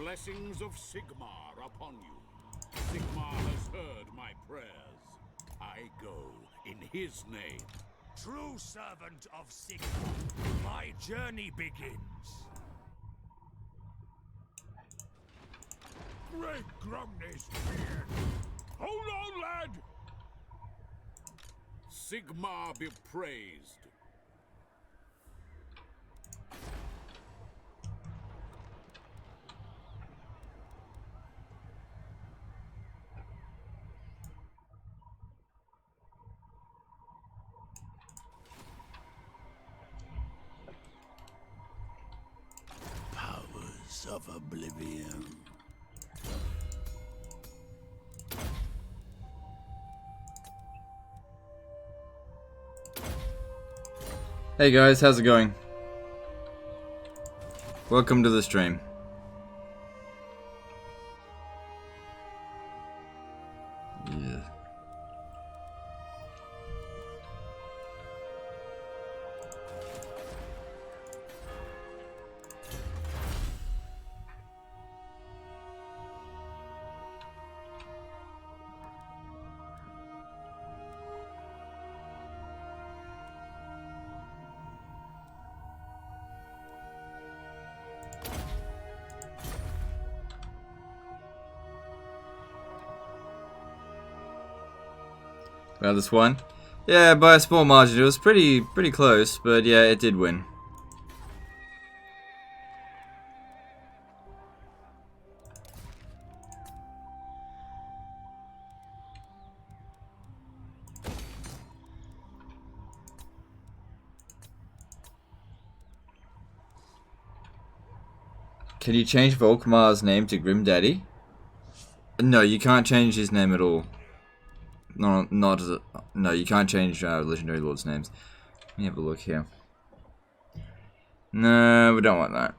blessings of Sigmar upon you. Sigmar has heard my prayers. I go in his name. True servant of Sigmar, my journey begins. Great Grumney's beard. Hold on, lad! Sigmar be praised. Powers of oblivion. Hey guys, how's it going? Welcome to the stream. Yeah. Well, this one? Yeah, by a small margin. It was pretty close, but yeah, it did win. Can you change Volkmar's name to Grim Daddy? No, you can't change his name at all. No, no, you can't change Legendary Lords' names. Let me have a look here. No, we don't want that.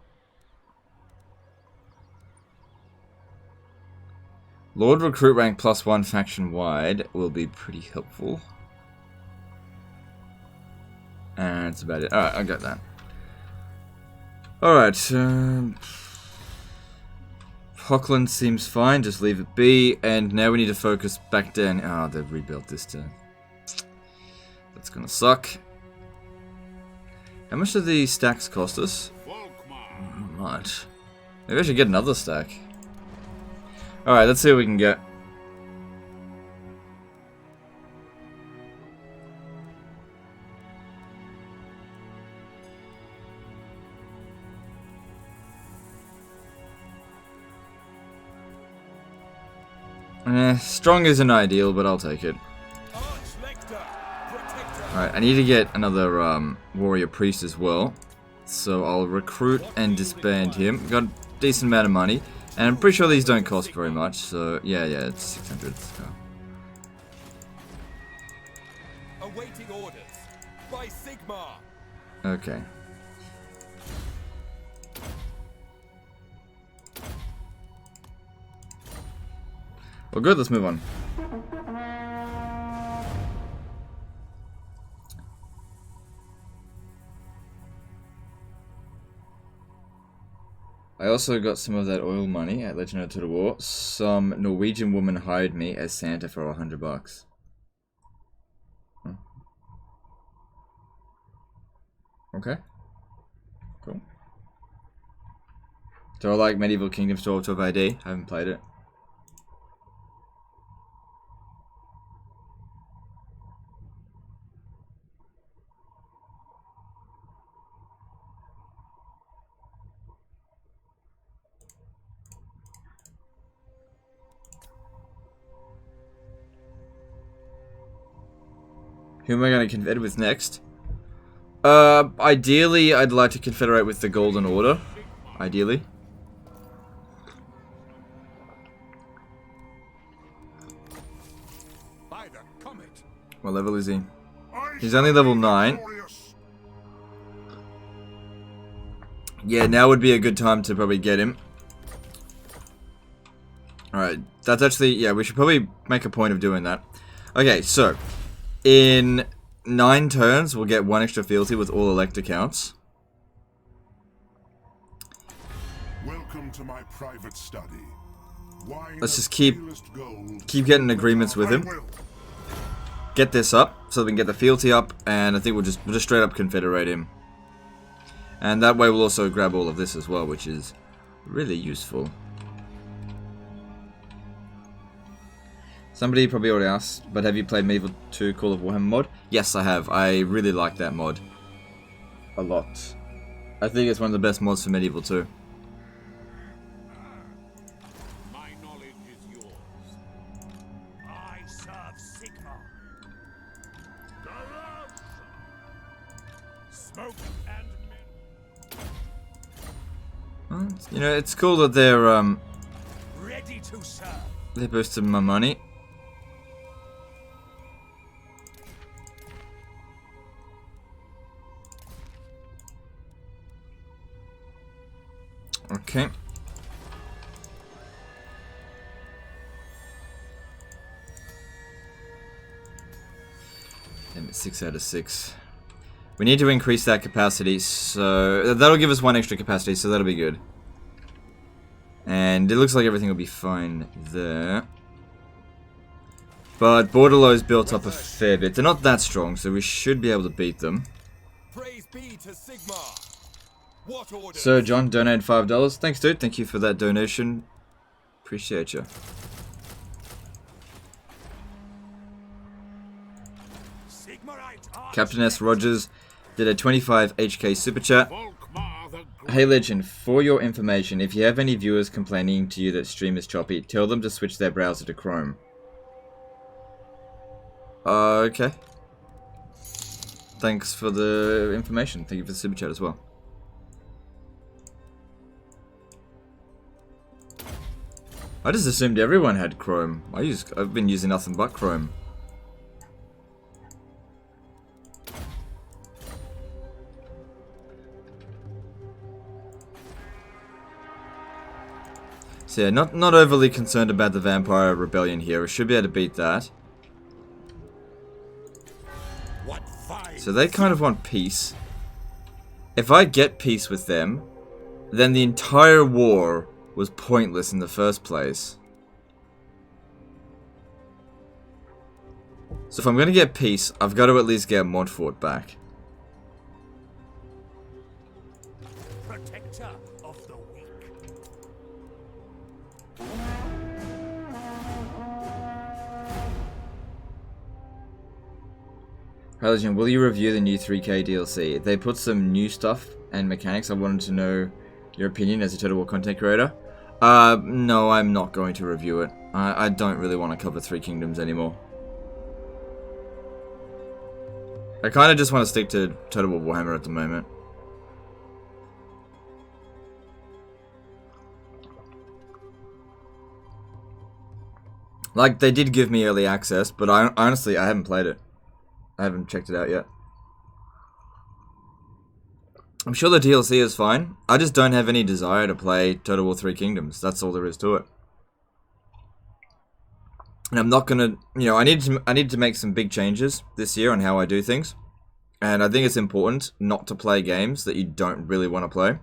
Lord Recruit rank +1 faction wide will be pretty helpful. And that's about it. Alright, I got that. Alright, Hockland seems fine, just leave it be, and now we need to focus back down. Oh, they've rebuilt this turn. That's gonna suck. How much do these stacks cost us? Not much. Maybe I should get another stack. Alright, let's see what we can get. Strong isn't ideal, but I'll take it. Alright, I need to get another warrior priest as well. So I'll recruit and disband him. Got a decent amount of money. And I'm pretty sure these don't cost very much. So yeah, it's 600. So. Awaiting orders by Sigmar. Okay. Well, good, let's move on. I also got some of that oil money at Legend of the War. Some Norwegian woman hired me as Santa for $100. Huh. Okay. Cool. Do I like Medieval Kingdoms 12 AD? I haven't played it. Who am I going to confederate with next? Ideally, I'd like to confederate with the Golden Order. Ideally. What level is he? He's only level 9. Yeah, now would be a good time to probably get him. Alright, that's actually... Yeah, we should probably make a point of doing that. Okay, so... In 9 turns, we'll get 1 extra fealty with all elect accounts. Welcome to my private study. Wine Let's just of keep palest gold. getting agreements with him. I will. Get this up so we can get the fealty up, and I think we'll just straight up confederate him. And that way we'll also grab all of this as well, which is really useful. Somebody probably already asked, but have you played Medieval 2 Call of Warhammer mod? Yes, I have. I really like that mod. A lot. I think it's one of the best mods for Medieval 2. My knowledge is yours. I serve Sigma. Garage. Smoke and Well, you know, it's cool that they're ready to serve. boosting my money. Okay. Damn it, 6 out of 6. We need to increase that capacity, so that'll give us 1 extra capacity, so that'll be good. And it looks like everything will be fine there. But Bordello's built up a fair bit. They're not that strong, so we should be able to beat them. Praise be to Sigma. What order? So John donated $5. Thanks, dude. Thank you for that donation. Appreciate you. Captain S. Rogers did a 25 HK super chat. Volkmar the Grim. Hey Legend, for your information, if you have any viewers complaining to you that stream is choppy, tell them to switch their browser to Chrome. Okay. Thanks for the information. Thank you for the super chat as well. I just assumed everyone had Chrome. I've been using nothing but Chrome. So yeah, not overly concerned about the Vampire Rebellion here. We should be able to beat that. So they kind of want peace. If I get peace with them, then the entire war was pointless in the first place. So if I'm going to get peace, I've got to at least get Montfort back. Protector of the weak. Hi Legend, will you review the new 3K DLC? They put some new stuff and mechanics. I wanted to know your opinion as a Total War content creator. No, I'm not going to review it. I don't really want to cover Three Kingdoms anymore. I kind of just want to stick to Total War Warhammer at the moment. Like, they did give me early access, but honestly, I haven't played it. I haven't checked it out yet. I'm sure the DLC is fine. I just don't have any desire to play Total War Three Kingdoms. That's all there is to it. And I'm not gonna, you know, I need to make some big changes this year on how I do things. And I think it's important not to play games that you don't really want to play.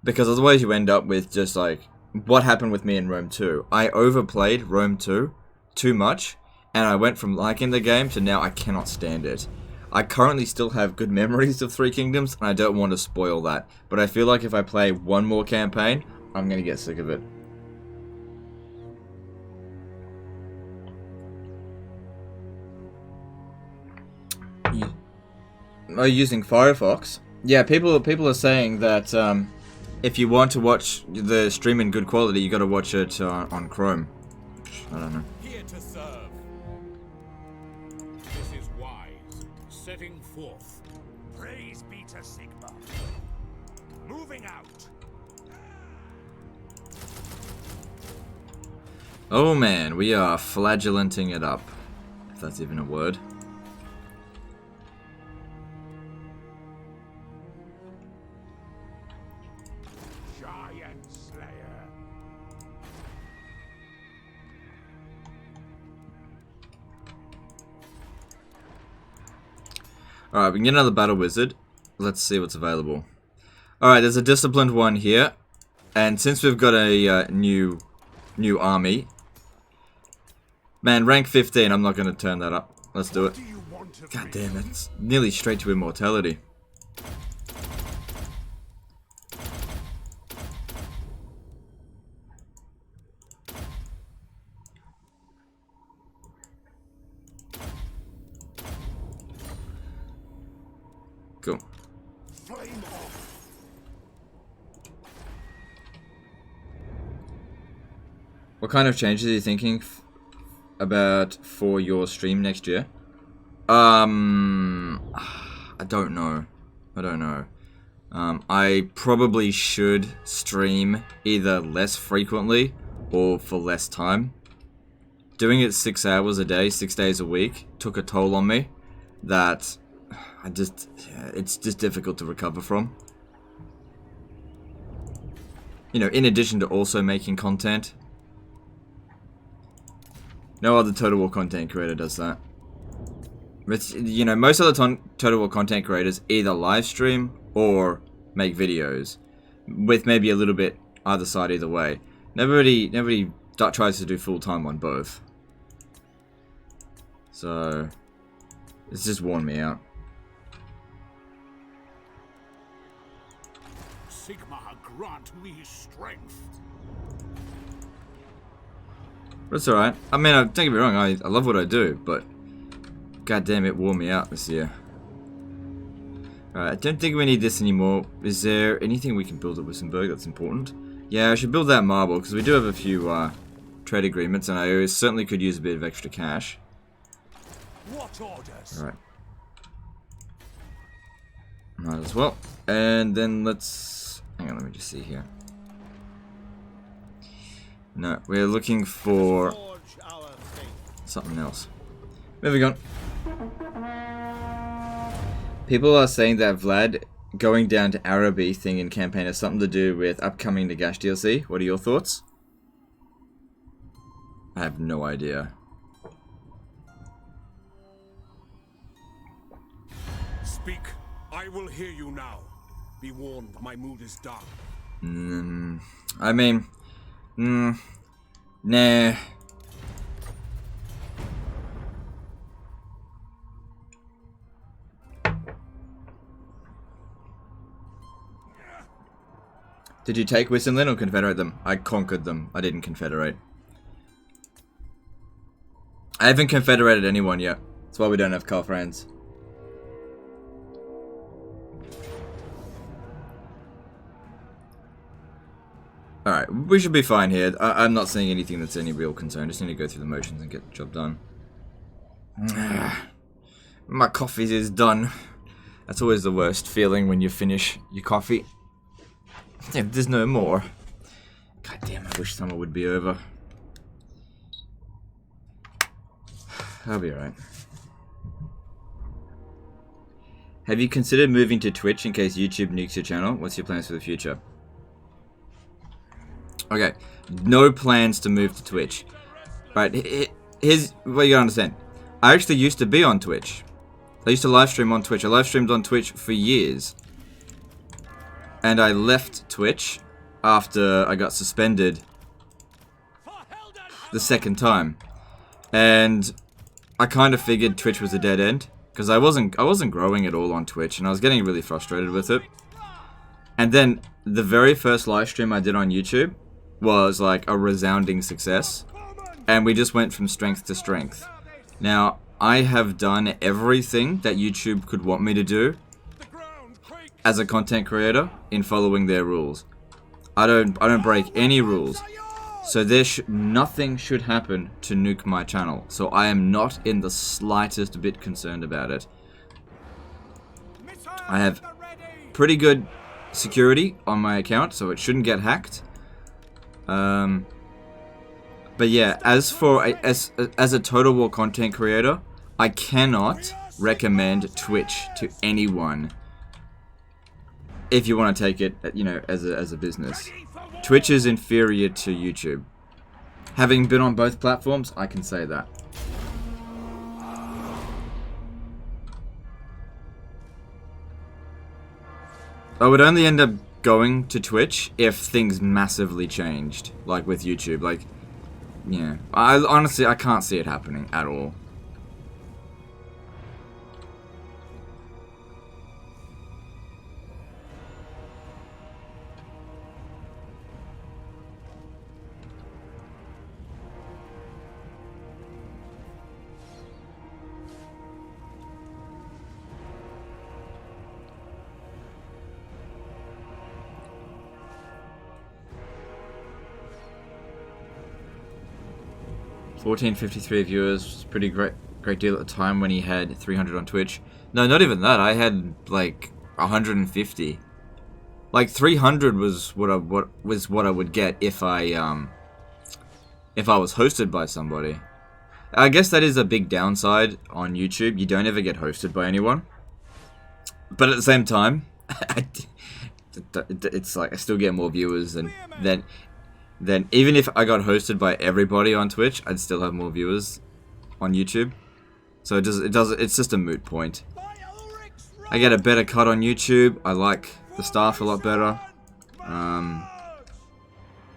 Because otherwise you end up with just like, what happened with me in Rome 2. I overplayed Rome 2 too much. And I went from liking the game to now I cannot stand it. I currently still have good memories of Three Kingdoms, and I don't want to spoil that. But I feel like if I play one more campaign, I'm going to get sick of it. Are you using Firefox? Yeah, people are saying that if you want to watch the stream in good quality, you got to watch it on Chrome. I don't know. Here to serve. This is wise. Setting forth. Praise be to Sigma. Moving out. Oh man, we are flagellanting it up. If that's even a word. Giant Slayer. Alright, we can get another battle wizard. Let's see what's available. Alright, there's a disciplined one here. And since we've got a new army, man, rank 15, I'm not going to turn that up. Let's do it. God damn, that's nearly straight to immortality. Cool. What kind of changes are you thinking about for your stream next year? I don't know. I probably should stream either less frequently or for less time. Doing it 6 hours a day, 6 days a week, took a toll on me that it's just difficult to recover from. You know, in addition to also making content. No other Total War content creator does that. But, you know, most of the Total War content creators either live stream or make videos. With maybe a little bit either side, either way. Nobody tries to do full time on both. So, it's just worn me out. Sigmar, grant me strength. That's alright. I mean, don't get me wrong, I love what I do, but god damn, it wore me out this year. Alright, I don't think we need this anymore. Is there anything we can build at Wissenberg that's important? Yeah, I should build that marble, because we do have a few trade agreements, and I certainly could use a bit of extra cash. Alright. Might as well. And then let's... hang on, let me just see here. No, we're looking for something else. Moving on. People are saying that Vlad going down to Araby thing in campaign has something to do with upcoming Nagash DLC. What are your thoughts? I have no idea. Speak. I will hear you now. Be warned, my mood is dark. I mean... nah. Did you take Wissenlin or confederate them? I conquered them. I didn't confederate. I haven't confederated anyone yet. That's why we don't have Carl friends. Alright, we should be fine here. I'm not seeing anything that's any real concern. Just need to go through the motions and get the job done. My coffee is done. That's always the worst feeling when you finish your coffee. Yeah, there's no more. God damn, I wish summer would be over. I'll be alright. Have you considered moving to Twitch in case YouTube nukes your channel? What's your plans for the future? Okay, no plans to move to Twitch. Right, here's what you gotta understand. I actually used to be on Twitch. I used to live stream on Twitch. I live streamed on Twitch for years. And I left Twitch after I got suspended the second time. And I kind of figured Twitch was a dead end. Because I wasn't growing at all on Twitch, and I was getting really frustrated with it. And then the very first live stream I did on YouTube was like a resounding success, and we just went from strength to strength. Now, I have done everything that YouTube could want me to do as a content creator in following their rules. I don't break any rules. So nothing should happen to nuke my channel. So I am not in the slightest bit concerned about it. I have pretty good security on my account, so it shouldn't get hacked. But yeah, as a Total War content creator, I cannot recommend Twitch to anyone. If you want to take it, you know, as a business. Twitch is inferior to YouTube. Having been on both platforms, I can say that. I would only end up going to Twitch if things massively changed, like with YouTube. Like, yeah, I honestly can't see it happening at all. $14.53 viewers, pretty great deal at the time when he had 300 on Twitch. No, not even that. I had like 150. Like 300 was what I would get if I was hosted by somebody. I guess that is a big downside on YouTube. You don't ever get hosted by anyone. But at the same time, it's like I still get more viewers than even if I got hosted by everybody on Twitch, I'd still have more viewers on YouTube. So it's just a moot point. I get a better cut on YouTube. I like the staff a lot better.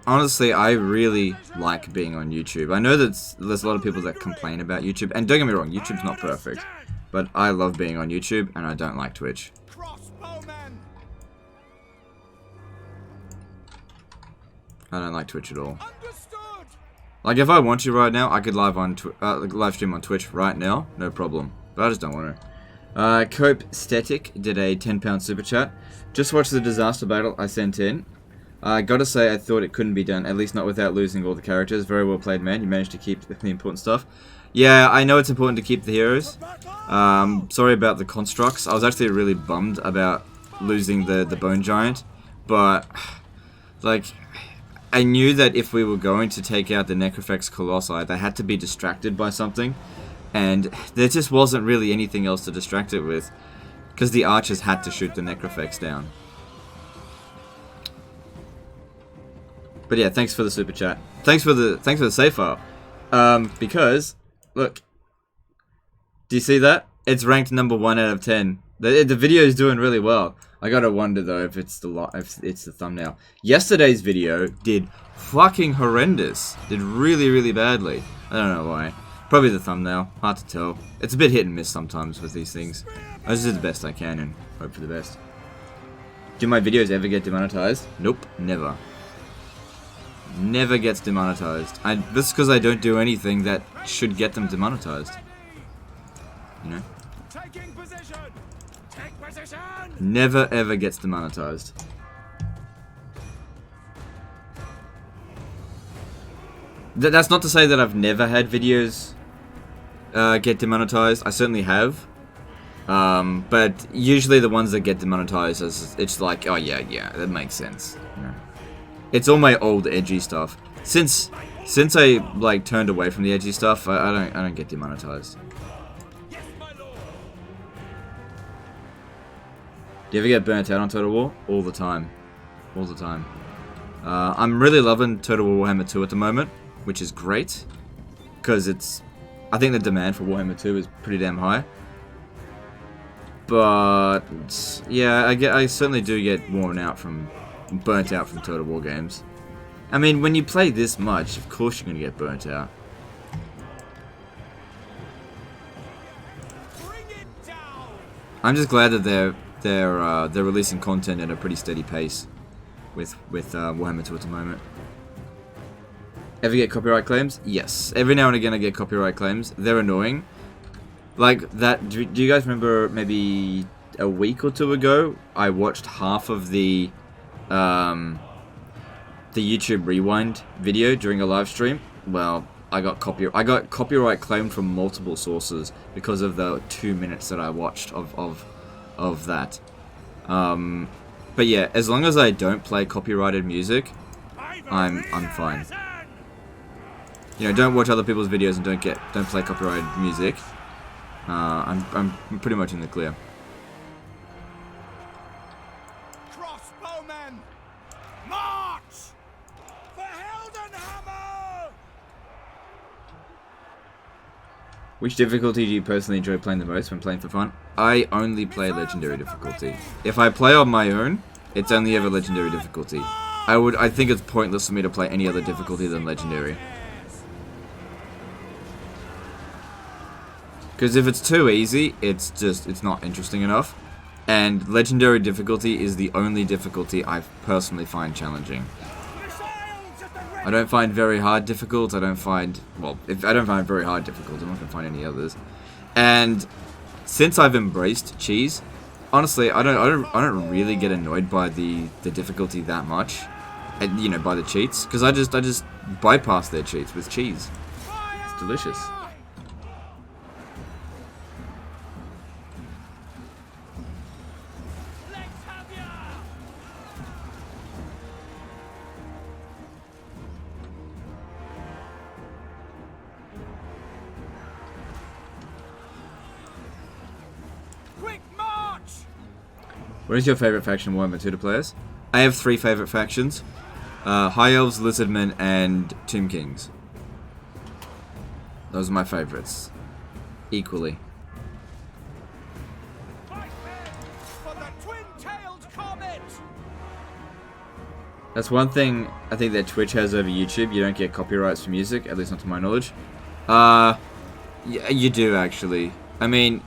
Honestly, I really like being on YouTube. I know that there's a lot of people that complain about YouTube, and don't get me wrong, YouTube's not perfect, but I love being on YouTube, and I don't like Twitch. I don't like Twitch at all. Like, if I want to right now, I could live stream on Twitch right now, no problem. But I just don't want to. Cope Static did a £10 super chat. Just watched the disaster battle I sent in. Gotta say, I thought it couldn't be done, at least not without losing all the characters. Very well played, man. You managed to keep the important stuff. Yeah, I know it's important to keep the heroes. Sorry about the constructs. I was actually really bummed about losing the Bone Giant. But, like, I knew that if we were going to take out the Necrofex Colossi, they had to be distracted by something. And there just wasn't really anything else to distract it with. Because the archers had to shoot the Necrofex down. But yeah, thanks for the super chat. Thanks for the save file. Because, look. Do you see that? It's ranked number 1 out of 10. The video is doing really well. I gotta wonder though if it's the thumbnail. Yesterday's video did fucking horrendous. Did really, really badly. I don't know why. Probably the thumbnail. Hard to tell. It's a bit hit and miss sometimes with these things. I just do the best I can and hope for the best. Do my videos ever get demonetized? Nope, never. Never gets demonetized. This is because I don't do anything that should get them demonetized. You know? Taking position. Take position. Never ever gets demonetized. That's not to say that I've never had videos get demonetized. I certainly have. But usually the ones that get demonetized, it's like, oh yeah, that makes sense. You know? It's all my old edgy stuff. Since I like turned away from the edgy stuff, I don't get demonetized. Do you ever get burnt out on Total War? All the time. All the time. I'm really loving Total War Warhammer 2 at the moment, which is great. Because I think the demand for Warhammer 2 is pretty damn high. But yeah, I certainly do get burnt out from Total War games. I mean, when you play this much, of course you're gonna get burnt out. I'm just glad that they're releasing content at a pretty steady pace with Warhammer 2 at the moment. Ever get copyright claims? Yes. Every now and again I get copyright claims. They're annoying. Like that. Do you guys remember maybe a week or two ago? I watched half of the YouTube Rewind video during a live stream. Well, I got copyright claimed from multiple sources because of the 2 minutes that I watched of that. But yeah, as long as I don't play copyrighted music, I'm fine. You know, don't watch other people's videos and don't play copyrighted music. I'm pretty much in the clear. Crossbowmen, march! For Heldenhammer! Which difficulty do you personally enjoy playing the most when playing for fun? I only play Legendary difficulty. If I play on my own, It's only ever legendary difficulty. I think it's pointless for me to play any other difficulty than legendary. Because if it's too easy, it's not interesting enough. And legendary difficulty is the only difficulty I personally find challenging. I don't find very hard difficult. I don't find, well, if I don't find very hard difficult, I'm not going to find any others. And since I've embraced cheese, honestly, I don't really get annoyed by the difficulty that much, and you know, by the cheats, because I just bypass their cheats with cheese. It's delicious. What is your favorite faction in Warhammer 2 to players? I have 3 favorite factions. High Elves, Lizardmen, and Tomb Kings. Those are my favorites. Equally. That's one thing I think that Twitch has over YouTube. You don't get copyrights for music, at least not to my knowledge. Yeah, you do actually. I mean,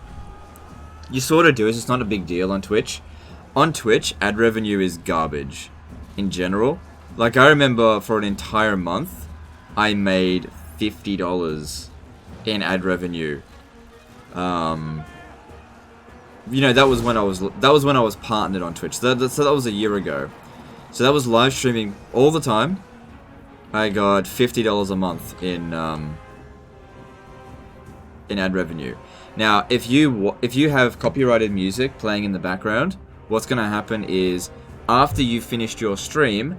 you sort of do. It's just not a big deal on Twitch. On Twitch, ad revenue is garbage in general. Like, I remember for an entire month, I made $50 in ad revenue. You know, that was when I was partnered on Twitch. So that was a year ago. So that was live streaming all the time. I got $50 a month in ad revenue. Now, if you have copyrighted music playing in the background, what's going to happen is, after you've finished your stream,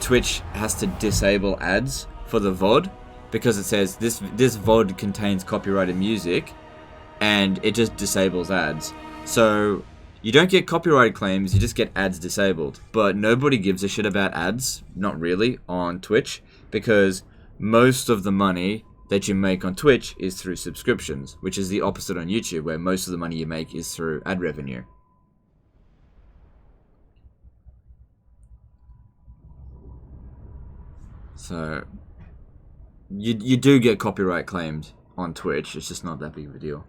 Twitch has to disable ads for the VOD, because it says this VOD contains copyrighted music, and it just disables ads. So you don't get copyright claims, you just get ads disabled. But nobody gives a shit about ads, not really, on Twitch, because most of the money that you make on Twitch is through subscriptions, which is the opposite on YouTube, where most of the money you make is through ad revenue. So, you do get copyright claimed on Twitch, it's just not that big of a deal.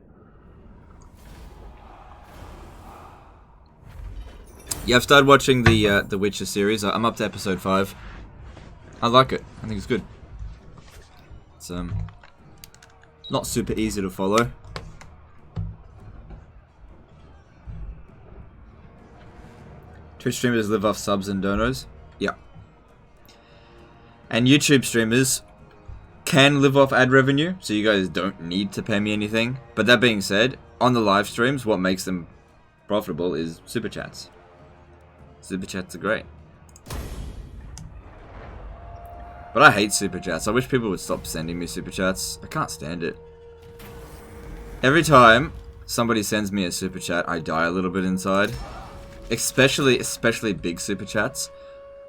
Yeah, I've started watching the Witcher series. I'm up to episode 5. I like it. I think it's good. It's not super easy to follow. Twitch streamers live off subs and donos. Yeah. And YouTube streamers can live off ad revenue, so you guys don't need to pay me anything. But that being said, on the live streams, what makes them profitable is super chats. Super chats are great. But I hate super chats. I wish people would stop sending me super chats. I can't stand it. Every time somebody sends me a super chat, I die a little bit inside. Especially big super chats.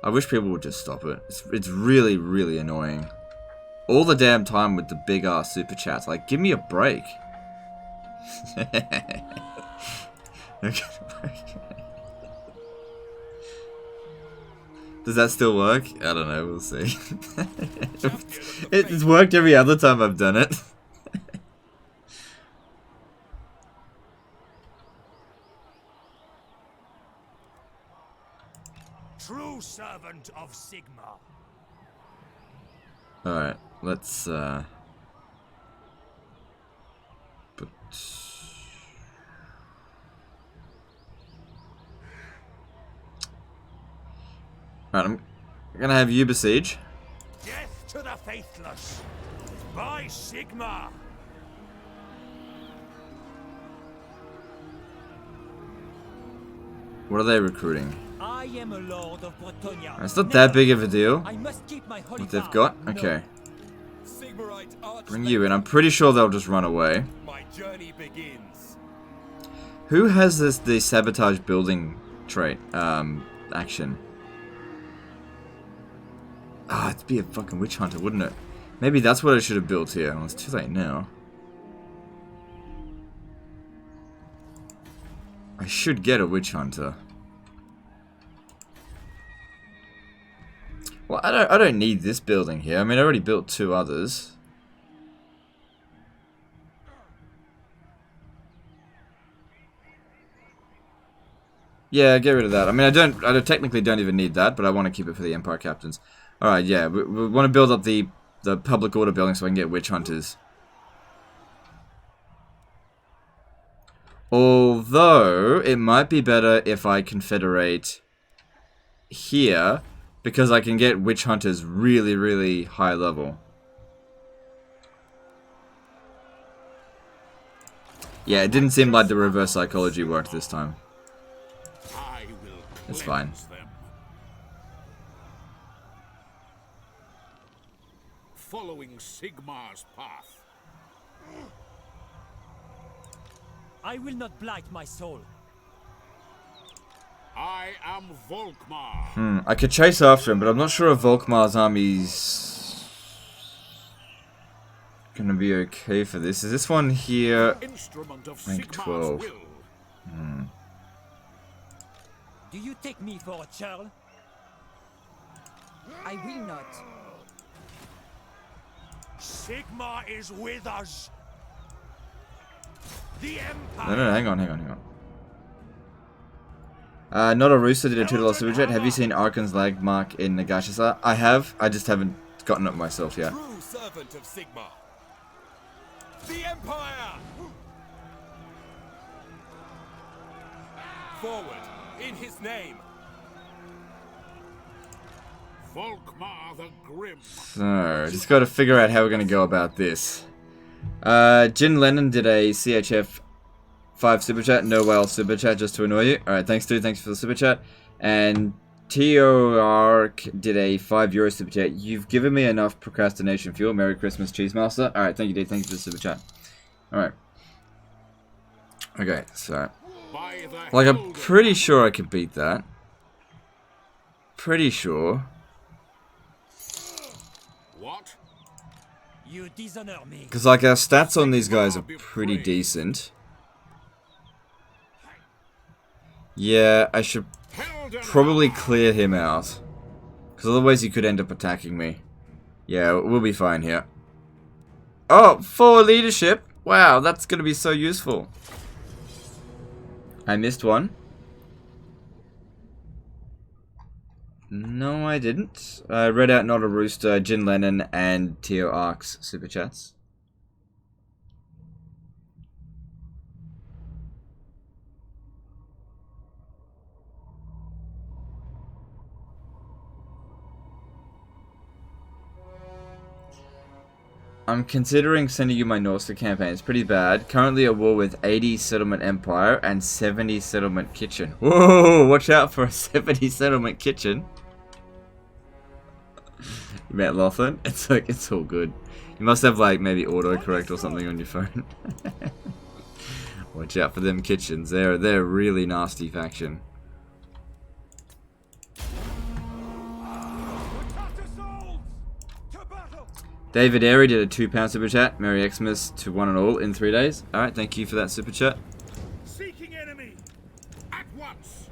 I wish people would just stop it. It's really, really annoying. All the damn time with the big ass super chats. Like, give me a break. Does that still work? I don't know, we'll see. It's worked every other time I've done it. True servant of Sigma. Alright, let's put... Alright, I'm gonna have you besiege. Death to the faithless. By Sigma. What are they recruiting? I am a lord of Bretonia. It's not that big of a deal. I must keep my holy What they've vow. got? No. Okay. Sigmarite Bring you in. I'm pretty sure they'll just run away. My journey begins. Who has the sabotage building trait action? Ah, it'd be a fucking witch hunter, wouldn't it? Maybe that's what I should have built here. Well, it's too late now. I should get a witch hunter. Well, I don't need this building here. I mean, I already built 2 others. Yeah, get rid of that. I mean, I technically don't even need that, but I want to keep it for the Empire captains. All right, yeah, we want to build up the public order building so I can get witch hunters. Although it might be better if I confederate here, because I can get witch hunters really, really high level. Yeah, it didn't seem like the reverse psychology worked this time. It's fine. Following Sigmar's path. I will not blight my soul. I am Volkmar. I could chase after him, but I'm not sure if Volkmar's army's gonna be okay for this. Is this one here? Rank 12. Do you take me for a churl? I will not. Sigmar is with us. The Empire. No, hang on. Not a rooster did a $2 super chat. Have you seen Arkan's lag mark in Nagashisa? I have. I just haven't gotten it myself yet. True servant of Sigmar. The Empire. Forward, in his name. Volkmar the Grim. So, just got to figure out how we're going to go about this. Jin Lennon did a CHF 5 super chat, no whale super chat, just to annoy you. Alright, thanks dude, thanks for the super chat. And TORC did a €5 super chat. You've given me enough procrastination fuel. Merry Christmas, Cheese Master. Alright, thank you dude, thank you for the super chat. Alright. Okay, so... like, I'm pretty sure I could beat that. Pretty sure. What? You dishonor me. Because, like, our stats on these guys are pretty decent. Yeah, I should probably clear him out. Because otherwise he could end up attacking me. Yeah, we'll be fine here. Oh, 4 leadership! Wow, that's going to be so useful. I missed one. No, I didn't. I read out Not a Rooster, Jin Lennon, and Teo Ark's super chats. I'm considering sending you my Norster campaign. It's pretty bad. Currently at war with 80 Settlement Empire and 70 Settlement Kitchen. Whoa, watch out for a 70 Settlement Kitchen. You met Lothan? It's like, it's all good. You must have like maybe autocorrect or something on your phone. Watch out for them kitchens. They're a really nasty faction. David Airy did a £2 super chat. Merry Xmas to one and all in 3 days. Alright, thank you for that super chat. Seeking enemy. At once.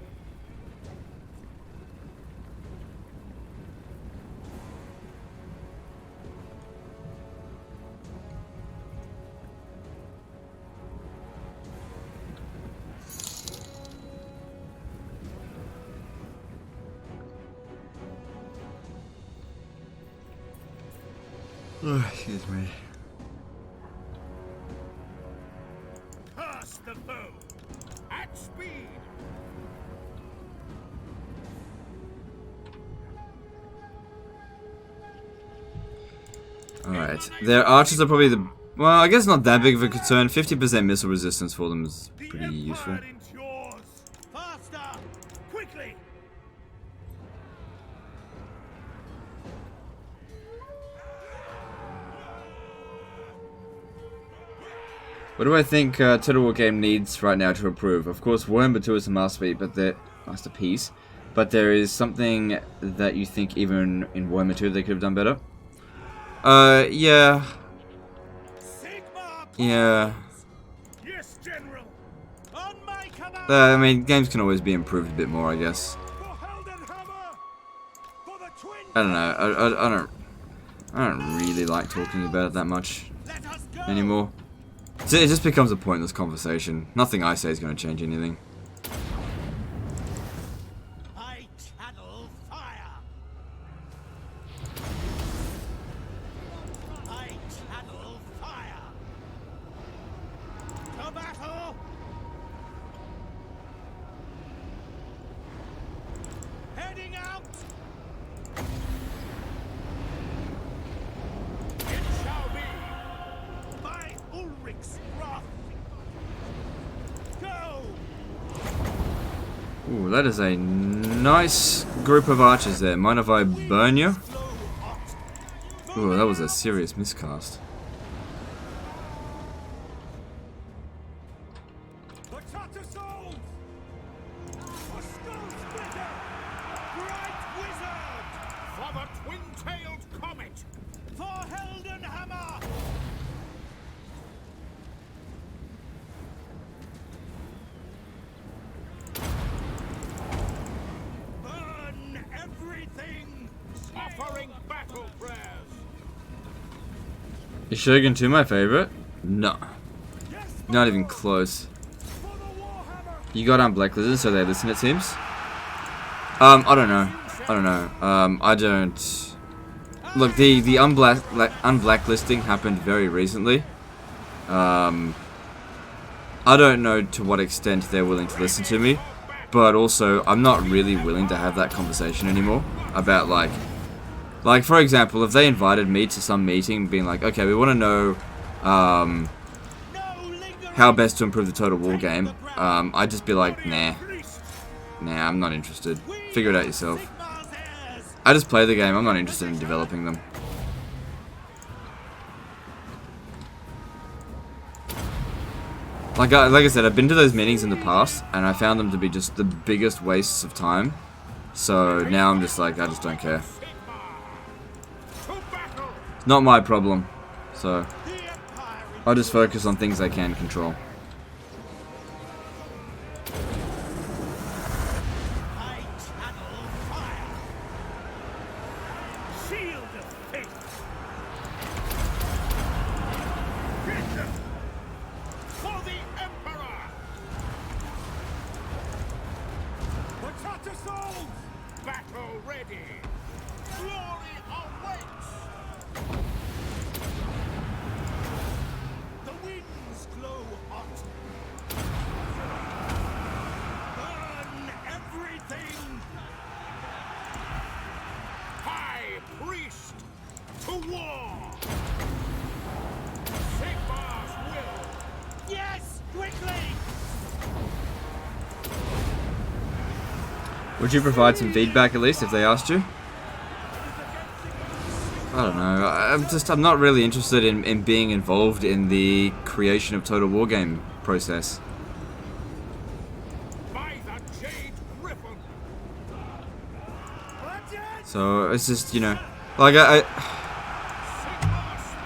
Oh, excuse me. Pass the foe. At speed. Alright. Their archers are probably the... well, I guess not that big of a concern. 50% missile resistance for them is pretty useful. Faster. Quickly. What do I think Total War Game needs right now to improve? Of course, Warhammer 2 is a masterpiece, but there is something that you think even in Warhammer 2 they could have done better? Yeah. Yeah. Yes, General. On my command. I mean, games can always be improved a bit more, I guess. For Heldenhammer. For the twin I don't know. I don't really like talking about it that much anymore. It just becomes a pointless conversation. Nothing I say is going to change anything. I channel fire. I channel fire. To battle. Heading out. It shall be. By Ulrich's wrath. Go. Ooh, that is a nice group of archers there. Mind if I burn you? Ooh, that was a serious miscast. The Charter Souls. For Skull Splitter. Bright Wizard. For the twin-tailed comet. For Heldenhammer. Burn everything. Offering battle prayers. Is Shogun 2 my favorite? No. Not even close. For the Warhammer. You got on blacklisted, so they listen, it seems. I don't know. I don't. Look, the unblacklisting happened very recently. I don't know to what extent they're willing to listen to me, but also I'm not really willing to have that conversation anymore about like for example, if they invited me to some meeting, being like, okay, we want to know how best to improve the Total War game, I'd just be like, nah, I'm not interested. Figure it out yourself. I just play the game. I'm not interested in developing them. Like I said, I've been to those meetings in the past, and I found them to be just the biggest wastes of time. So now I'm just like, I just don't care. It's not my problem. So I'll just focus on things I can control. I channel fire. Shield of faith. For the Emperor. The Charter Souls. Battle ready. Glory awaits. The winds glow hot. Burn everything. High priest to war. Sigmar's will. Yes, quickly. Would you provide some feedback at least if they asked you? I don't know. I'm not really interested in being involved in the creation of Total War game process. By the Jade Griffin. So it's just, you know, like I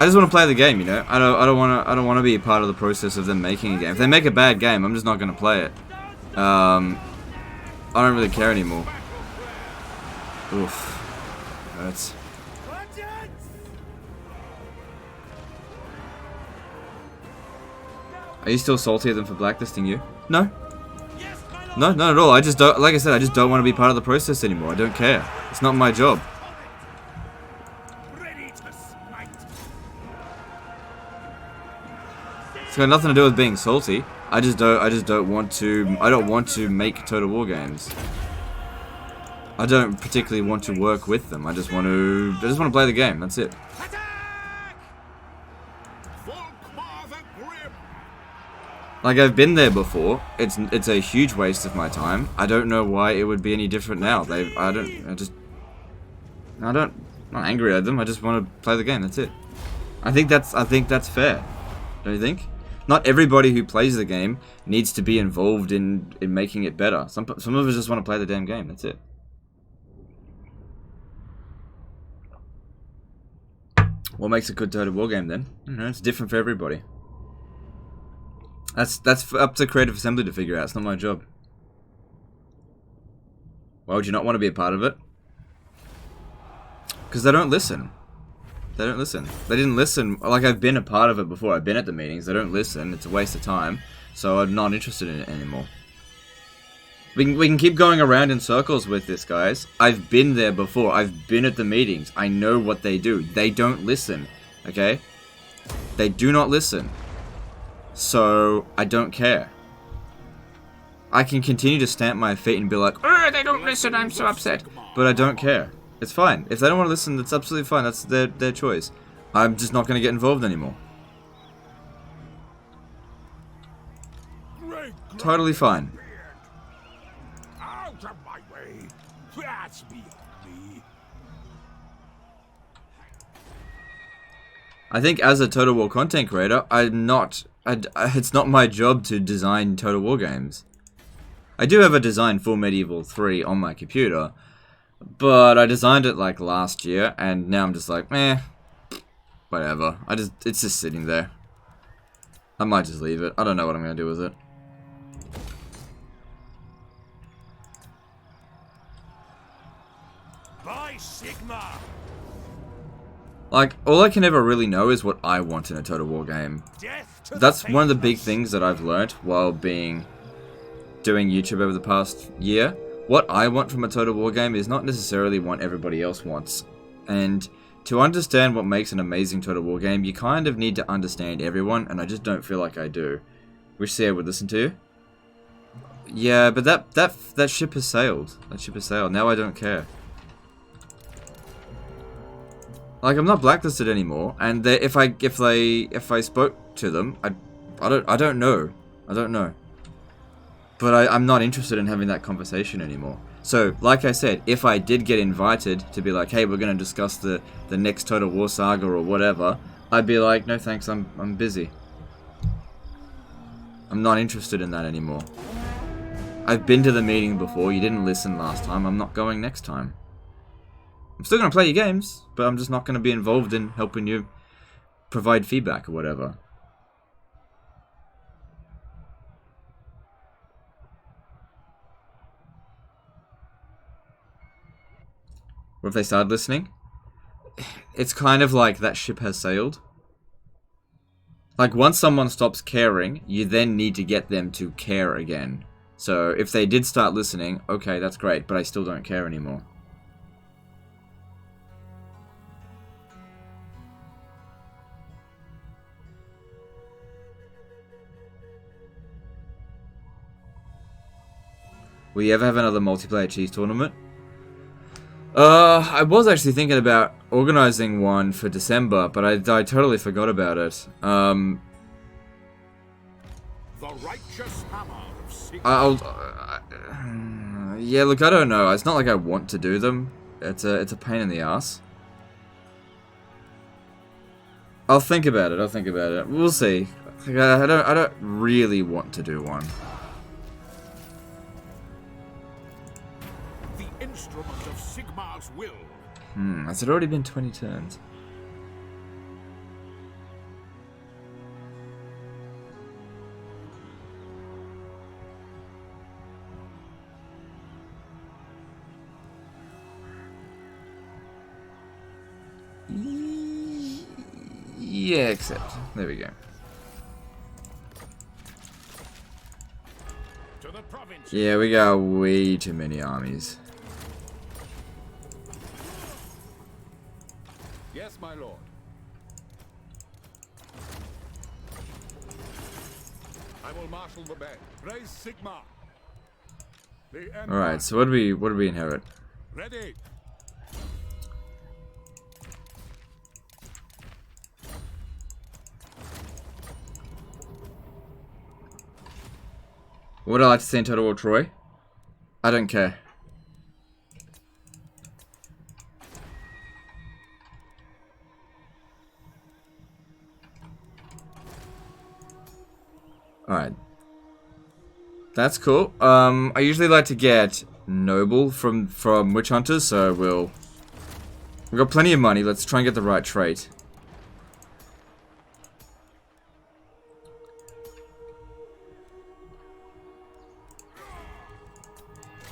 just want to play the game, you know. I don't want to be a part of the process of them making a game. If they make a bad game, I'm just not going to play it. I don't really care anymore. Oof. Hurts. Are you still salty at them for blacklisting you? No. No, not at all. I just don't, like I said, I just don't want to be part of the process anymore. I don't care. It's not my job. Ready to smite. It's got nothing to do with being salty. I just don't want to make Total War games. I don't particularly want to work with them. I just want to play the game. That's it. Attack! Volkmar the Grim. Like, I've been there before. It's a huge waste of my time. I don't know why it would be any different now. I'm not angry at them. I just want to play the game. That's it. I think that's fair. Don't you think? Not everybody who plays the game needs to be involved in making it better. Some of us just want to play the damn game. That's it. What makes a good Total War game then? I don't know. It's different for everybody. That's up to Creative Assembly to figure out. It's not my job. Why would you not want to be a part of it? Because they don't listen. They don't listen. They didn't listen. Like, I've been a part of it before. I've been at the meetings. They don't listen. It's a waste of time. So I'm not interested in it anymore. We can keep going around in circles with this, guys. I've been there before. I've been at the meetings. I know what they do. They don't listen. Okay? They do not listen. So, I don't care. I can continue to stamp my feet and be like, oh, they don't listen, I'm so upset. But I don't care. It's fine. If they don't want to listen, that's absolutely fine. That's their choice. I'm just not going to get involved anymore. Totally fine. Out of my way. That's beyond me. I think as a Total War content creator, it's not my job to design Total War games. I do have a design for Medieval 3 on my computer, but I designed it like last year, and now I'm just like, whatever. It's just sitting there. I might just leave it. I don't know what I'm gonna do with it. By Sigma! Like, all I can ever really know is what I want in a Total War game. Death to That's the one of the big faithless. things that I've learnt while doing YouTube over the past year. What I want from a Total War game is not necessarily what everybody else wants. And to understand what makes an amazing Total War game, you kind of need to understand everyone, and I just don't feel like I do. Wish I would listen to you. Yeah, but that ship has sailed. That ship has sailed. Now I don't care. Like, I'm not blacklisted anymore, and if I spoke to them, I don't know. But I'm not interested in having that conversation anymore. So, like I said, if I did get invited to be like, hey, we're going to discuss the next Total War saga or whatever, I'd be like, no thanks, I'm busy. I'm not interested in that anymore. I've been to the meeting before, you didn't listen last time, I'm not going next time. I'm still going to play your games, but I'm just not going to be involved in helping you provide feedback or whatever. What if they started listening? It's kind of like that ship has sailed. Like, once someone stops caring, you then need to get them to care again. So, if they did start listening, okay, that's great, but I still don't care anymore. Will you ever have another multiplayer cheese tournament? I was actually thinking about organizing one for December, but I totally forgot about it. The righteous hammer of Sigma. Yeah, look, I don't know. It's not like I want to do them. It's a pain in the ass. I'll think about it. We'll see. I don't really want to do one. The instrument of Sigma's will. Has it already been 20 turns? Yeah, except. There we go. To the province. Yeah, we got way too many armies. Yes, my lord. I will marshal the band. Raise Sigma. Alright, so what do we inherit? Ready. What would I like to see in Total War Troy? I don't care. Alright. That's cool. I usually like to get Noble from Witch Hunters, so we've got plenty of money. Let's try and get the right trait.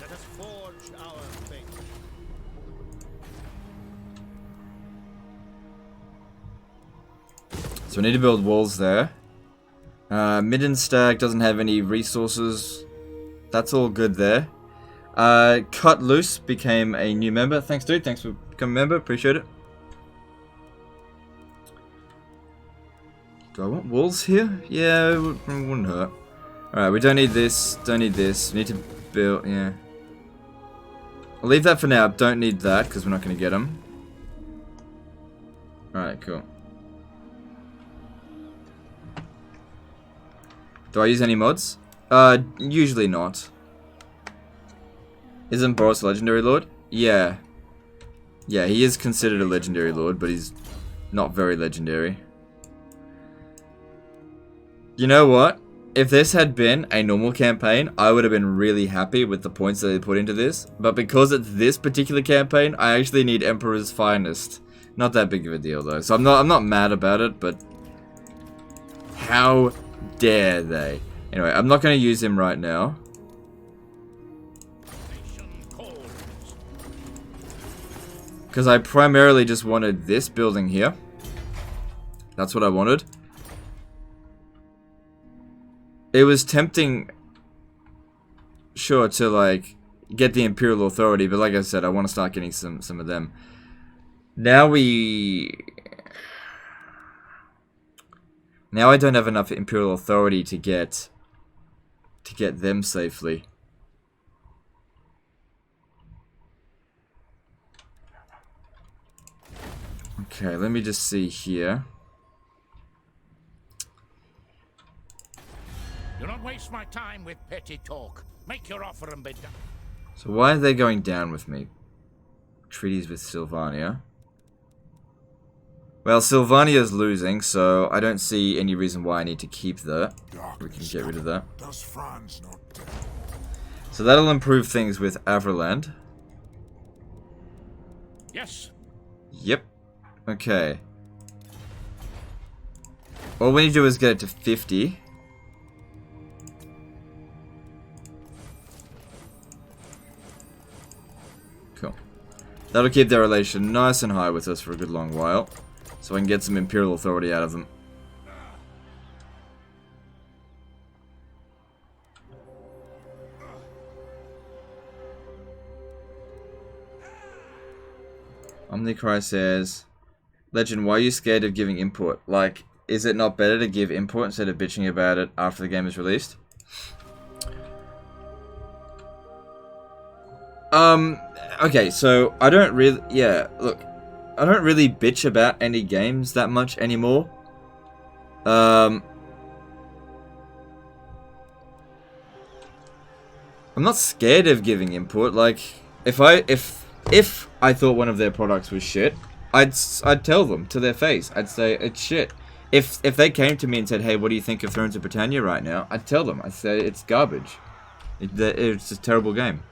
Let us forge our fate. So I need to build walls there. Middenstag doesn't have any resources. That's all good there. Cut Loose became a new member. Thanks, dude. Thanks for becoming a member. Appreciate it. Do I want walls here? Yeah, it wouldn't hurt. Alright, we don't need this. Don't need this. We need to build... Yeah. I'll leave that for now. Don't need that, because we're not going to get them. Alright, cool. Do I use any mods? Usually not. Isn't Boros a legendary lord? Yeah. Yeah, he is considered a legendary lord, but he's not very legendary. You know what? If this had been a normal campaign, I would have been really happy with the points that they put into this. But because it's this particular campaign, I actually need Emperor's Finest. Not that big of a deal though. So I'm not mad about it, but how dare they? Anyway, I'm not going to use him right now. Because I primarily just wanted this building here. That's what I wanted. It was tempting, sure, to like get the Imperial Authority, but like I said, I want to start getting some of them. Now I don't have enough Imperial Authority to get them safely. Okay, let me just see here. Do not waste my time with petty talk. Make your offer and be done. So why are they going down with me? Treaties with Sylvania. Well, Sylvania's losing, so I don't see any reason why I need to keep that. We can get rid of that. Does France not tell? So that'll improve things with Averland. Yes. Yep. Okay. All we need to do is get it to 50. Cool. That'll keep their relation nice and high with us for a good long while. So I can get some Imperial Authority out of them. Omnicry says, Legend, why are you scared of giving input? Like, is it not better to give input instead of bitching about it after the game is released? Okay, so I don't really, look, I don't really bitch about any games that much anymore. I'm not scared of giving input. Like, if I thought one of their products was shit, I'd tell them to their face. I'd say it's shit. If they came to me and said, "Hey, what do you think of Thrones of Britannia right now?" I'd tell them. I'd say it's garbage. It's a terrible game.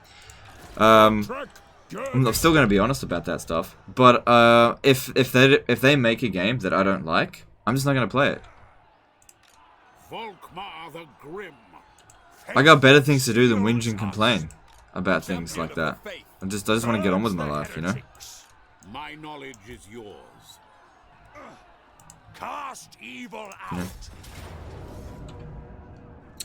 I'm still going to be honest about that stuff. But if they make a game that I don't like, I'm just not going to play it. Volkmar the Grim. I got better things to do than whinge and complain about things like that. I just want to get on with my life, you know. My knowledge is yours. Cast evil out.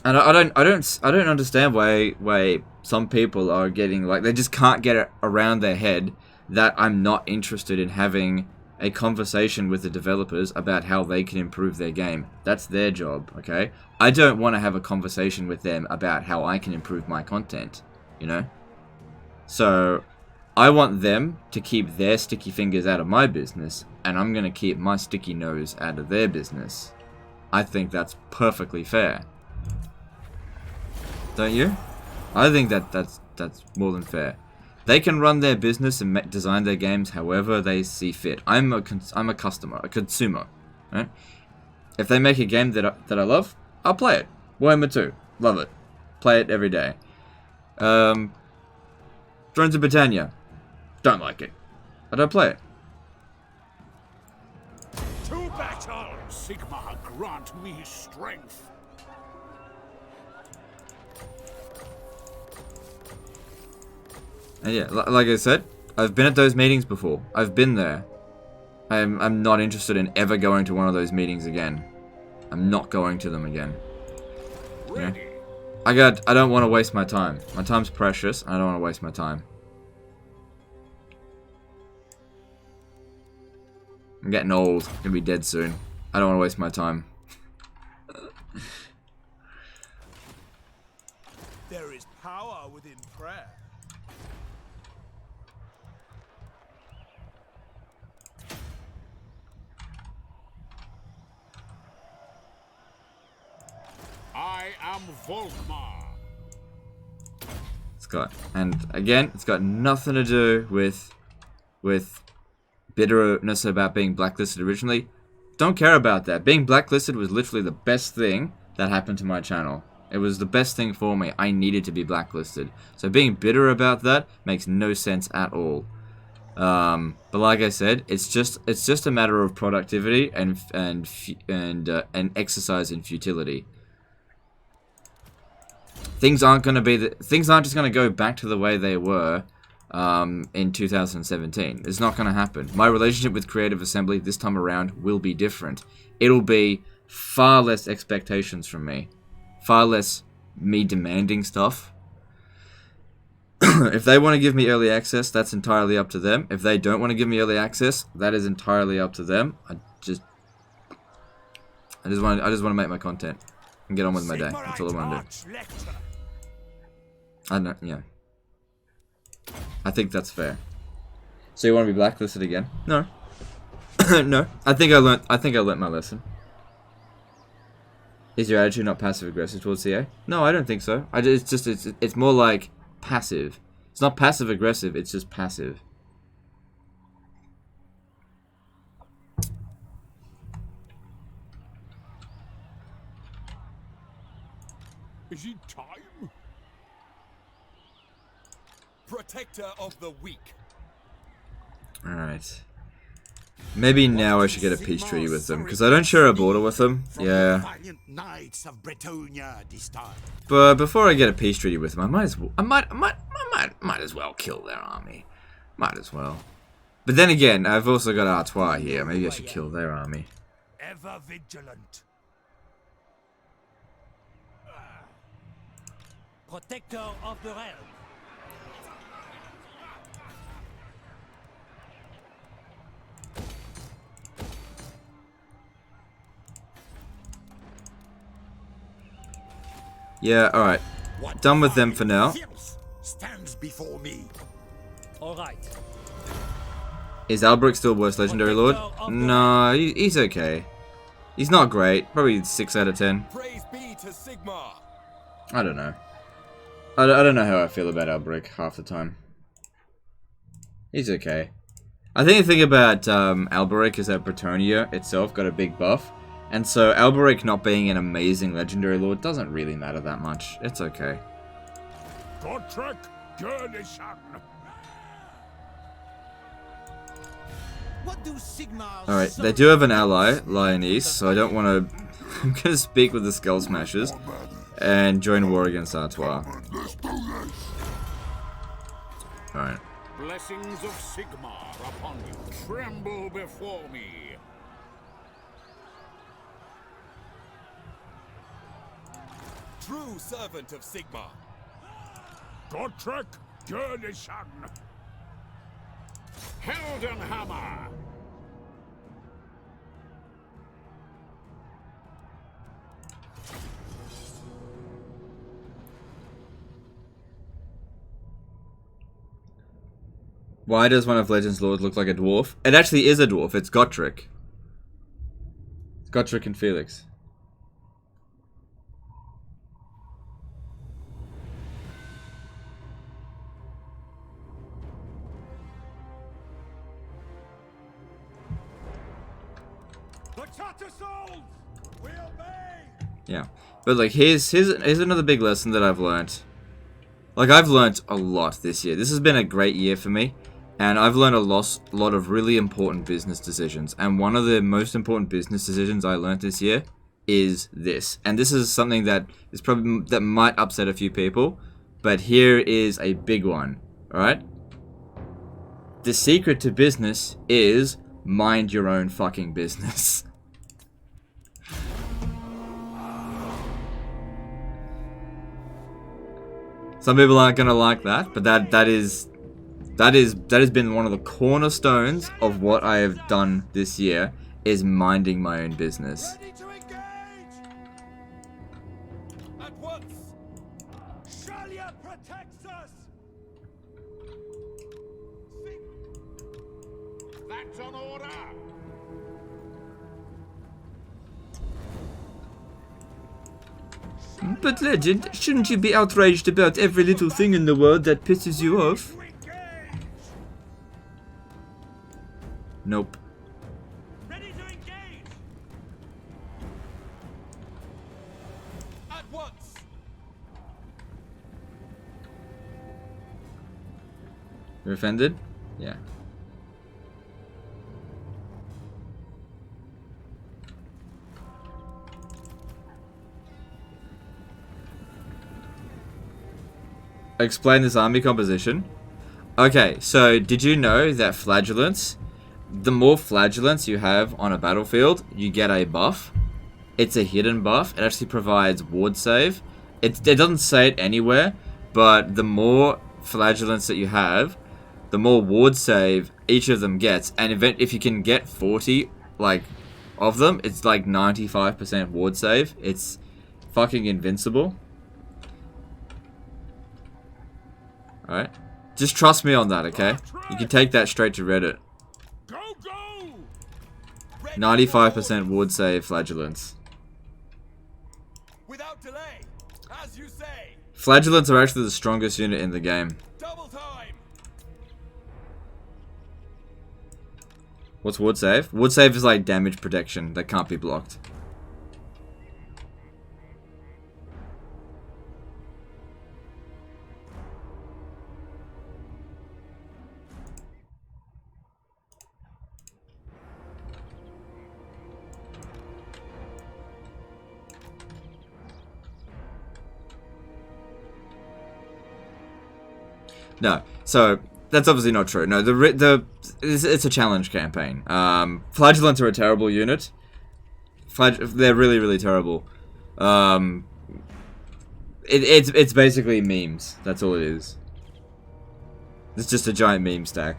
And I don't understand why some people are getting, like, they just can't get it around their head that I'm not interested in having a conversation with the developers about how they can improve their game. That's their job, okay? I don't want to have a conversation with them about how I can improve my content, you know? So, I want them to keep their sticky fingers out of my business, and I'm going to keep my sticky nose out of their business. I think that's perfectly fair. Don't you? I think that's more than fair. They can run their business and design their games however they see fit. I'm a customer, a consumer, right? If they make a game that I love, I'll play it. Warhammer 2, love it, play it every day. Thrones of Britannia, don't like it, I don't play it. To battle! Sigmar, grant me strength. And yeah, like I said, I've been at those meetings before. I've been there. I'm not interested in ever going to one of those meetings again. I'm not going to them again. Yeah. I don't want to waste my time. My time's precious. I don't want to waste my time. I'm getting old. I'm gonna be dead soon. I don't want to waste my time. There is power within prayer. I am Volkmar. And again, it's got nothing to do with bitterness about being blacklisted originally. Don't care about that. Being blacklisted was literally the best thing that happened to my channel. It was the best thing for me. I needed to be blacklisted. So being bitter about that makes no sense at all. But like I said, it's just a matter of productivity and exercise in futility. Things aren't just gonna go back to the way they were in 2017. It's not gonna happen. My relationship with Creative Assembly this time around will be different. It'll be far less expectations from me, far less me demanding stuff. If they want to give me early access, that's entirely up to them. If they don't want to give me early access, that is entirely up to them. I just want to make my content and get on with my day. That's all I want to do. I don't, yeah. I think that's fair. So you want to be blacklisted again? No. No. I think I learnt my lesson. Is your attitude not passive aggressive towards CA? No, I don't think so. It's more like passive. It's not passive aggressive, it's just passive. Is it time? Protector of the weak. Alright. Maybe now I should get a peace treaty with them, because I don't share a border with them. Yeah. But before I get a peace treaty with them, I might as well kill their army. Might as well. But then again, I've also got Artois here. Maybe I should kill their army. Ever vigilant. Protector of the realm. Yeah, alright. Done with them for now. Stands before me. All right. Is Albrecht still worst legendary lord? No, he's okay. He's not great. Probably 6 out of 10. Praise be to Sigmar. I don't know. I don't know how I feel about Albrecht half the time. He's okay. I think the thing about Albrecht is that Bretonnia itself got a big buff. And so Albrecht not being an amazing legendary lord doesn't really matter that much. It's okay. Alright, they do have an ally, Lyonese, so I don't want to... I'm going to speak with the Skull Smashers and join war against Artois. Alright. Blessings of Sigmar upon you. Tremble before me. True servant of Sigmar. Gotrek Gurnishan. Heldenhammer. Why does one of Legends Lord look like a dwarf? It actually is a dwarf. It's Gotrek. It's Gotrek and Felix. Yeah, but like here's another big lesson that I've learnt. Like I've learnt a lot this year. This has been a great year for me, and I've learned a lot of really important business decisions. And one of the most important business decisions I learnt this year is this. And this is something that is probably that might upset a few people, but here is a big one. All right. The secret to business is mind your own fucking business. Some people aren't gonna like that, but that has been one of the cornerstones of what I have done this year, is minding my own business. Ready to engage! At once! Shalia protects us! That's an order. But Legend, shouldn't you be outraged about every little thing in the world that pisses you off? Nope. Ready to engage! At once! You're offended? Yeah. Explain this army composition. Okay, so did you know that flagellants, the more flagellants you have on a battlefield, you get a buff. It's a hidden buff. It actually provides ward save. It doesn't say it anywhere, but the more flagellants that you have, the more ward save each of them gets. And if you can get 40 like of them, it's like 95% ward save. It's fucking invincible. Alright. Just trust me on that, okay? You can take that straight to Reddit. Go, go! 95% ward save flagellants. Without delay, as you say. Flagellants are actually the strongest unit in the game. Double time. What's ward save? Ward save is like damage protection that can't be blocked. No, so that's obviously not true. No, it's a challenge campaign. Flagellants are a terrible unit. They're really, really terrible. It's basically memes. That's all it is. It's just a giant meme stack.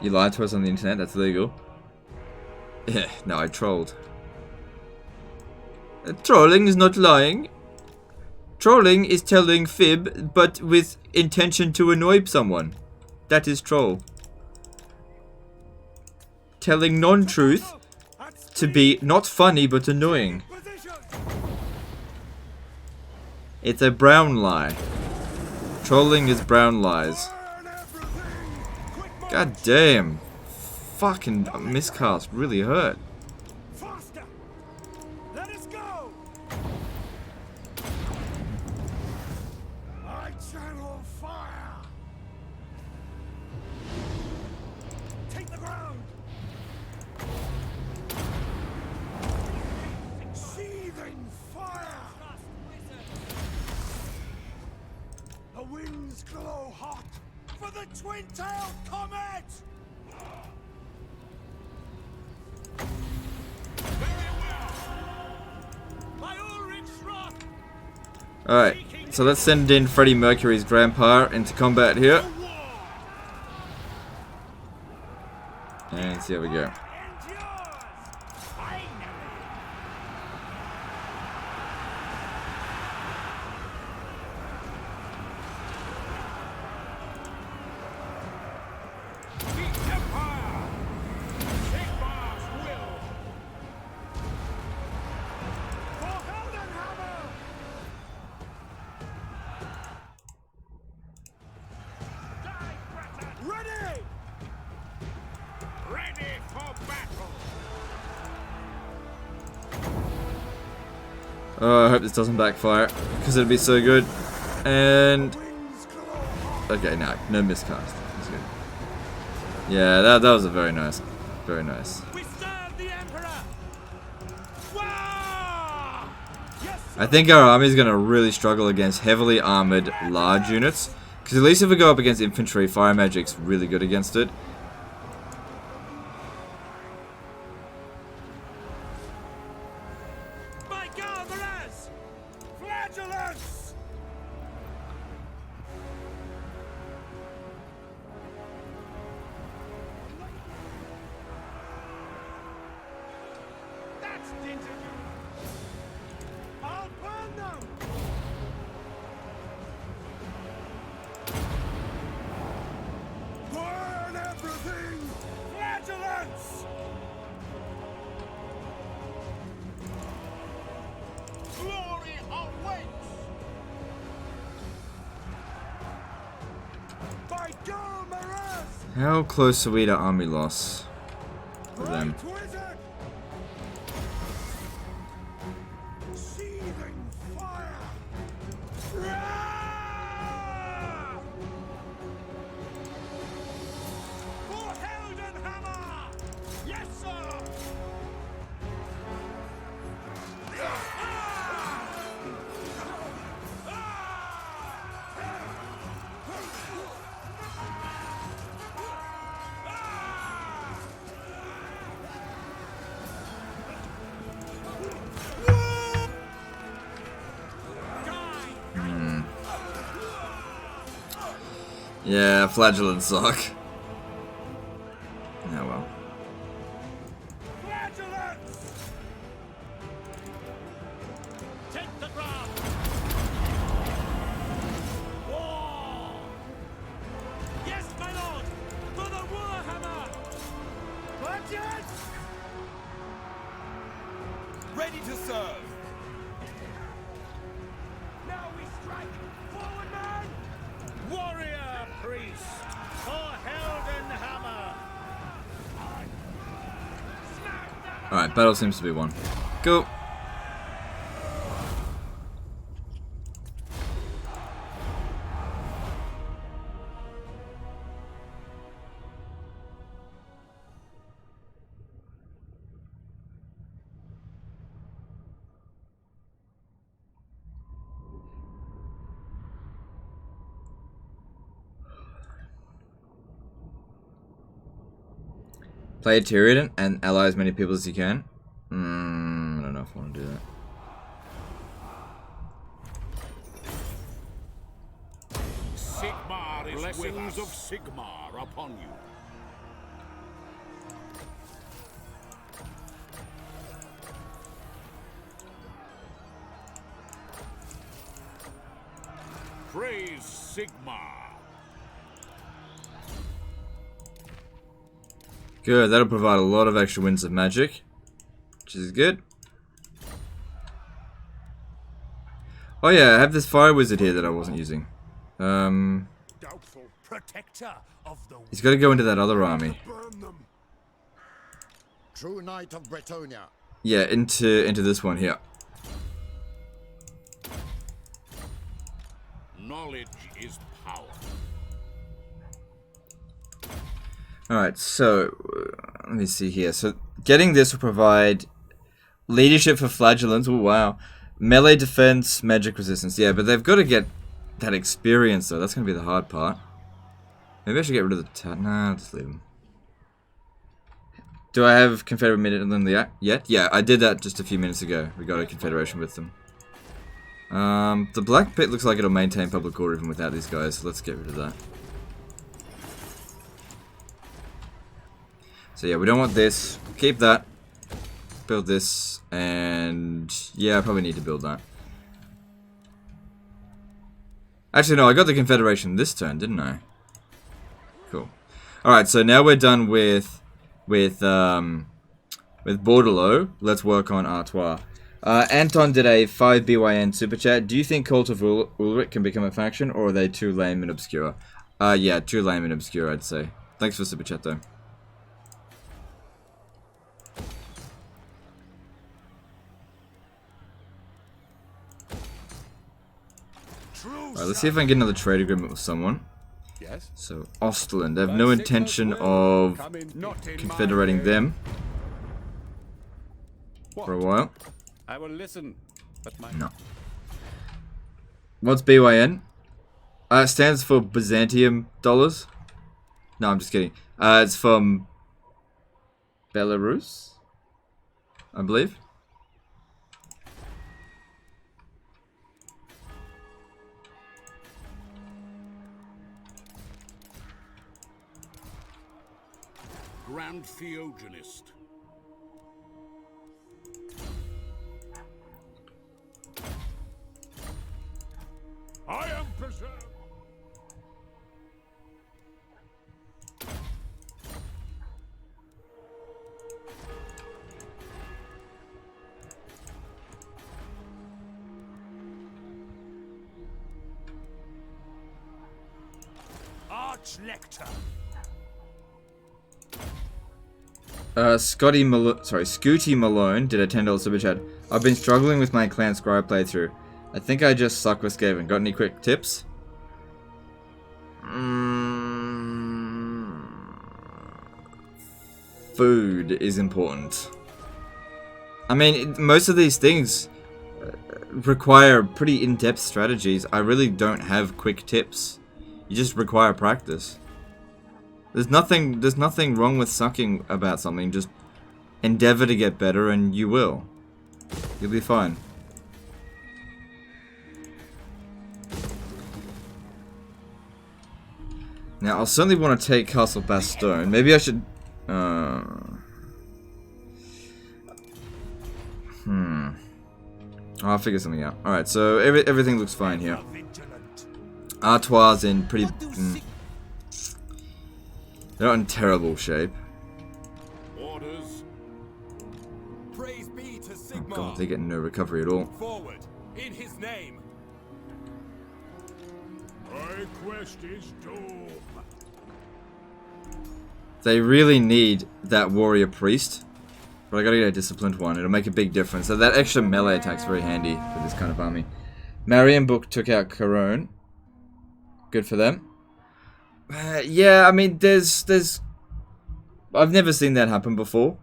You lied to us on the internet, that's illegal. Yeah, no, I trolled. Trolling is not lying. Trolling is telling fib, but with intention to annoy someone. That is troll. Telling non-truth to be not funny, but annoying. It's a brown lie. Trolling is brown lies. God damn. Fucking miscast really hurt. Faster. Let us go. I channel fire. Take the ground. Seething fire. The winds glow hot for the twin-tailed comet. Alright, so let's send in Freddie Mercury's grandpa into combat here. And see how we go. Oh, I hope this doesn't backfire, because it'd be so good. And okay, no miscast. That's good. Yeah, that was a very nice, very nice. We serve the Emperor! Wah! Yes, I think our army is gonna really struggle against heavily armored large units, because at least if we go up against infantry, fire magic's really good against it. by Galvaraz! Flagellants! That's dinted. I'll burn them! Burn everything! Flagellants! Glory awaits! By Galvaraz! How close are we to army loss for them? Right wizard! Seething fire! Rah! For Heldenhammer! Yes, sir! Yeah, flagellants suck. Oh well. Flagellants! Take the ground! War! Yes, my lord! For the Warhammer! Flagellants! Ready to serve! Now we strike! Forward, man! Warrior priest! For Heldenhammer! Alright, battle seems to be won. Go! Play a Tyrion and ally as many people as you can. I don't know if I want to do that. Sigmar is blessings of Sigmar upon you. Praise Sigmar. Good, that'll provide a lot of extra winds of magic, which is good. Oh yeah, I have this fire wizard here that I wasn't using. Doubtful protector of the He's got to go into that other army. burn them. True knight of Bretonia. Yeah, into this one here. Knowledge is power. Alright, so let me see here. So getting this will provide leadership for flagellants. Oh wow. Melee defense, magic resistance. Yeah, but they've got to get that experience though. That's going to be the hard part. Maybe I should get rid of the nah, I'll just leave them. Do I have Confederate Minute yet? Yeah, I did that just a few minutes ago. We got a Confederation with them. The Black Pit looks like it'll maintain public order even without these guys, so let's get rid of that. So yeah, we don't want this. Keep that. Build this, and yeah, I probably need to build that. Actually, no, I got the Confederation this turn, didn't I? Cool. All right, so now we're done with Bordelot. Let's work on Artois. Anton did a 5 BYN super chat. Do you think Cult of Ulrich can become a faction, or are they too lame and obscure? Yeah, too lame and obscure, I'd say. Thanks for super chat though. Alright, let's see if I can get another trade agreement with someone. Yes. So, Ostland. They have no intention of confederating them for a while. I will listen, but my No. What's BYN? It stands for Byzantium dollars. No, I'm just kidding. It's from Belarus, I believe. Grand Theogenist. I am preserved. Arch-Lector. Scooty Malone did a $10 super chat. I've been struggling with my Clan Scribe playthrough. I think I just suck with Skaven. Got any quick tips? Food is important. I mean, most of these things require pretty in-depth strategies. I really don't have quick tips. You just require practice. There's nothing wrong with sucking about something. Just endeavor to get better and you will. You'll be fine. Now, I'll certainly want to take Castle Bastogne. Maybe I should... I'll figure something out. Alright, so everything looks fine here. Artois in pretty... They're not in terrible shape. Orders. praise be to Sigmar. Oh God, they get no recovery at all. Forward, in his name. My quest is doom. They really need that warrior priest. But I gotta get a disciplined one. It'll make a big difference. So that extra melee attack's very handy for this kind of army. Marion Book took out Corone. Good for them. Yeah, I mean, there's... I've never seen that happen before.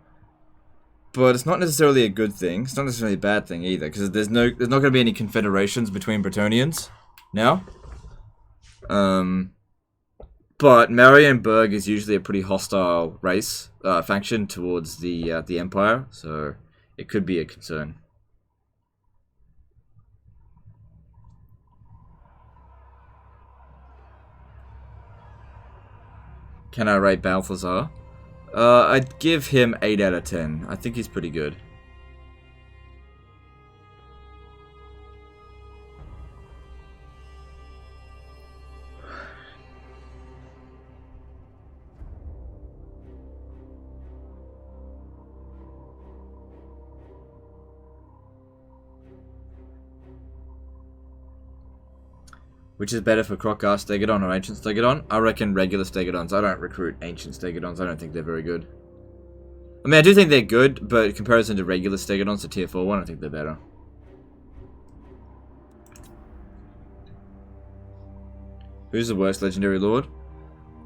But it's not necessarily a good thing. It's not necessarily a bad thing either. Because there's not going to be any confederations between Bretonnians now. But Marienburg is usually a pretty hostile race, faction towards the Empire. So it could be a concern. Can I rate Balthazar? I'd give him 8 out of 10. I think he's pretty good. Which is better for Crockgar Stegodon or Ancient Stegodon? I reckon regular Stegodons. I don't recruit Ancient Stegodons. I don't think they're very good. I mean, I do think they're good, but in comparison to regular Stegodons, the tier 4 one, I think they're better. Who's the worst Legendary Lord?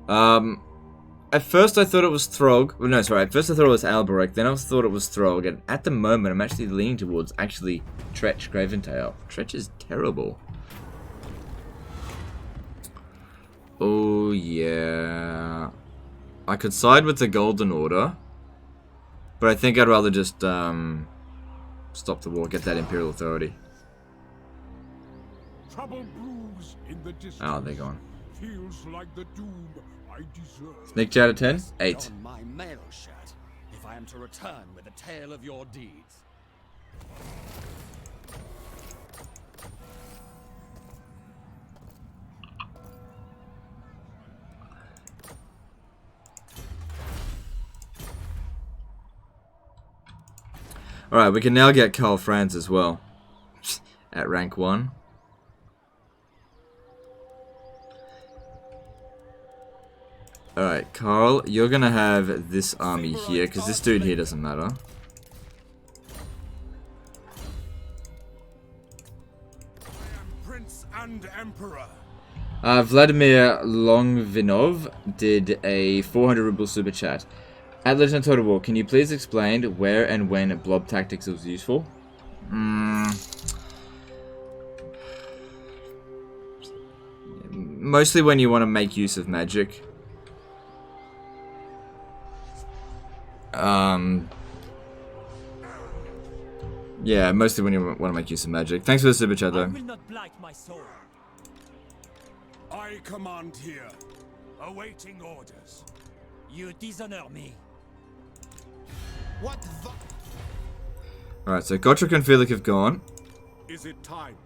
At first I thought it was Throg. Well, no, sorry. At first I thought it was Alberic. Then I thought it was Throg. And at the moment, I'm actually leaning towards actually Tretch Graventail. Tretch is terrible. Oh, yeah. I could side with the Golden Order. But I think I'd rather just, stop the war, get that Imperial Authority. Trouble brews in the distance. Oh, they're gone. Feels like the doom I deserve. Sneak chat at 10? 8. On my mail shirt, if I am to return with a tale of your deeds. Alright, we can now get Karl Franz as well. At rank 1. Alright, Karl, you're gonna have this army here, because this dude here doesn't matter. I am Prince and Emperor. Vladimir Longvinov did a 400 ruble super chat. At Legend of Total War, can you please explain where and when blob tactics was useful? Mostly when you want to make use of magic. Yeah, mostly when you want to make use of magic. Thanks for the super chat, though. I will not blight my soul. I command here, awaiting orders. You dishonor me. What the... Alright, so Gotrek and Felix have gone. Is it time?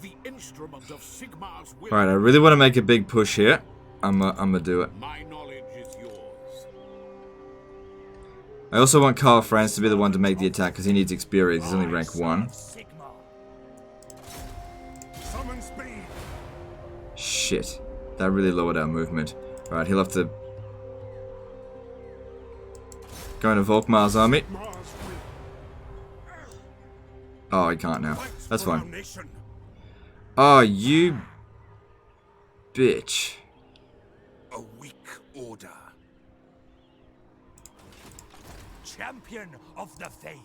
The instrument of Sigmar's will. Alright, I really want to make a big push here. I'm gonna do it. My knowledge is yours. I also want Karl Franz to be the one to make the attack because he needs experience. He's only rank 1. Sigmar. Summon speed. Shit. That really lowered our movement. Alright, he'll have to go into Volkmar's army. Mars will. Oh, he can't now. Fight That's for our fine. nation. Oh, you bitch. A weak order. Champion of the faith.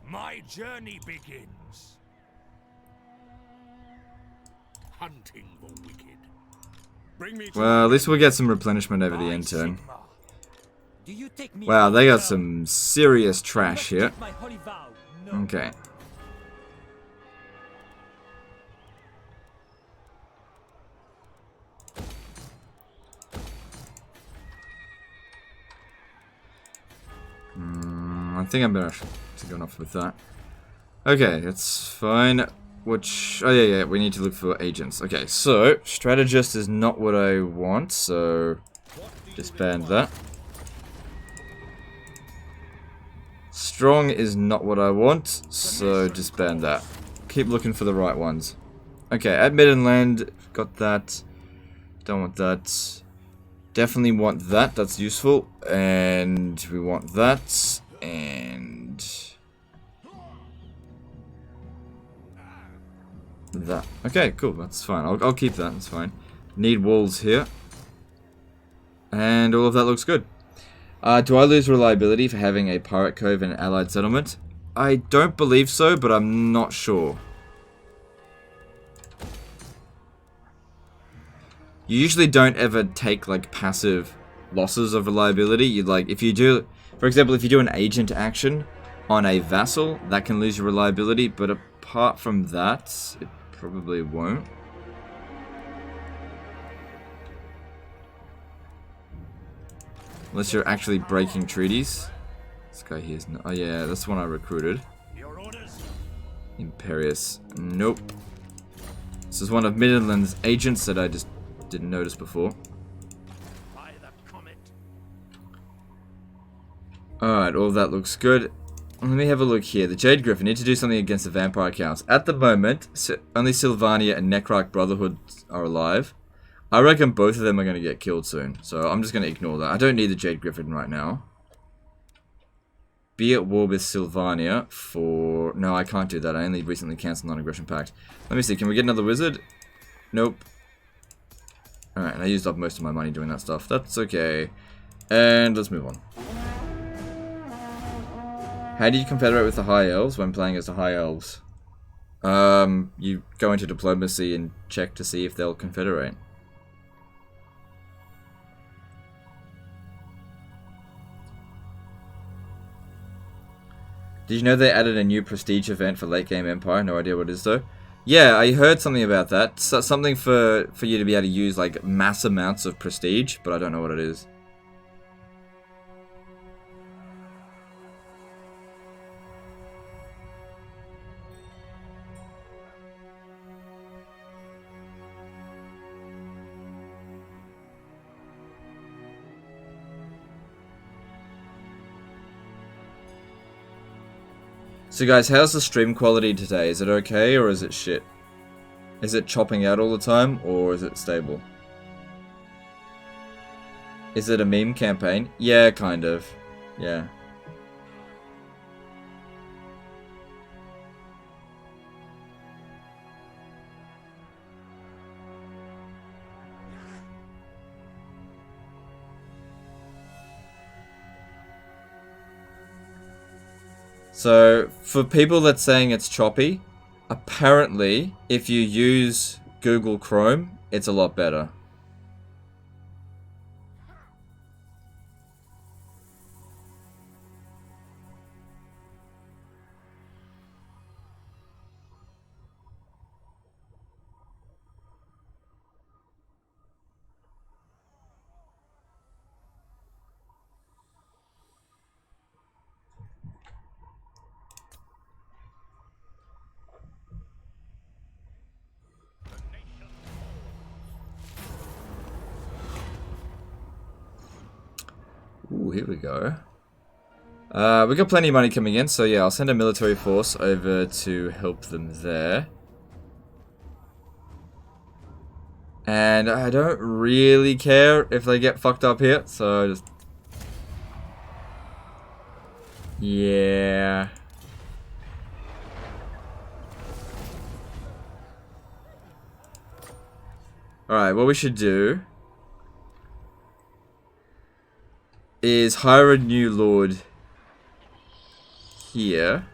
My journey begins. Hunting the wicked. Bring me to Well, at least we'll get some replenishment over the My end turn. Sigmar. Do you take me Wow, for they a got girl? some serious Do trash not here. break my holy vow. No. Okay. I think I'm better to go off with that. Okay, that's fine. Which... Oh, yeah, we need to look for agents. Okay, so, strategist is not what I want, so... disband that. Strong is not what I want, so disband that. Keep looking for the right ones. Okay, at Midland, got that. Don't want that. Definitely want that, that's useful. And we want that. And... that. Okay, cool, that's fine. I'll keep that, that's fine. Need walls here. And all of that looks good. Do I lose reliability for having a pirate cove in an allied settlement? I don't believe so, but I'm not sure. You usually don't ever take like passive losses of reliability. You like if you do, for example, if you do an agent action on a vassal, that can lose your reliability, but apart from that, it probably won't. Unless you're actually breaking treaties. This guy here is no. Oh yeah, that's one I recruited. Your orders. Imperious. Nope. This is one of Midland's agents that I just didn't notice before. By the comet. Alright, all of that looks good. Let me have a look here. The Jade Griffin need to do something against the vampire counts. At the moment, only Sylvania and Necrarch Brotherhood are alive. I reckon both of them are going to get killed soon, so I'm just going to ignore that. I don't need the Jade Griffin right now. Be at war with Sylvania for... No, I can't do that. I only recently cancelled Non-Aggression Pact. Let me see. Can we get another wizard? Nope. Alright, and I used up most of my money doing that stuff. That's okay. And let's move on. How do you confederate with the High Elves when playing as the High Elves? You go into diplomacy and check to see if they'll confederate. Did you know they added a new prestige event for late game Empire? No idea what it is though. Yeah, I heard something about that. So, something for you to be able to use like mass amounts of prestige, but I don't know what it is. So guys, how's the stream quality today? Is it okay or is it shit? Is it chopping out all the time or is it stable? Is it a meme campaign? Yeah, kind of. Yeah. So, for people that's saying it's choppy, apparently, if you use Google Chrome, it's a lot better. Ooh, here we go. We got plenty of money coming in, so yeah, I'll send a military force over to help them there. And I don't really care if they get fucked up here, so just... Yeah... Alright, what we should do is hire a new lord here.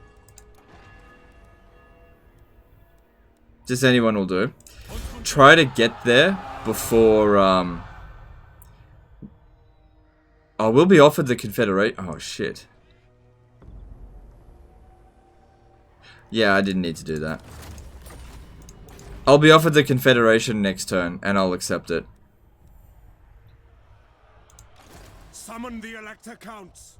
Just anyone will do. Try to get there before, Oh, we'll be offered the Confederate. Oh, shit. Yeah, I didn't need to do that. I'll be offered the Confederation next turn, and I'll accept it. Summon the Elector Counts.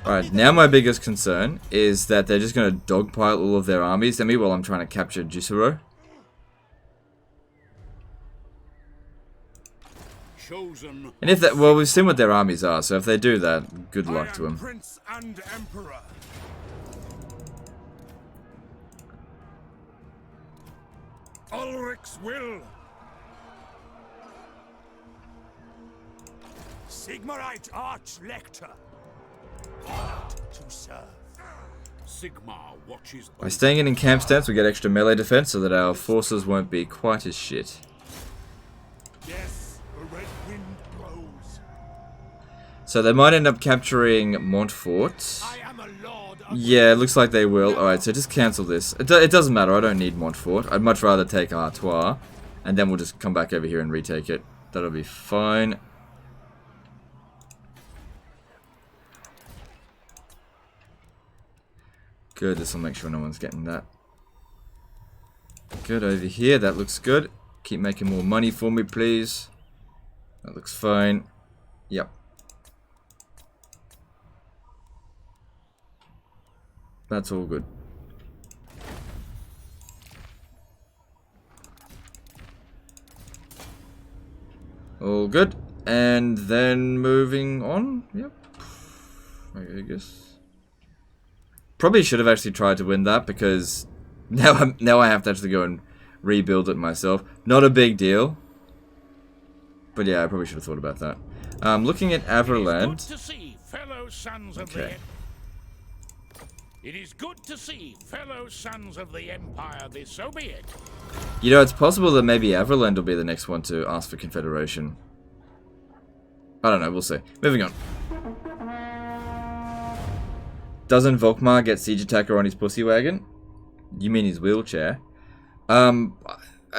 Alright, now my biggest concern is that they're just going to dogpile all of their armies at me while I'm trying to capture Jisoro. Chosen. And if that, well, we've seen what their armies are, so if they do that, good luck to them. Prince and Emperor. Ulrich's will. Sigmarite Arch-Lector. Honored to serve. Sigmar watches. By staying in camp stance, we get extra melee defense so that our forces won't be quite as shit. Yes, the red wind blows. So they might end up capturing Montfort. I am a lord of Yeah, it looks like they will. Alright, so just cancel this. It doesn't matter, I don't need Montfort. I'd much rather take Artois, and then we'll just come back over here and retake it. That'll be fine. Good, this will make sure no one's getting that. Good, over here, that looks good. Keep making more money for me, please. That looks fine. Yep. That's all good. All good. And then moving on. Yep. I guess. Probably should have actually tried to win that because now I have to actually go and rebuild it myself. Not a big deal. But yeah, I probably should have thought about that. Looking at Averland. Okay. It is good to see, fellow sons of the Empire, this so be it. You know, it's possible that maybe Averland will be the next one to ask for Confederation. I don't know, we'll see. Moving on. Doesn't Volkmar get Siege Attacker on his pussy wagon? You mean his wheelchair? I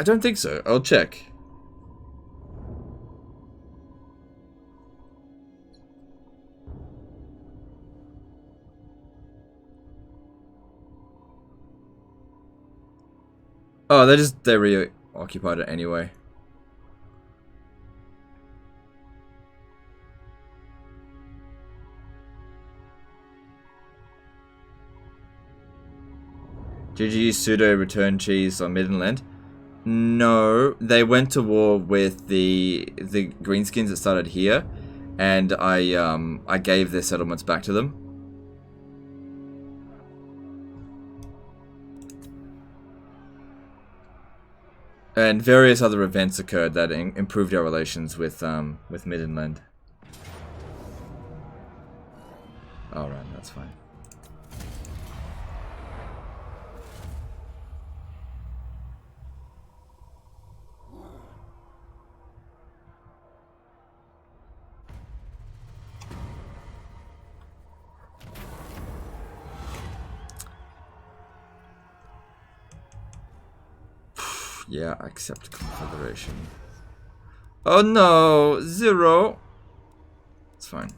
don't think so. I'll check. Oh, they reoccupied it anyway. GG pseudo return cheese on Midland. No, they went to war with the greenskins that started here, and I gave their settlements back to them. And various other events occurred that improved our relations with Midland. Alright, that's fine. Yeah, accept confederation. Oh no, 0. It's fine.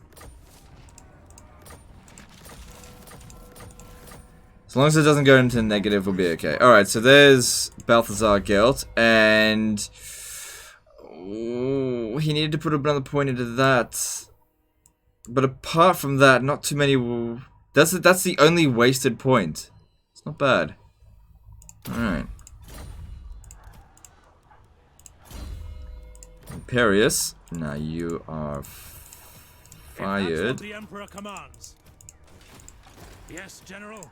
As long as it doesn't go into negative, we'll be okay. Alright, so there's Balthazar Gelt, and ooh, he needed to put another point into that. But apart from that, not too many will... That's the only wasted point. It's not bad. Alright. Imperious, now you are fired. That's what the Emperor commands. Yes, General.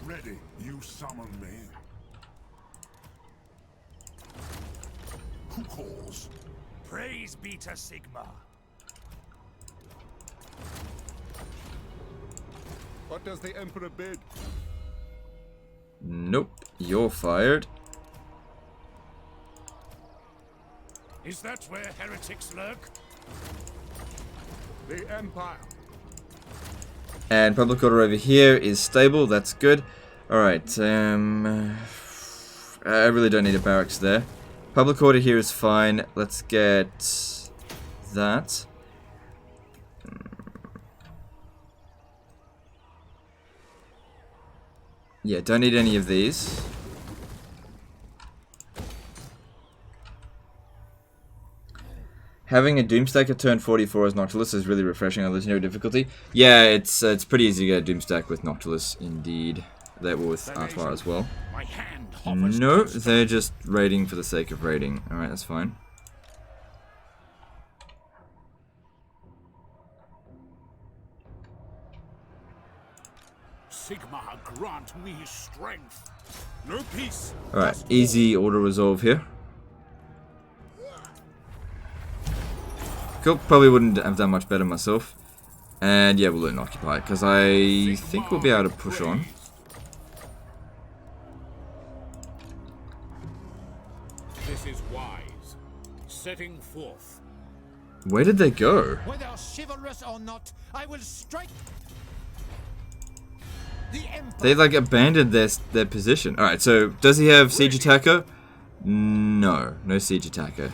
Ready, you summon me. Who calls? Praise be to Sigma. What does the Emperor bid? Nope, you're fired. Is that where heretics lurk? The Empire. And public order over here is stable, that's good. Alright, I really don't need a barracks there. Public order here is fine. Let's get that. Yeah, don't need any of these. Having a Doomstack at turn 44 as Noctilus is really refreshing on legendary difficulty. Yeah, it's pretty easy to get a Doomstack with Noctilus, indeed. That with Artois as well. My hand hovers. No, they're just raiding for the sake of raiding. Alright, that's fine. Sigma, grant me strength. No peace. Alright, easy auto resolve here. Cool, probably wouldn't have done much better myself. And yeah, we'll let it occupy it, because I think we'll be able to push on. This is wise. Setting forth. Where did they go? Whether chivalrous or not, I will strike. The Emperor. They like abandoned their position. Alright, so does he have siege attacker? No, no siege attacker.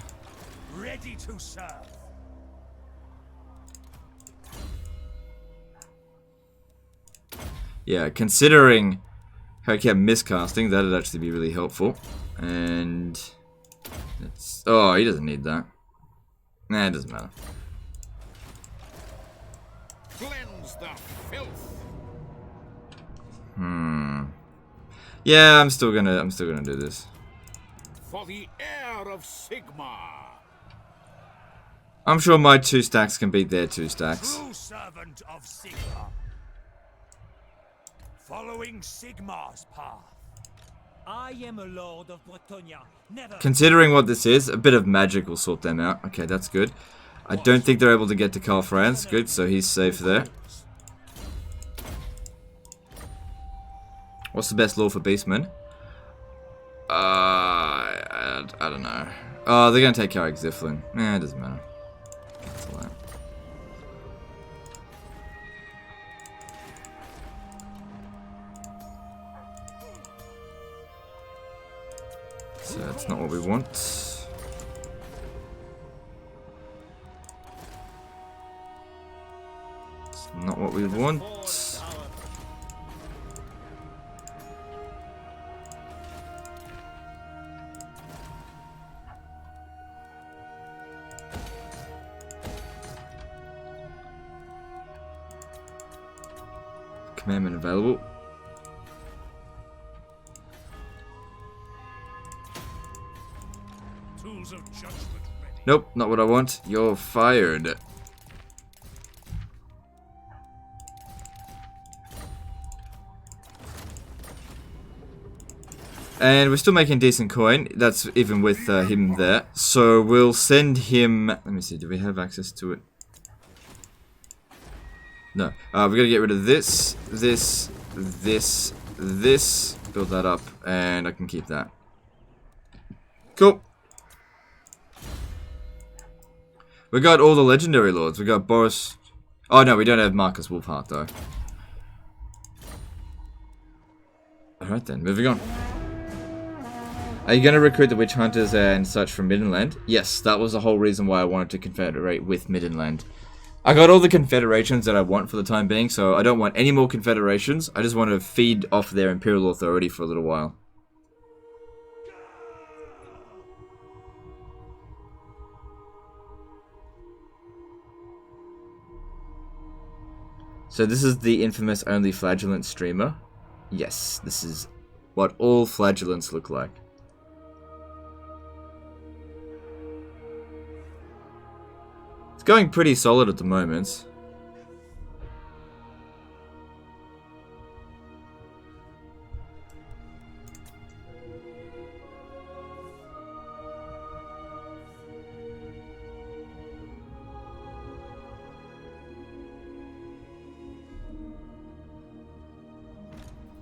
Ready to serve. Yeah, considering how I kept miscasting, that'd actually be really helpful. And it's, oh, he doesn't need that. Nah, it doesn't matter. Cleanse the filth. Yeah, I'm still gonna do this. For the heir of Sigma. I'm sure my 2 stacks can beat their 2 stacks. True servant of Sigma. Following Sigma's path. I am a lord of Bretonia. Never. Considering what this is, a bit of magic will sort them out. Okay, that's good. I don't think they're able to get to Karl Franz. Good, so he's safe there. What's the best law for beastmen? I don't know. Oh, they're gonna take Carrick Ziflin. Nah, it doesn't matter. Cancel that. So that's not what we want. It's not what we want. Commandment available. Tools of judgment ready. Nope, not what I want. You're fired. And we're still making decent coin. That's even with him there. So we'll send him... Let me see, do we have access to it? No. We're going to get rid of this, this, build that up, and I can keep that. Cool. We got all the legendary lords. We got Boris... Oh no, we don't have Marcus Wolfheart though. Alright then, moving on. Are you going to recruit the witch hunters and such from Middenland? Yes, that was the whole reason why I wanted to confederate with Middenland. I got all the confederations that I want for the time being, so I don't want any more confederations. I just want to feed off their imperial authority for a little while. So this is the infamous only flagellant streamer. Yes, this is what all flagellants look like. It's going pretty solid at the moment.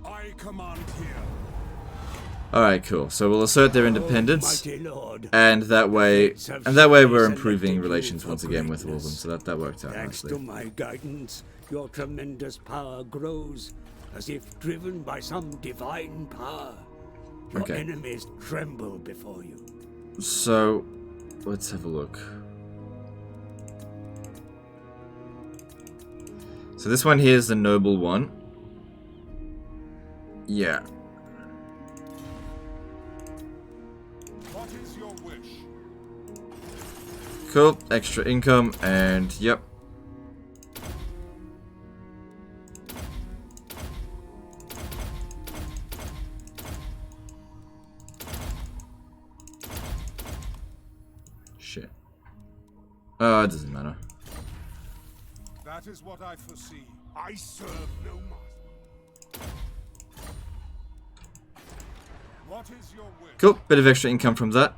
I command here. Alright, cool. So we'll assert their independence, Mighty Lord, and that way we're improving relations once again with all of them. So that worked out thanks nicely. to my guidance, your tremendous power grows, as if driven by some divine power. Your Okay. enemies tremble before you. So let's have a look. So this one here is the noble one. Yeah. What is your wish? Cool. Extra income and yep. Shit. Oh, it doesn't matter. That is what I foresee. I serve no master. What is your wish? Cool. Bit of extra income from that.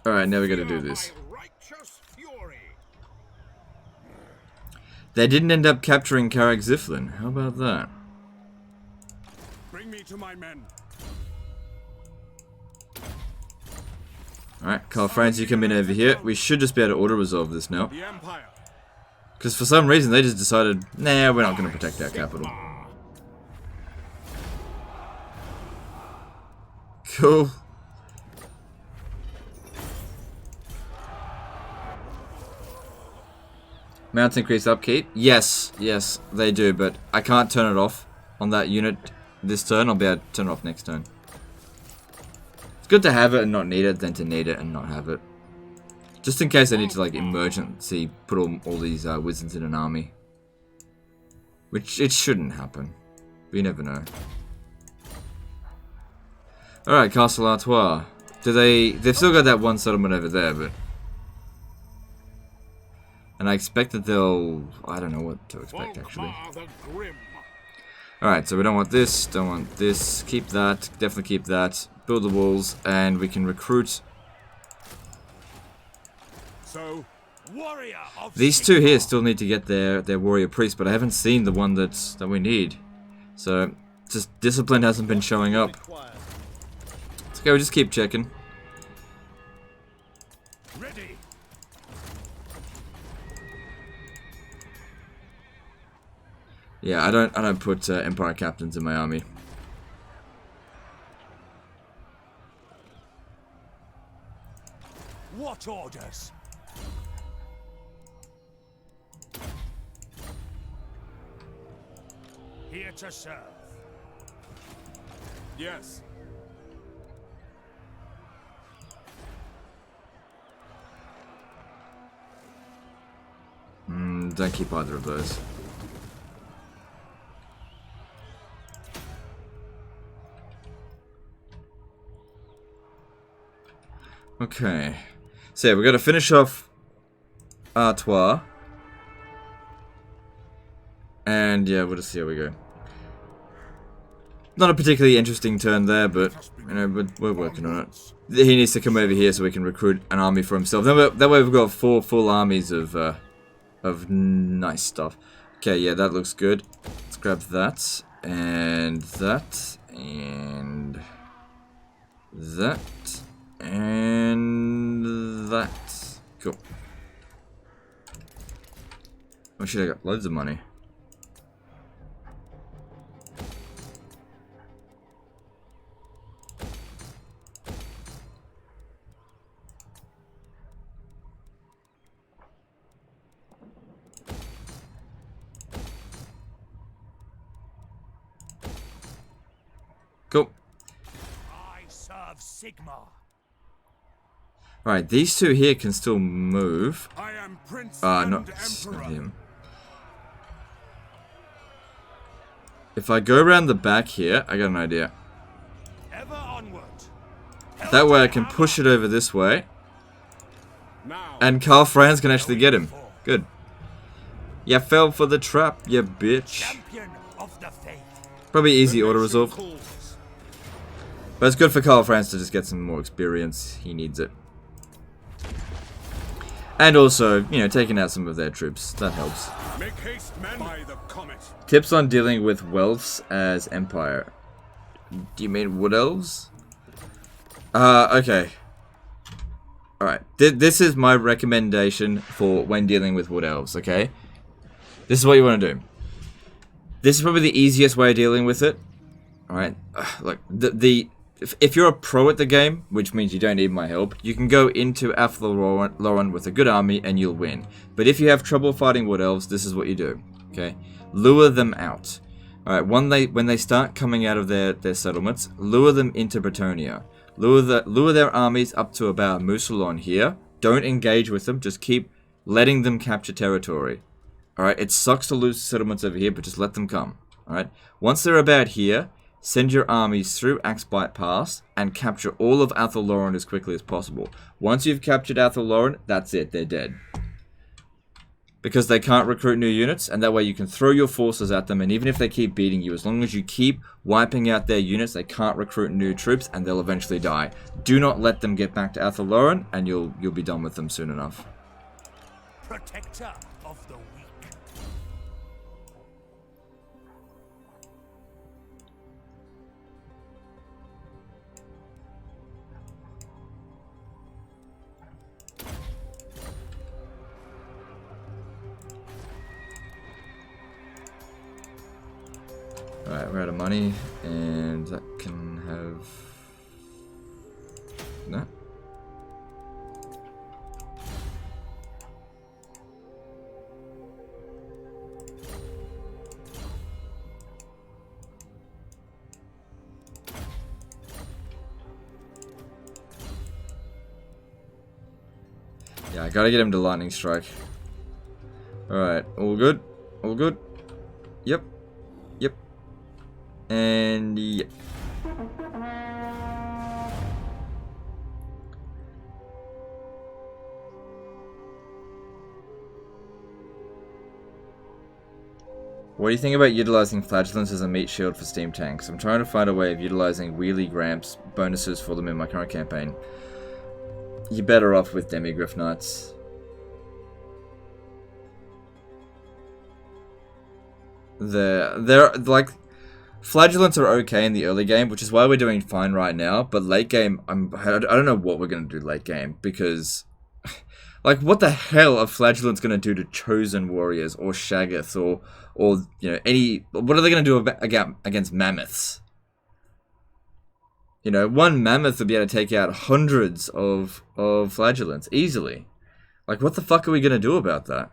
Alright, now we gotta do this. My righteous fury. They didn't end up capturing Karag Ziflin. How about that? Bring me to my men. Alright, Carl Franz, you come in over here. We should just be able to auto-resolve this now. The Empire. Because for some reason they just decided, nah, we're not going to protect our capital. Cool. Mounts increase upkeep? Yes, yes, they do, but I can't turn it off on that unit this turn. I'll be able to turn it off next turn. It's good to have it and not need it than to need it and not have it. Just in case I need to, like, emergency put all these wizards in an army. Which, it shouldn't happen. But you never know. Alright, Castle Artois. They've still got that one settlement over there, but... And I expect that they'll... I don't know what to expect, actually. Volkmar the Grim. Alright, so we don't want this, don't want this. Keep that, definitely keep that. Build the walls, and we can recruit... So, warrior of These two here still need to get their warrior priest, but I haven't seen the one that we need. So, just discipline hasn't been showing up. It's okay, we'll just keep checking. ready. Yeah, I don't put Empire captains in my army. What orders? Here to serve. Yes. Don't keep either of those. Okay. So yeah, we've got to finish off Artois. And yeah, we'll just see how we go. Not a particularly interesting turn there, but you know, we're working on it. He needs to come over here so we can recruit an army for himself. That way we've got 4 full armies of nice stuff. Okay, yeah, that looks good. Let's grab that and that and that and that. Cool. Oh shit, I got loads of money. Sigmar. Right, these two here can still move. I am Prince Not and Emperor. him. If I go around the back here, I got an idea. Ever onward. That way I can push it over this way. Now, And Karl Franz can actually get him. Good. You fell for the trap, you bitch. champion of the faith. Probably easy auto resolve. Calls. But it's good for Karl Franz to just get some more experience. He needs it. And also, you know, taking out some of their troops. That helps. Make haste, men. By the comet. Tips on dealing with Welfs as Empire. Do you mean Wood Elves? Okay. Alright. This is my recommendation for when dealing with Wood Elves, okay? This is what you want to do. This is probably the easiest way of dealing with it. Alright. Look, if you're a pro at the game, which means you don't need my help, you can go into Athelloren with a good army and you'll win. But if you have trouble fighting Wood Elves, this is what you do. Okay? Lure them out. Alright, when they start coming out of their settlements, lure them into Bretonnia. Lure their armies up to about Mousillon here. Don't engage with them, just keep letting them capture territory. Alright, it sucks to lose settlements over here, but just let them come. Alright? Once they're about here, send your armies through Axbite Pass and capture all of Athelloren as quickly as possible. Once you've captured Athelloren, that's it, they're dead. Because they can't recruit new units, and that way you can throw your forces at them, and even if they keep beating you, as long as you keep wiping out their units, they can't recruit new troops, and they'll eventually die. Do not let them get back to Athelloren, and you'll be done with them soon enough. Protector of the weak. Alright, we're out of money, and that can have... No. Yeah, I gotta get him to lightning strike. Alright, all good? All good? Yep. Yep. And yep. What do you think about utilizing flagellants as a meat shield for steam tanks? I'm trying to find a way of utilizing wheelie gramps bonuses for them in my current campaign. You're better off with Demigryph Knights. They're like, flagellants are okay in the early game, which is why we're doing fine right now. But late game, I don't know what we're gonna do late game, because like, what the hell are flagellants gonna do to chosen warriors or Shaggoth or you know, any? What are they gonna do against mammoths? You know, one mammoth would be able to take out hundreds of flagellants easily. Like, what the fuck are we gonna do about that?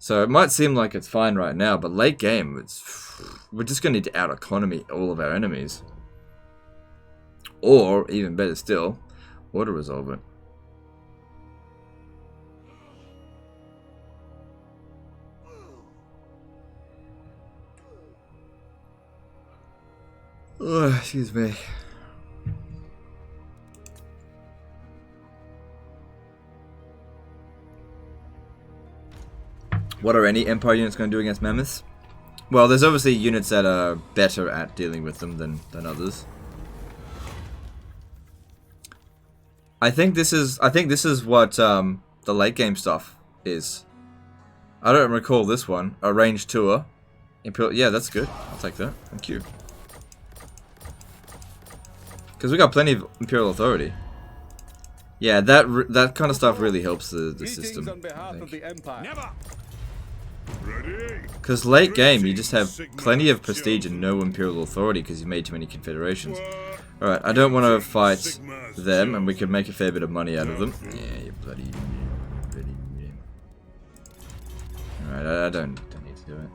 So it might seem like it's fine right now, but late game, we're just going to need to out-economy all of our enemies. Or, even better still, auto-resolve it. Oh, excuse me. What are any Empire units going to do against mammoths? Well, there's obviously units that are better at dealing with them than others. I think this is what the late game stuff is. I don't recall this one. A range tour. Imperial, yeah, that's good. I'll take that. Thank you. Because we got plenty of Imperial authority. Yeah, that kind of stuff really helps the system. On behalf of the Empire. Never. Because late game, you just have plenty of prestige and no Imperial authority because you've made too many confederations. Alright, I don't want to fight them, and we could make a fair bit of money out of them. Yeah, you bloody... Alright, I don't need to do it.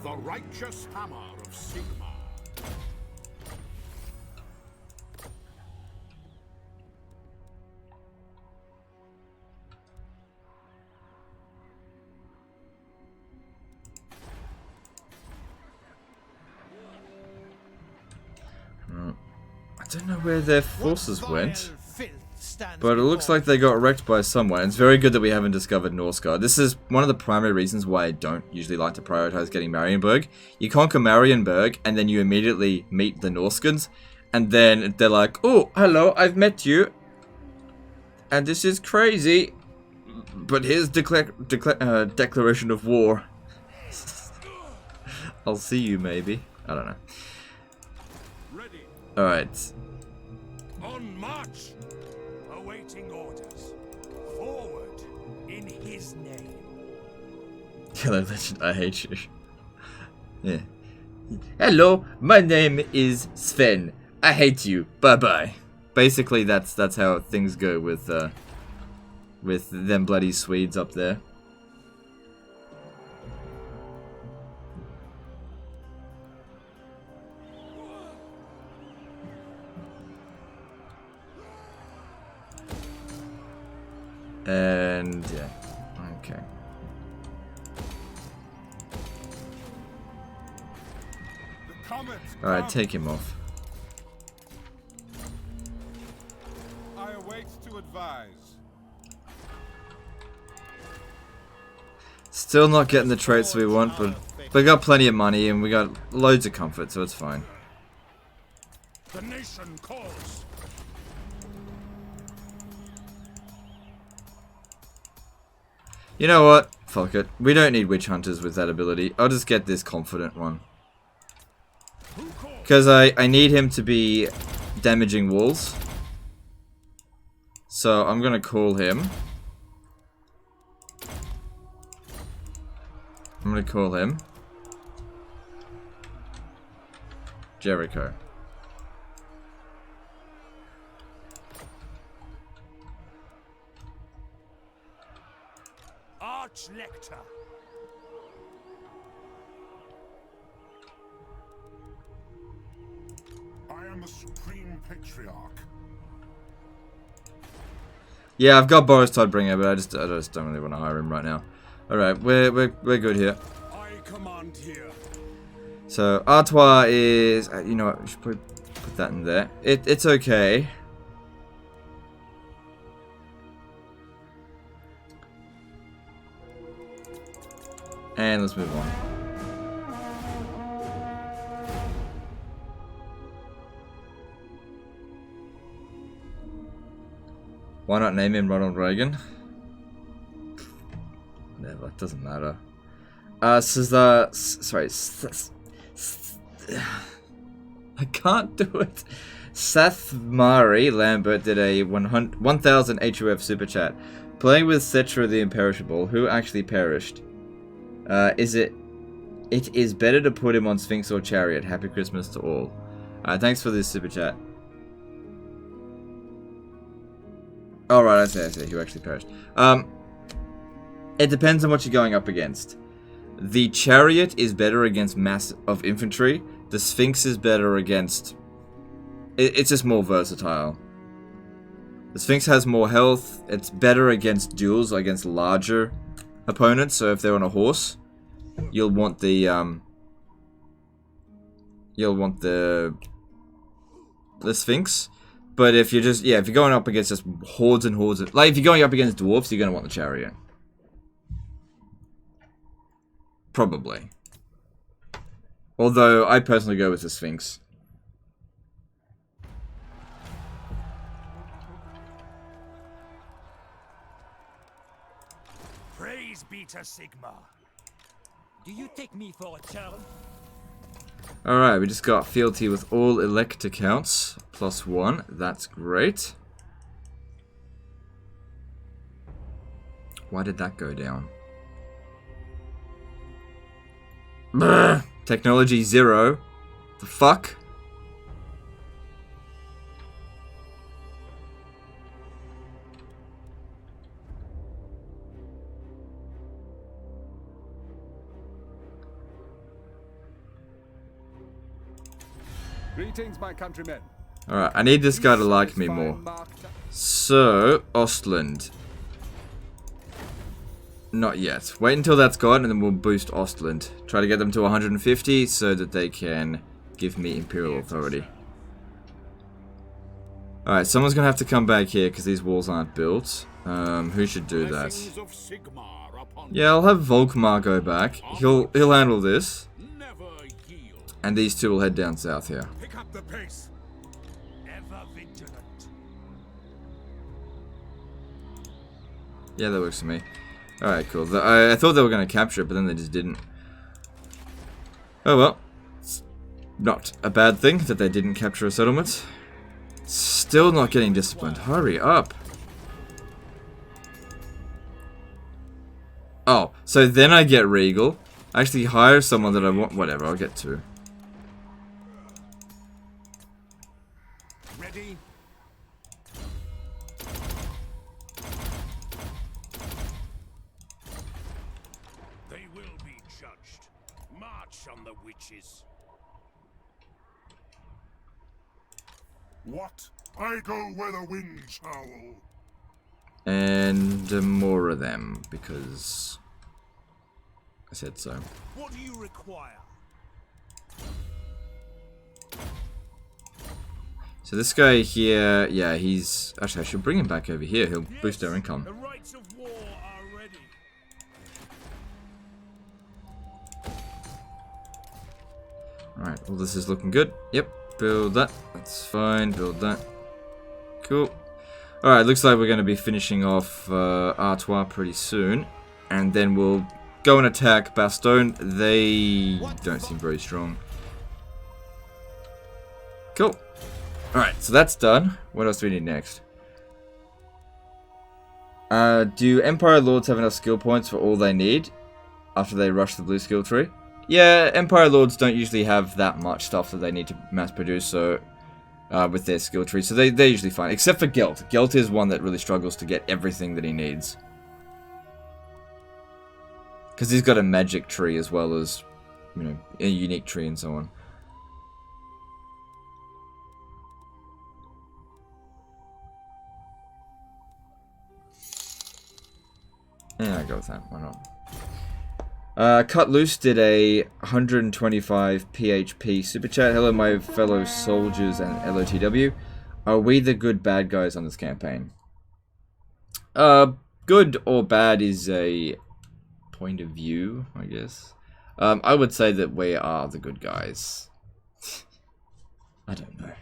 The righteous hammer of Sigmar. don't know where their forces went. But it looks like they got wrecked by someone. It's very good that we haven't discovered Norsgard. This is one of the primary reasons why I don't usually like to prioritize getting Marienburg. You conquer Marienburg, and then you immediately meet the Norskans. And then they're like, oh, hello, I've met you. And this is crazy. But here's declaration of war. I'll see you, maybe. I don't know. Alright. On march! Awaiting orders. Forward in his name. Hello, Legend, I hate you. Yeah. Hello, my name is Sven. I hate you. Bye-bye. Basically, that's how things go with them bloody Swedes up there. And yeah, okay. Alright, take him off. I await to advise. Still not getting the traits we want, but we got plenty of money and we got loads of comfort, so it's fine. The nation calls. You know what? Fuck it. We don't need witch hunters with that ability. I'll just get this confident one. Because I need him to be damaging walls. So I'm gonna call him. I'm gonna call him Jericho. Lecter. I am the supreme patriarch. Yeah, I've got Boris Todbringer, but I just don't really want to hire him right now. All right, we're good here. I command here. So Artois is, you know what? We should put that in there. It's okay. And let's move on. Why not name him Ronald Reagan? Whatever, it doesn't matter. Sorry, I can't do it. Seth Mari Lambert did a 1000 HUF super chat. Playing with Cetra the Imperishable, who actually perished? It is better to put him on Sphinx or Chariot. Happy Christmas to all. Thanks for this super chat. Alright, I see, who actually perished. It depends on what you're going up against. The Chariot is better against mass of infantry. The Sphinx is better against... It's just more versatile. The Sphinx has more health. It's better against duels, against larger opponents. So if they're on a horse, you'll want the Sphinx. But if you're just, if you're going up against just hordes and hordes of, like if you're going up against dwarves, you're gonna want the Chariot. Probably. Although I personally go with the Sphinx. Praise be to Sigma. Do you take me for a challenge? Alright, we just got fealty with all elect accounts. +1. That's great. Why did that go down? Brr, technology 0. The fuck? Greetings, my countrymen. Alright, I need this guy to like me more. So, Ostland. Not yet. Wait until that's gone and then we'll boost Ostland. Try to get them to 150 so that they can give me Imperial Authority. Alright, someone's gonna have to come back here because these walls aren't built. Who should do that? Blessings of Sigmar upon Yeah, I'll have Volkmar go back. He'll handle this. never yield. And these two will head down south here. Pick up the pace. Ever vigilant. Yeah, that works for me. Alright, cool. I thought they were going to capture it, but then they just didn't. Oh well. It's not a bad thing that they didn't capture a settlement. Still not getting disciplined. Hurry up. Oh, so then I get Regal. I actually hire someone that I want. Whatever, I'll get two. Ready? They will be judged. March on the witches. What? I go where the winds howl. And more of them, because I said so. What do you require? So this guy here, yeah, he's... Actually, I should bring him back over here. He'll boost our The income. rights of war are ready. Alright, well this is looking good. Yep, build that. That's fine, build that. Cool. Alright, looks like we're going to be finishing off Artois pretty soon. And then we'll go and attack Bastogne. They don't seem very strong. Cool. Alright, so that's done. What else do we need next? Do Empire Lords have enough skill points for all they need after they rush the blue skill tree? Yeah, Empire Lords don't usually have that much stuff that they need to mass produce, so with their skill tree, so they're usually fine. Except for Gelt. Gelt is one that really struggles to get everything that he needs. Because he's got a magic tree as well as, you know, a unique tree and so on. Yeah, I'll go with that. Why not? Cut Loose did a 125 PHP super chat. Hello, my fellow soldiers and LOTW. Are we the good bad guys on this campaign? Good or bad is a point of view, I guess. I would say that we are the good guys. I don't know.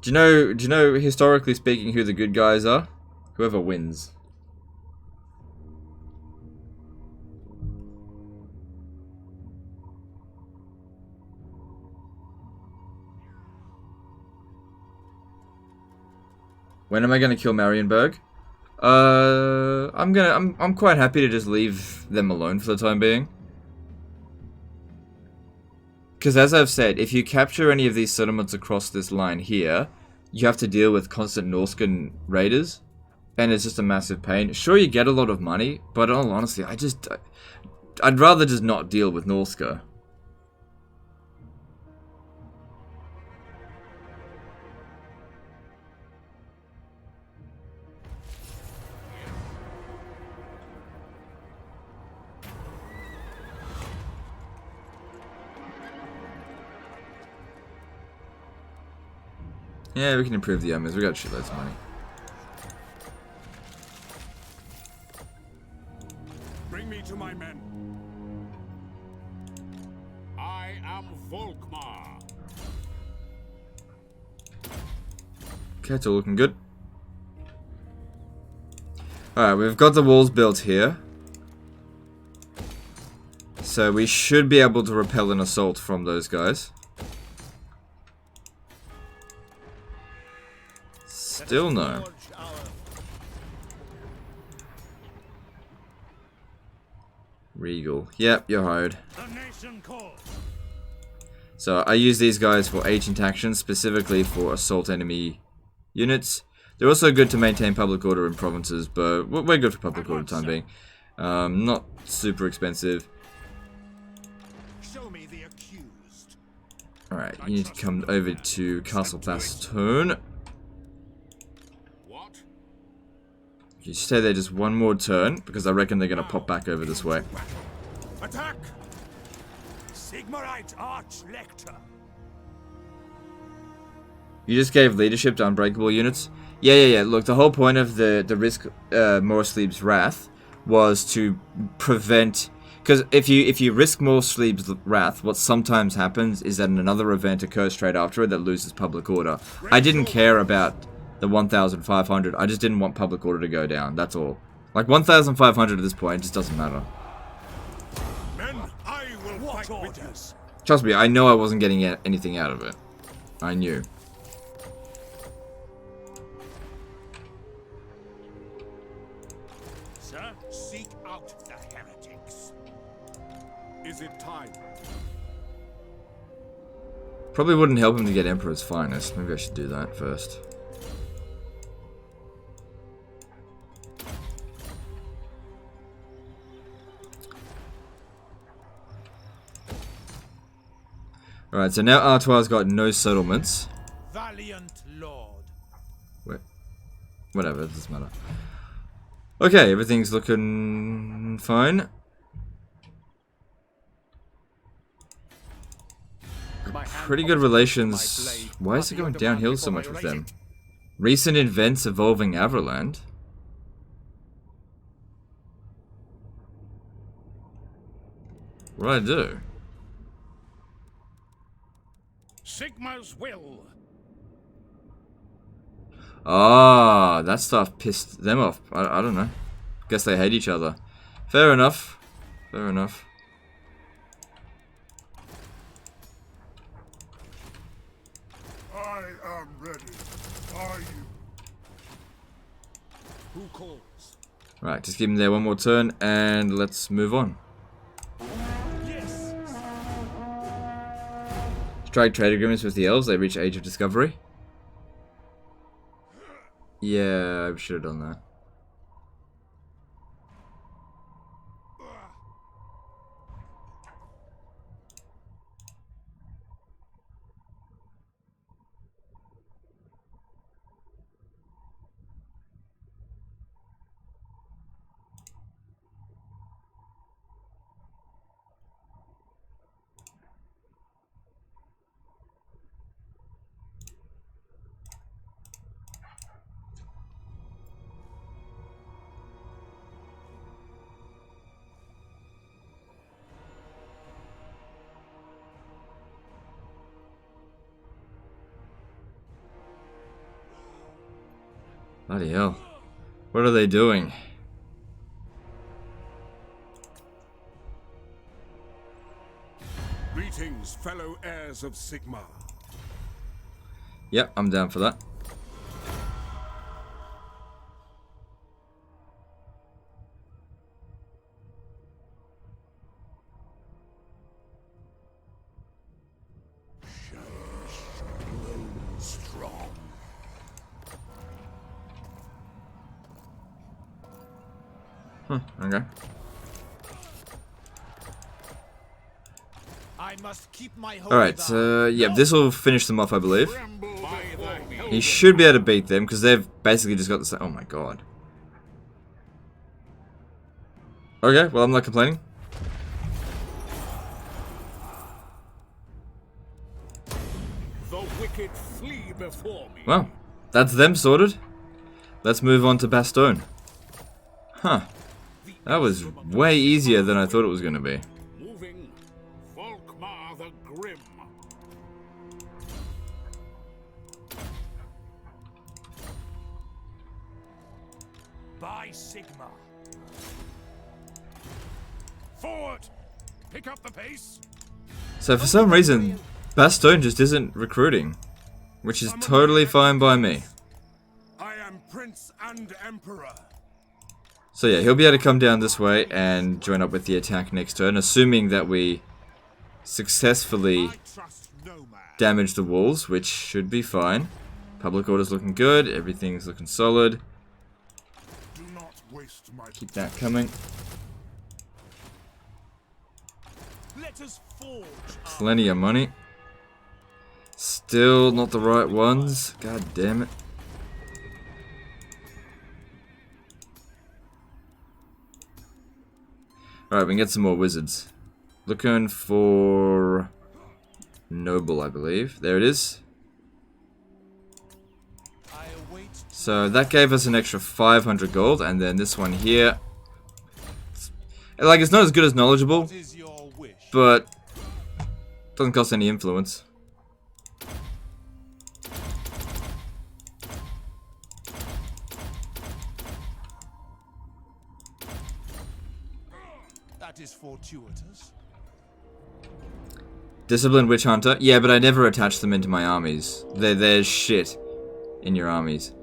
Do you know, historically speaking, who the good guys are? Whoever wins. When am I gonna kill Marienburg? I'm quite happy to just leave them alone for the time being. Because as I've said, if you capture any of these settlements across this line here, you have to deal with constant Norscan raiders, and it's just a massive pain. Sure, you get a lot of money, but in all honesty, I'd rather just not deal with Norska. Yeah, we can improve the armies. We got shitloads of money. Bring me to my men. I am Volkmar. Okay, it's all looking good. Alright, we've got the walls built here. So we should be able to repel an assault from those guys. Still no. Regal. Yep, you're hired. The nation calls. So I use these guys for agent actions, specifically for assault enemy units. They're also good to maintain public order in provinces, but we're good for public order time being. Not super expensive. Show me the accused. Alright, you need to come over to Castle Bastogne. What? You stay there just one more turn, because I reckon they're going to pop back over this way. Attack! Sigmarite Arch Lector. You just gave leadership to unbreakable units? Yeah. Look, the whole point of the risk Morsleep's Wrath was to prevent... Because if you risk Morsleep's Wrath, what sometimes happens is that another event occurs straight after it that loses public order. I didn't care about the 1,500, I just didn't want public order to go down, that's all. Like, 1,500 at this point, it just doesn't matter. Men, I will fight with you. Trust me, I know I wasn't getting anything out of it. I knew. Sir, seek out the heretics. Is it time? Probably wouldn't help him to get Emperor's Finest. Maybe I should do that first. Alright, so now Artois' got no settlements. Valiant Lord. Wait. Whatever, it doesn't matter. Okay, everything's looking fine. Pretty good relations. Why is it going downhill so much with them? Recent events involving Averland. What did I do? Sigma's will. Ah, that stuff pissed them off. I don't know. Guess they hate each other. Fair enough. Fair enough. I am ready. Are you? Who calls? Right, just give him there one more turn and let's move on. Yes. Strike trade agreements with the elves, they reach Age of Discovery. Yeah, I should have done that. Bloody hell. What are they doing? Greetings, fellow heirs of Sigma. Yep, I'm down for that. Strong. Okay. I must keep my Alright, yeah, this will finish them off, I believe. Tremble before me. He should be able to beat them, because they've basically just got the same... Oh my god. Okay, well, I'm not complaining. The wicked flee before me. Well, that's them sorted. Let's move on to Bastogne. Huh. That was way easier than I thought it was going to be. Moving Volkmar the Grim. By Sigma. Forward! Pick up the pace. So for some reason, Bastogne just isn't recruiting. Which is totally fine by me. I am Prince and Emperor. So yeah, he'll be able to come down this way and join up with the attack next turn, assuming that we successfully I trust no man. damage the walls, which should be fine. Public order's looking good, everything's looking solid. Do not waste my Keep that coming. Let us forge. Plenty of money. Still not the right ones. God damn it. Alright, we can get some more wizards. Looking for... Noble, I believe. There it is. So that gave us an extra 500 gold, and then this one here. Like, it's not as good as knowledgeable, What is your wish? but doesn't cost any influence. That is fortuitous. Disciplined Witch Hunter? Yeah, but I never attach them into my armies. They're shit in your armies.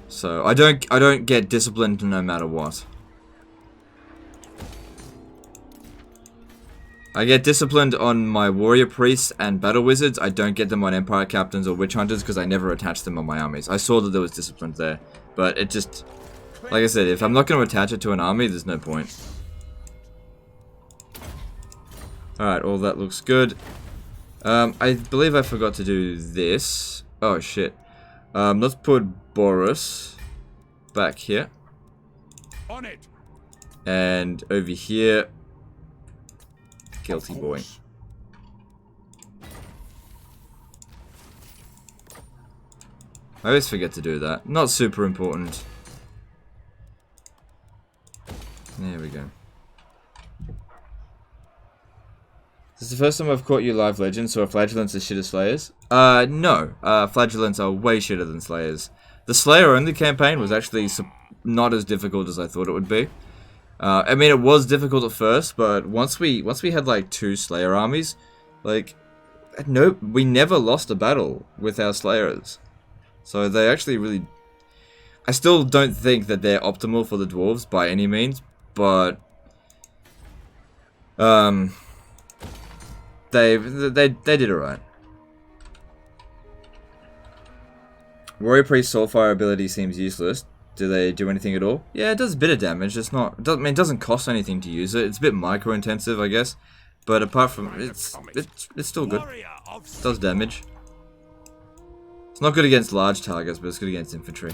So I don't get disciplined no matter what. I get disciplined on my warrior priests and battle wizards. I don't get them on empire captains or witch hunters because I never attach them on my armies. I saw that there was discipline there, but it just, like I said, if I'm not going to attach it to an army, there's no point. Alright, all that looks good. I believe I forgot to do this. Oh shit. Let's put Boris back here. On it. And over here, Guilty Boy. I always forget to do that. Not super important. There we go. This is the first time I've caught you live, Legend, so are Flagellants as shit as Slayers? No. Flagellants are way shitter than Slayers. The Slayer-only campaign was actually not as difficult as I thought it would be. I mean, it was difficult at first, but once we had like 2 Slayer armies, like, no, we never lost a battle with our Slayers. So they actually really... I still don't think that they're optimal for the Dwarves by any means, but... They did alright. Warrior Priest Soulfire ability seems useless. Do they do anything at all? Yeah, it does a bit of damage. It's not. I mean, it doesn't cost anything to use it. It's a bit micro intensive, I guess. But apart from it's still good. It does damage. It's not good against large targets, but it's good against infantry.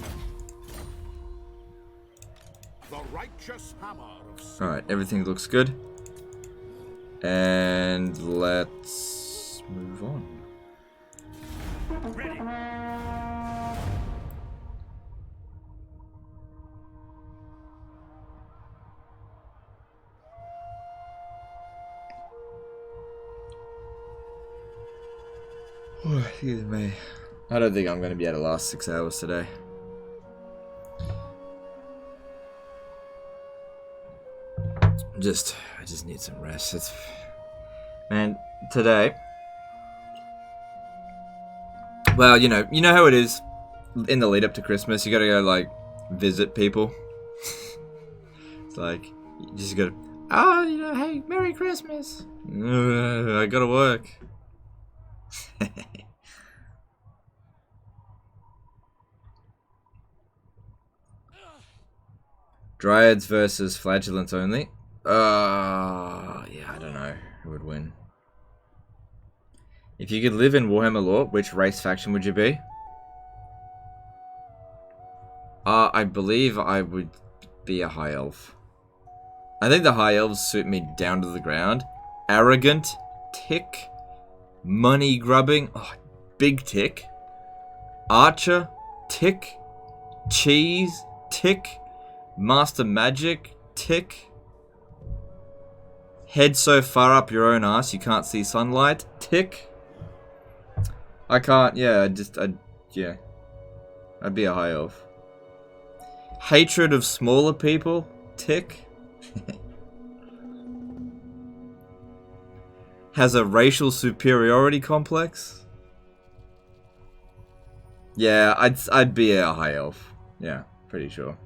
The righteous hammer of All right, everything looks good. And let's move on. Ready. Oh, excuse me. I don't think I'm going to be able to last 6 hours today. I just need some rest. Man, today. Well, you know how it is in the lead up to Christmas. You got to go like visit people. It's like you just got to, hey, Merry Christmas. I got to work. Dryads versus Flagellants only. Yeah, I don't know who would win. If you could live in Warhammer lore, which race faction would you be? I believe I would be a High Elf. I think the High Elves suit me down to the ground. Arrogant, tick, money grubbing, big tick. Archer, tick, cheese, tick, master magic, tick. Head so far up your own ass you can't see sunlight, tick. I can't, yeah, I'd be a High Elf. Hatred of smaller people, tick. Has a racial superiority complex. Yeah, I'd be a High Elf. Yeah, pretty sure.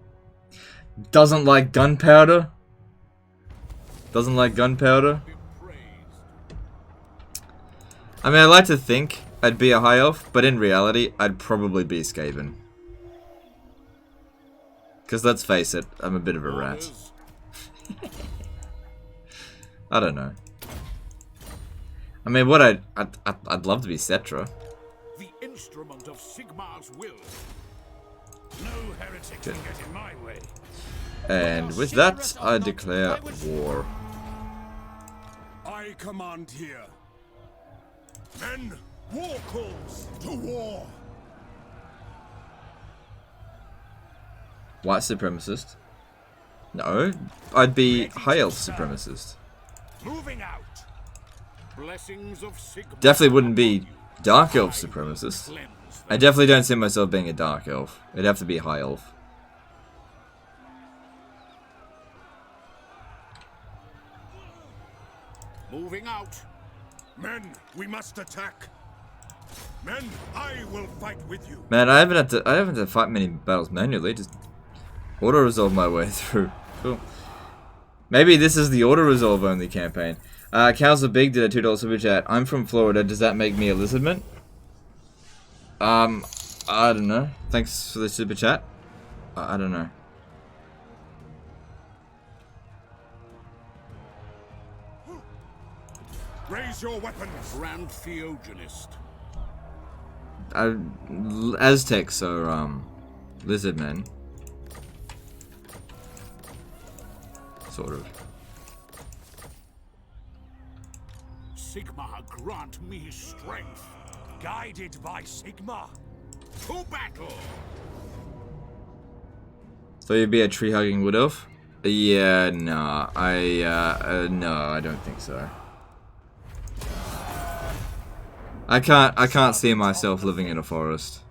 Doesn't like gunpowder. Doesn't like gunpowder. I mean, I like to think I'd be a High Elf, but in reality, I'd probably be Skaven. Because let's face it, I'm a bit of a rat. I don't know. I mean, what I'd love to be Cetra. the instrument of Sigmar's will. No heretic can get in my way. And with that, I declare war. I command here. Men, war calls to war. White supremacist. No, I'd be high elf supremacist. Moving out. Blessings of Sigmar. Definitely wouldn't be dark elf supremacist. I definitely don't see myself being a dark elf. It'd have to be high elf. Moving out. Men, we must attack. Men, I will fight with you. Man, I haven't had to fight many battles manually. Just auto resolve my way through. Cool. Maybe this is the auto resolve only campaign. Cows are big. Did a $2 super chat. I'm from Florida. Does that make me a lizardman? I don't know. Thanks for the super chat. I don't know. Raise your weapons. Grand Theogenist. Aztecs are lizard men. Sort of. Sigmar, grant me strength. Guided by Sigmar. To battle. So you'd be a tree-hugging wood elf? Yeah, no. No, I don't think so. I can't see myself living in a forest.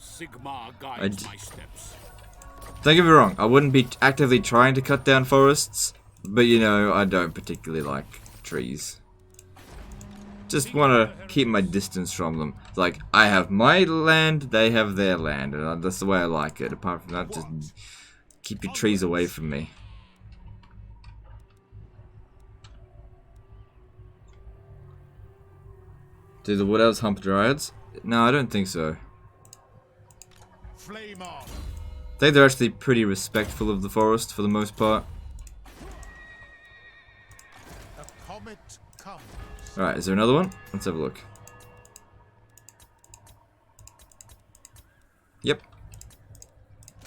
Sigmar guides my steps. Don't get me wrong, I wouldn't be actively trying to cut down forests, but you know, I don't particularly like trees. Just want to keep my distance from them. Like, I have my land, they have their land, and that's the way I like it. Apart from that, just keep your trees away from me. Do the wood elves hump dryads? No, I don't think so. Flame on. I think they're actually pretty respectful of the forest for the most part. A comet comes. Alright, is there another one? Let's have a look. Yep.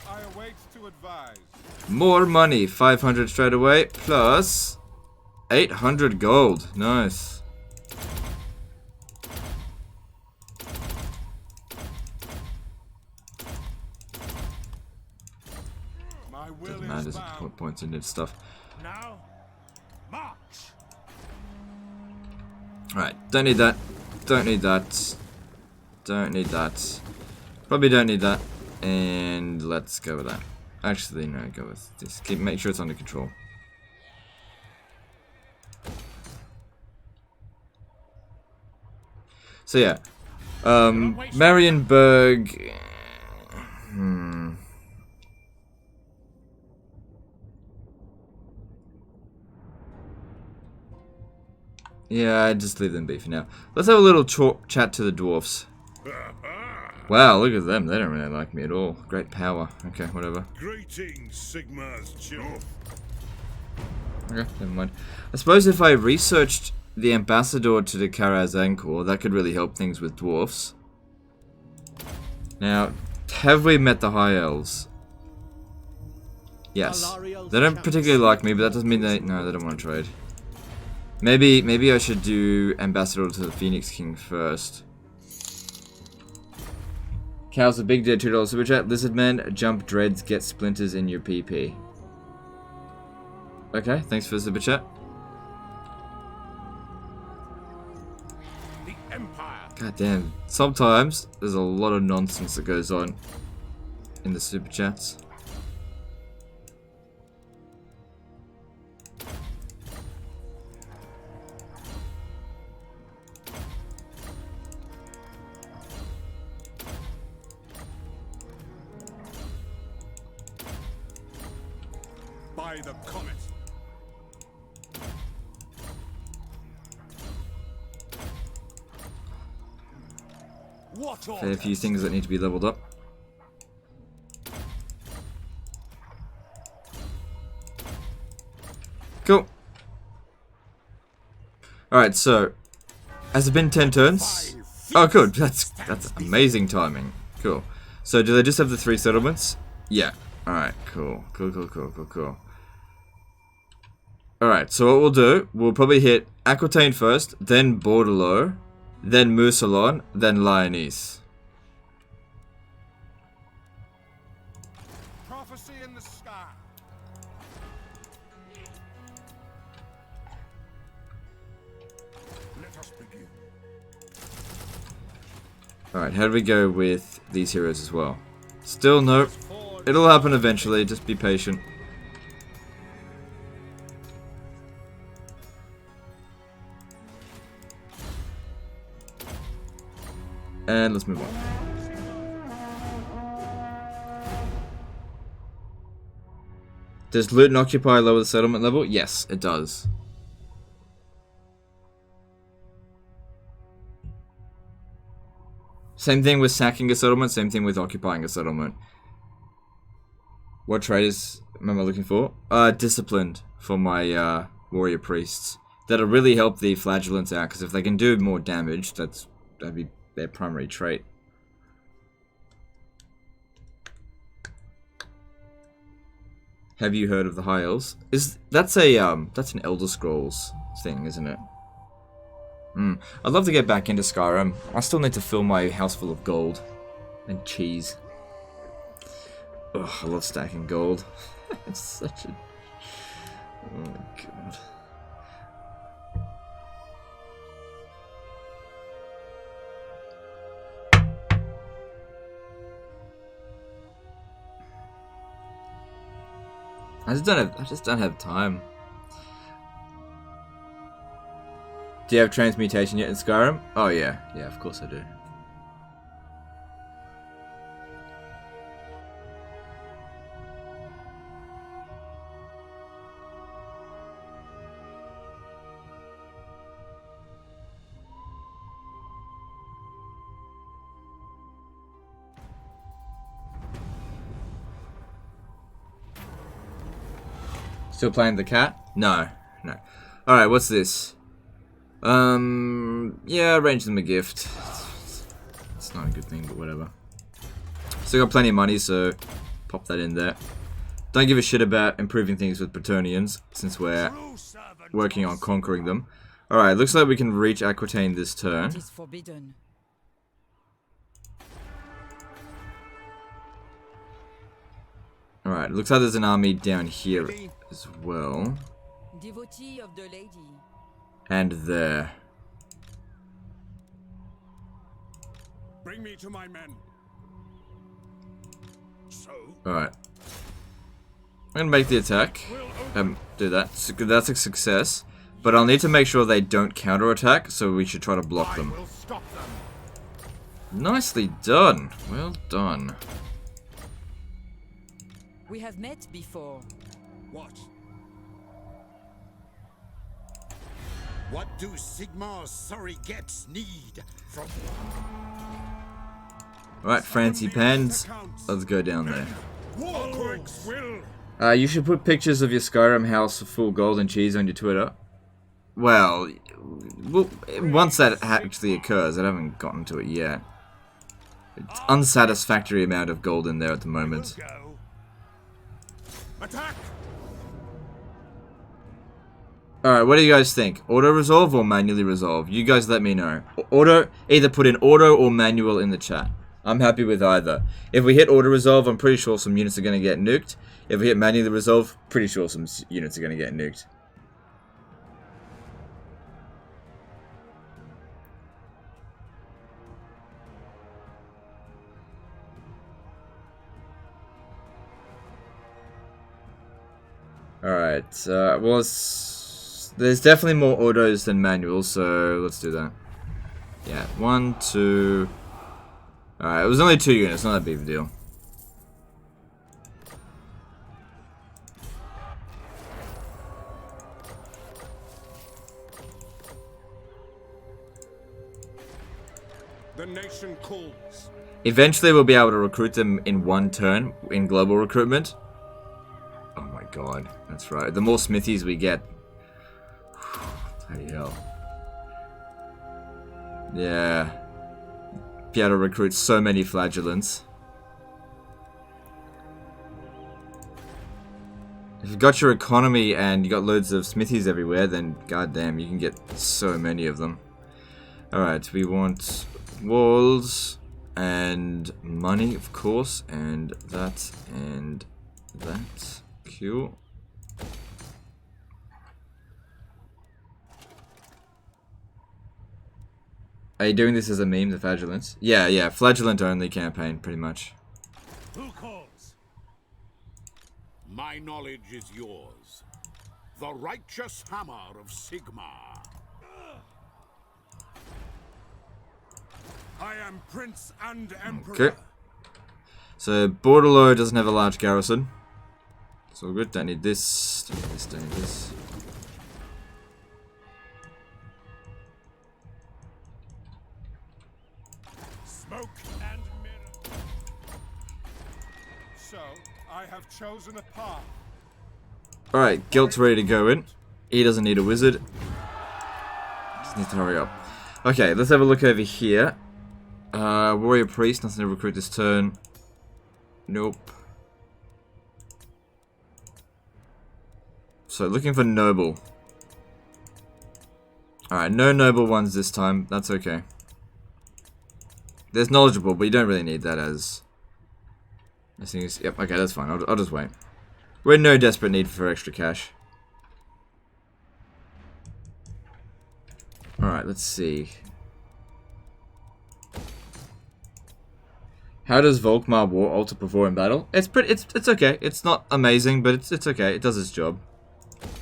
I await to advise. More money, 500 straight away, plus 800 gold. Nice. My will Doesn't is matter, just bound. put points into stuff. Now, march. Alright, don't need that. Don't need that. Don't need that. Probably don't need that. And let's go with that. Actually, no, go with this. Make sure it's under control. So yeah. Marienburg. Yeah, I'd just leave them be for now. Let's have a little chat to the dwarfs. Wow, look at them. They don't really like me at all. Great power. Okay, whatever. Greetings, Sigmar's children. Okay, never mind. I suppose if I researched the ambassador to the Karazankor, that could really help things with dwarfs. Now, have we met the High Elves? Yes. They don't particularly like me, but that doesn't mean they... No, they don't want to trade. Maybe I should do ambassador to the Phoenix King first. Cows a big dead $2 super chat. Lizard man, jump dreads, get splinters in your PP. Okay, thanks for the super chat. The Empire. God damn, sometimes there's a lot of nonsense that goes on in the super chats. By the comet. What Okay, a few things that need to be leveled up. Cool. Alright, so has it been 10 turns? Oh good, that's amazing timing. Cool. So do they just have the 3 settlements? Yeah. Alright, cool. Cool. Alright, so what we'll do, we'll probably hit Aquitaine first, then Bordelot, then Mousillon, then Lyonese. Alright, how do we go with these heroes as well? Still nope. It'll happen eventually, just be patient. And let's move on. Does loot and occupy lower the settlement level? Yes, it does. Same thing with sacking a settlement, same thing with occupying a settlement. What traders am I looking for? Disciplined for my warrior priests. That'll really help the flagellants out, because if they can do more damage, that'd be their primary trait. Have you heard of the High Elves? That's an Elder Scrolls thing, isn't it? I'd love to get back into Skyrim. I still need to fill my house full of gold and cheese. Ugh, I love stacking gold. It's such a... Oh my god. I just don't have time. Do you have transmutation yet in Skyrim? Oh yeah, of course I do. Still playing the cat? No. Alright, what's this? Yeah, arrange them a gift. It's not a good thing, but whatever. Still got plenty of money, so pop that in there. Don't give a shit about improving things with Bretonnians, since we're working on conquering them. Alright, looks like we can reach Aquitaine this turn. It is forbidden. Alright, looks like there's an army down here as well. Devotee of the lady. And there. Bring me to my men. So, Alright. I'm gonna make the attack. Do that. That's a success. But I'll need to make sure they don't counterattack, so we should try to block them. will stop them. Nicely done. Well done. We have met before. What? What do Sigmar's sorry gets need from... Alright, Fancy Pans. Let's go down there. Warquakes will. You should put pictures of your Skyrim house of full gold and cheese on your Twitter. Well, once that actually occurs, I haven't gotten to it yet. It's unsatisfactory amount of gold in there at the moment. Go. Attack! Alright, what do you guys think? Auto-resolve or manually resolve? You guys let me know. Either put in auto or manual in the chat. I'm happy with either. If we hit auto-resolve, I'm pretty sure some units are going to get nuked. If we hit manually resolve, pretty sure some units are going to get nuked. Alright, well, there's definitely more autos than manuals, so let's do that. Yeah, 1, 2... Alright, it was only 2 units, not that big of a deal. The nation calls. Eventually we'll be able to recruit them in 1 turn in global recruitment. Oh my god, that's right. The more smithies we get... Bloody hell. Yeah. Be able to recruit so many flagellants. If you've got your economy and you got loads of smithies everywhere, then goddamn, you can get so many of them. Alright, we want walls and money, of course, and that and that. Cool. Are you doing this as a meme, the Flagellant? Yeah, yeah, Flagellant only campaign, pretty much. Who calls? My knowledge is yours. The righteous hammer of Sigmar. I am Prince and Emperor. Okay. So, Bordello doesn't have a large garrison. It's all good. Don't need this. Don't need this. Don't need this. Smoke and mirror. So, I have chosen a path. Alright, Guilt's ready to go in. He doesn't need a wizard. Just needs to hurry up. Okay, let's have a look over here. Warrior Priest, nothing to recruit this turn. Nope. So, looking for Noble. Alright, no Noble ones this time. That's okay. There's Knowledgeable, but you don't really need that as... I think it's... Yep, okay, that's fine. I'll just wait. We're in no desperate need for extra cash. Alright, let's see. How does Volkmar War alter perform in battle? It's okay. It's not amazing, but it's okay. It does its job.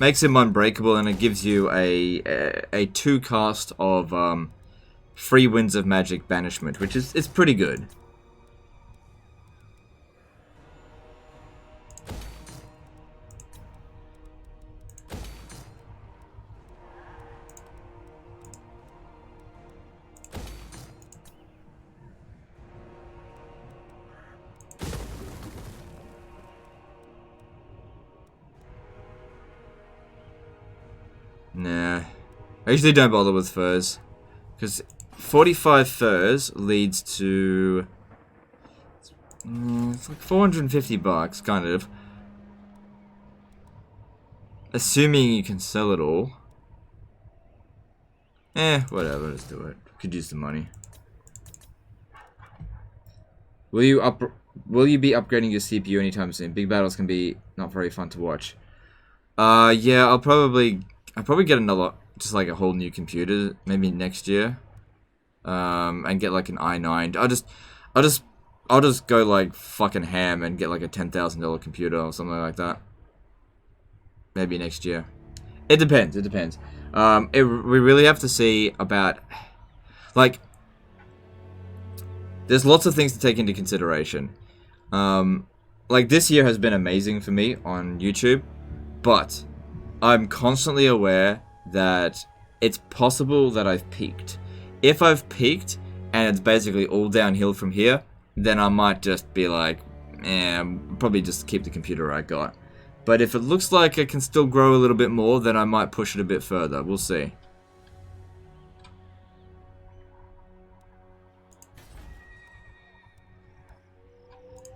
Makes him unbreakable, and it gives you a 2 cast of free Winds of Magic banishment, which is pretty good. Nah. I usually don't bother with furs. Because 45 furs leads to... it's like 450 bucks, kind of. Assuming you can sell it all. Whatever, let's do it. Could use the money. Will you be upgrading your CPU anytime soon? Big battles can be not very fun to watch. Yeah, I'll probably get another, just like a whole new computer, maybe next year, and get like an i9. I'll just go like fucking ham and get like a $10,000 computer or something like that. Maybe next year. It depends. It depends. We really have to see about, like, there's lots of things to take into consideration. Like this year has been amazing for me on YouTube, but I'm constantly aware that it's possible that I've peaked. If I've peaked and it's basically all downhill from here, then I might just be like, probably just keep the computer I got. But if it looks like it can still grow a little bit more, then I might push it a bit further. We'll see.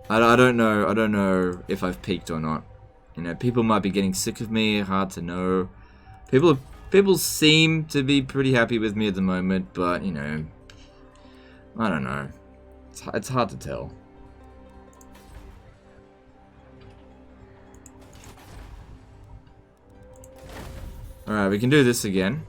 I don't know if I've peaked or not. You know, people might be getting sick of me, hard to know. People seem to be pretty happy with me at the moment, but, you know, I don't know. It's hard to tell. Alright, we can do this again.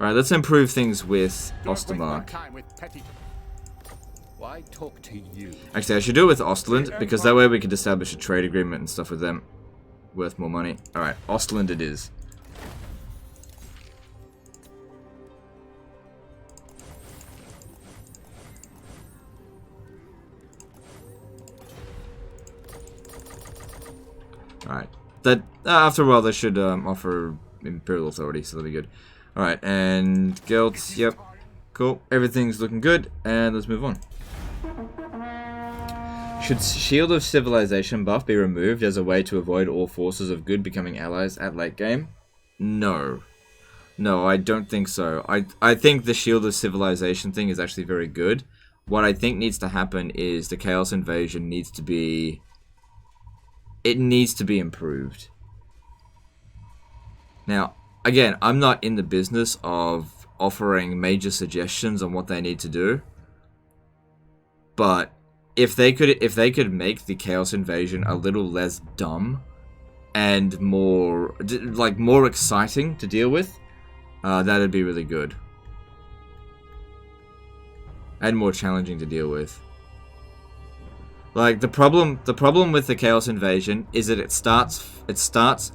Alright, let's improve things with Ostermark. Why talk to you? Actually, I should do it with Ostland, because that way we could establish a trade agreement and stuff with them. Worth more money. Alright, Ostland it is. Alright. That after a while they should offer Imperial Authority, so that'll be good. Alright, and Gelt, yep. Cool. Everything's looking good, and let's move on. Should Shield of Civilization buff be removed as a way to avoid all forces of good becoming allies at late game? No. No, I don't think so. I think the Shield of Civilization thing is actually very good. What I think needs to happen is the Chaos Invasion needs to be... It needs to be improved. Now, again, I'm not in the business of offering major suggestions on what they need to do. But if they could make the Chaos Invasion a little less dumb and more exciting to deal with, that'd be really good. And more challenging to deal with. Like the problem with the Chaos Invasion is that it starts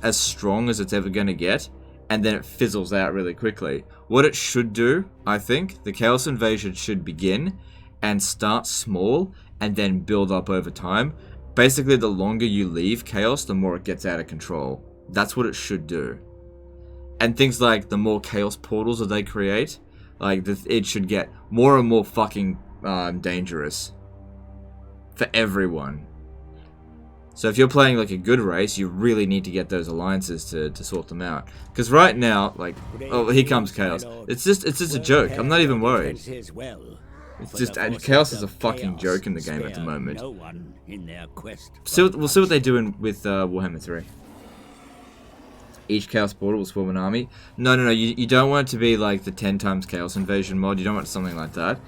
as strong as it's ever going to get, and then it fizzles out really quickly. What it should do, I think, the Chaos Invasion should begin and start small and then build up over time. Basically, the longer you leave Chaos, the more it gets out of control. That's what it should do. And things like the more Chaos portals that they create, like it should get more and more fucking dangerous for everyone. So if you're playing like a good race, you really need to get those alliances to sort them out. Because right now, like, oh, here comes Chaos. It's just a joke. I'm not even worried. It's just Chaos is a fucking joke in the game at the moment. We'll see what they do with Warhammer 3. Each Chaos portal will swarm an army. No, you don't want it to be like the 10 times Chaos Invasion mod. You don't want something like that.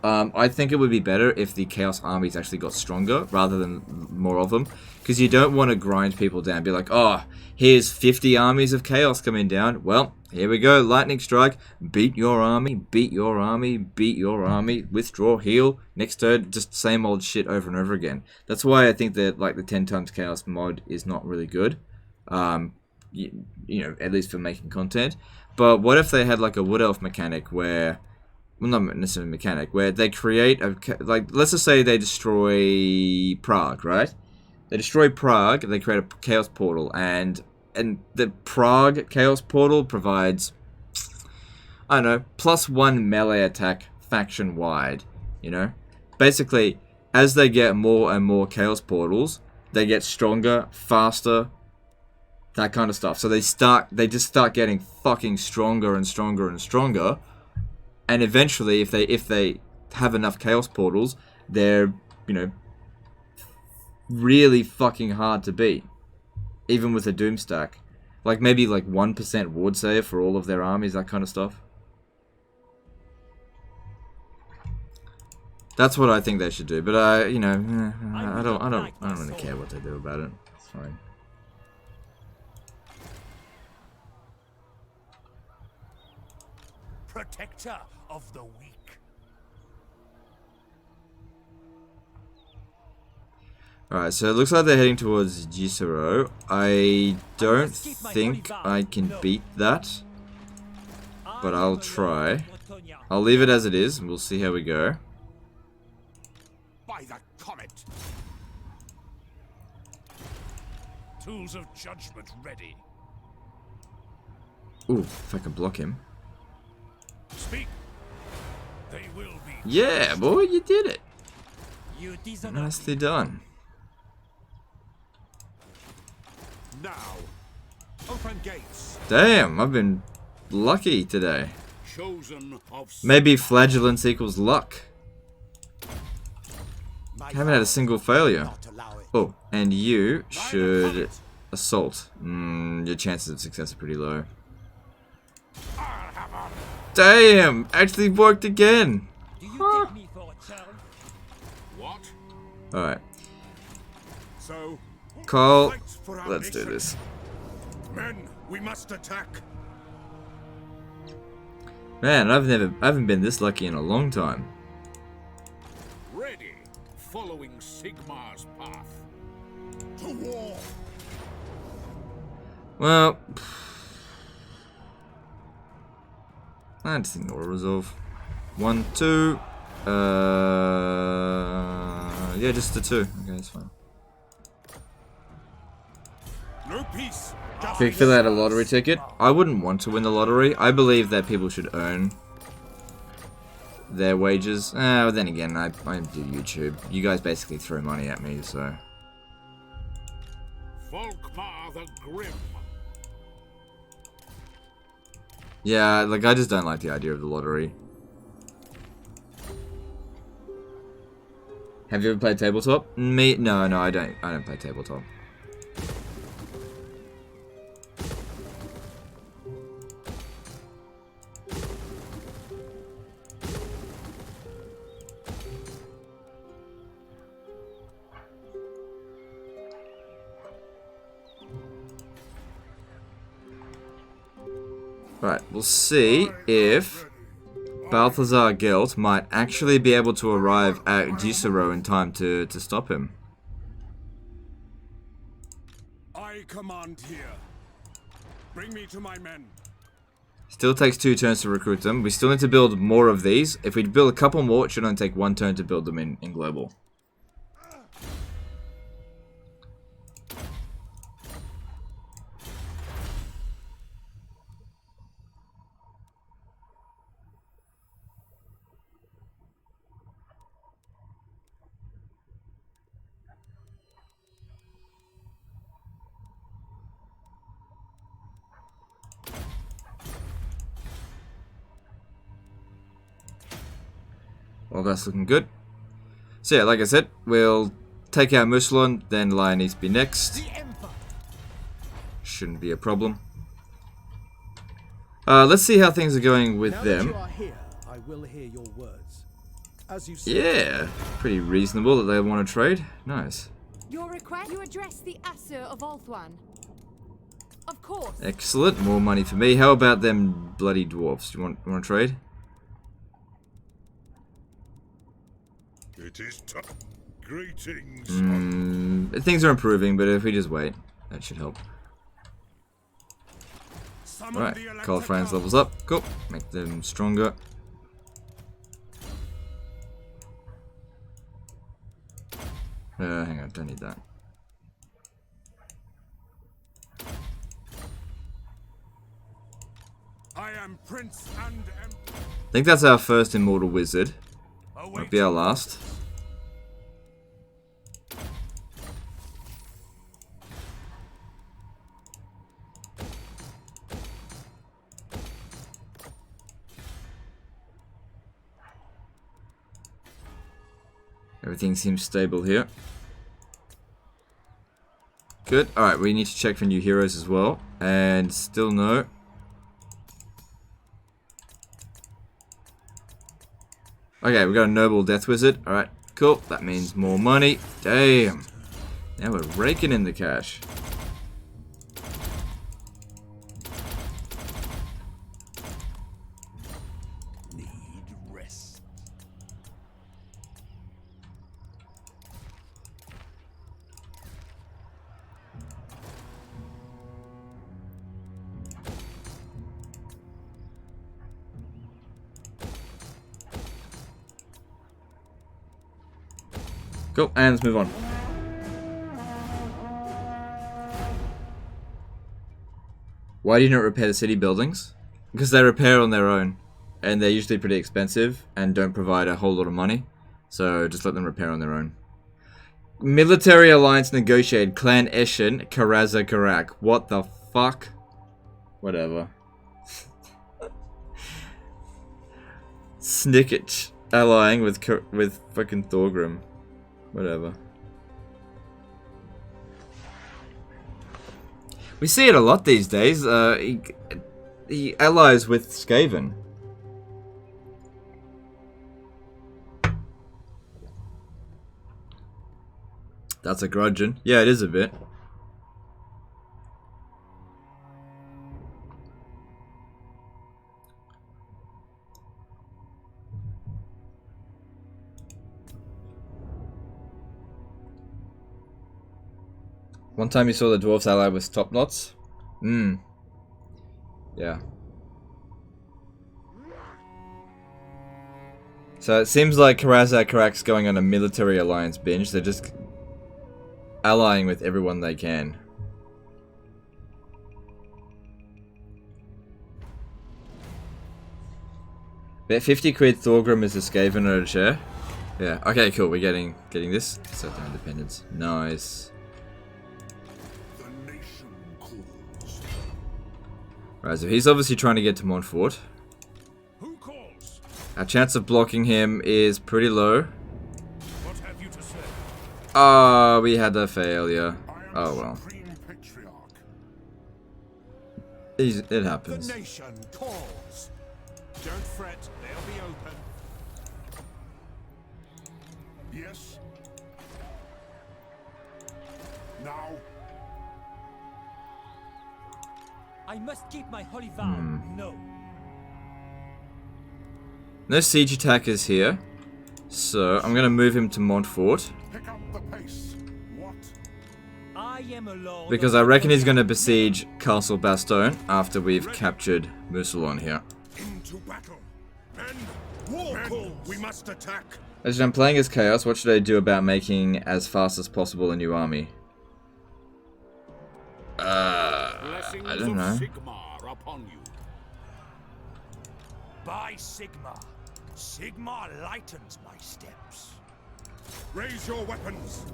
I think it would be better if the Chaos armies actually got stronger rather than more of them. Because you don't want to grind people down. Be like, oh, here's 50 armies of Chaos coming down. Well, here we go. Lightning strike. Beat your army. Beat your army. Beat your army. Withdraw. Heal. Next turn. Just same old shit over and over again. That's why I think that like the 10 times Chaos mod is not really good. You know, at least for making content. But what if they had like a Wood Elf mechanic where... Well, not necessarily mechanic, where they create a... Like, let's just say they destroy Prague, right? They destroy Prague, they create a Chaos Portal, and the Prague Chaos Portal provides, I don't know, +1 melee attack faction-wide, you know? Basically, as they get more and more Chaos Portals, they get stronger, faster, that kind of stuff. So they just start getting fucking stronger and stronger and stronger. And eventually, if they have enough Chaos Portals, they're, you know, really fucking hard to beat. Even with a Doom stack. Like, maybe like 1% ward save for all of their armies, that kind of stuff. That's what I think they should do. But, you know, I don't really care what they do about it. It's fine. Protector of the weak. Alright, so it looks like they're heading towards Gisero. I don't think I can beat that, but I'll try. I'll leave it as it is, and we'll see how we go. By the comet. Tools of judgment ready. Ooh, if I can block him. Speak. They will be. Yeah, boy, you did it. You Nicely done. Now, open gates. Damn, I've been lucky today. Chosen of Maybe flagellance equals luck. Haven't had a single failure. Oh, and you should assault. Your chances of success are pretty low. Damn! Actually worked again! Huh. what? Alright. So, Cole, fight for our let's do nation. this. Men, we must attack. Man, I haven't been this lucky in a long time. Ready, following Sigmar's path. To war. Well, I just think auto resolve. 1, 2. Yeah, just the 2. Okay, that's fine. No peace. If you fill out a lottery ticket, I wouldn't want to win the lottery. I believe that people should earn their wages. But then again, I do YouTube. You guys basically throw money at me, so. Volkmar the Grim. Yeah, like I just don't like the idea of the lottery. Have you ever played tabletop? Me? No, I don't. I don't play tabletop. Right, we'll see if Balthazar Gelt might actually be able to arrive at Gisero in time to stop him. I command here. Bring me to my men. Still takes 2 turns to recruit them. We still need to build more of these. If we build a couple more, it should only take 1 turn to build them in global. Well, that's looking good. So yeah, like I said, we'll take out Muslon, then Lion needs to be next. Shouldn't be a problem. Let's see how things are going with Now them. that you are here, I will hear your words. As you said, Yeah, pretty reasonable that they want to trade. Nice. Your request? You address the Asur of Ulthuan. Of course. Excellent, more money for me. How about them bloody dwarfs? You want to trade? It is tough. Greetings. Things are improving, but if we just wait, that should help. Alright, Call Friends levels up. Cool. Make them stronger. Hang on, don't need that. I am Prince and Emperor. I think that's our first Immortal Wizard. Might be our last. Everything seems stable here. Good. Alright, we need to check for new heroes as well. And still no. Okay, we got a Noble Death Wizard. Alright, cool. That means more money. Damn. Now we're raking in the cash. Need rest. Cool, and let's move on. Why do you not repair the city buildings? Because they repair on their own. And they're usually pretty expensive and don't provide a whole lot of money. So just let them repair on their own. Military alliance negotiated. Clan Eshin, Karaza Karak. What the fuck? Whatever. Snicketch allying with fucking Thorgrim. Whatever. We see it a lot these days. He allies with Skaven. That's a grudging. Yeah, it is a bit. One time you saw the dwarves ally with top knots? Yeah. So it seems like Karazak Karak's going on a military alliance binge. They're just allying with everyone they can. Bet 50 quid Thorgrim is a Skaven or a share. Yeah, okay, cool. We're getting this. Southern independence. Nice. Right, so he's obviously trying to get to Montfort. Who calls? Our chance of blocking him is pretty low. What have you to say? Ah, we had a failure. I am Oh well. Supreme Patriarch. It happens. The nation calls. Don't fret, they'll be open. Yes. Now. I must keep my holy vow. No. No siege attackers here. So, I'm going to move him to Montfort. Pick up the pace. What? I am a lord. Because I reckon he's going to besiege Castle Bastogne after we've captured Mousillon here. Into battle. Men, war calls. We must attack. As I'm playing as Chaos, what should I do about making as fast as possible a new army? I don't know. Sigmar upon you. By Sigmar. Sigmar lightens my steps. Raise your weapons.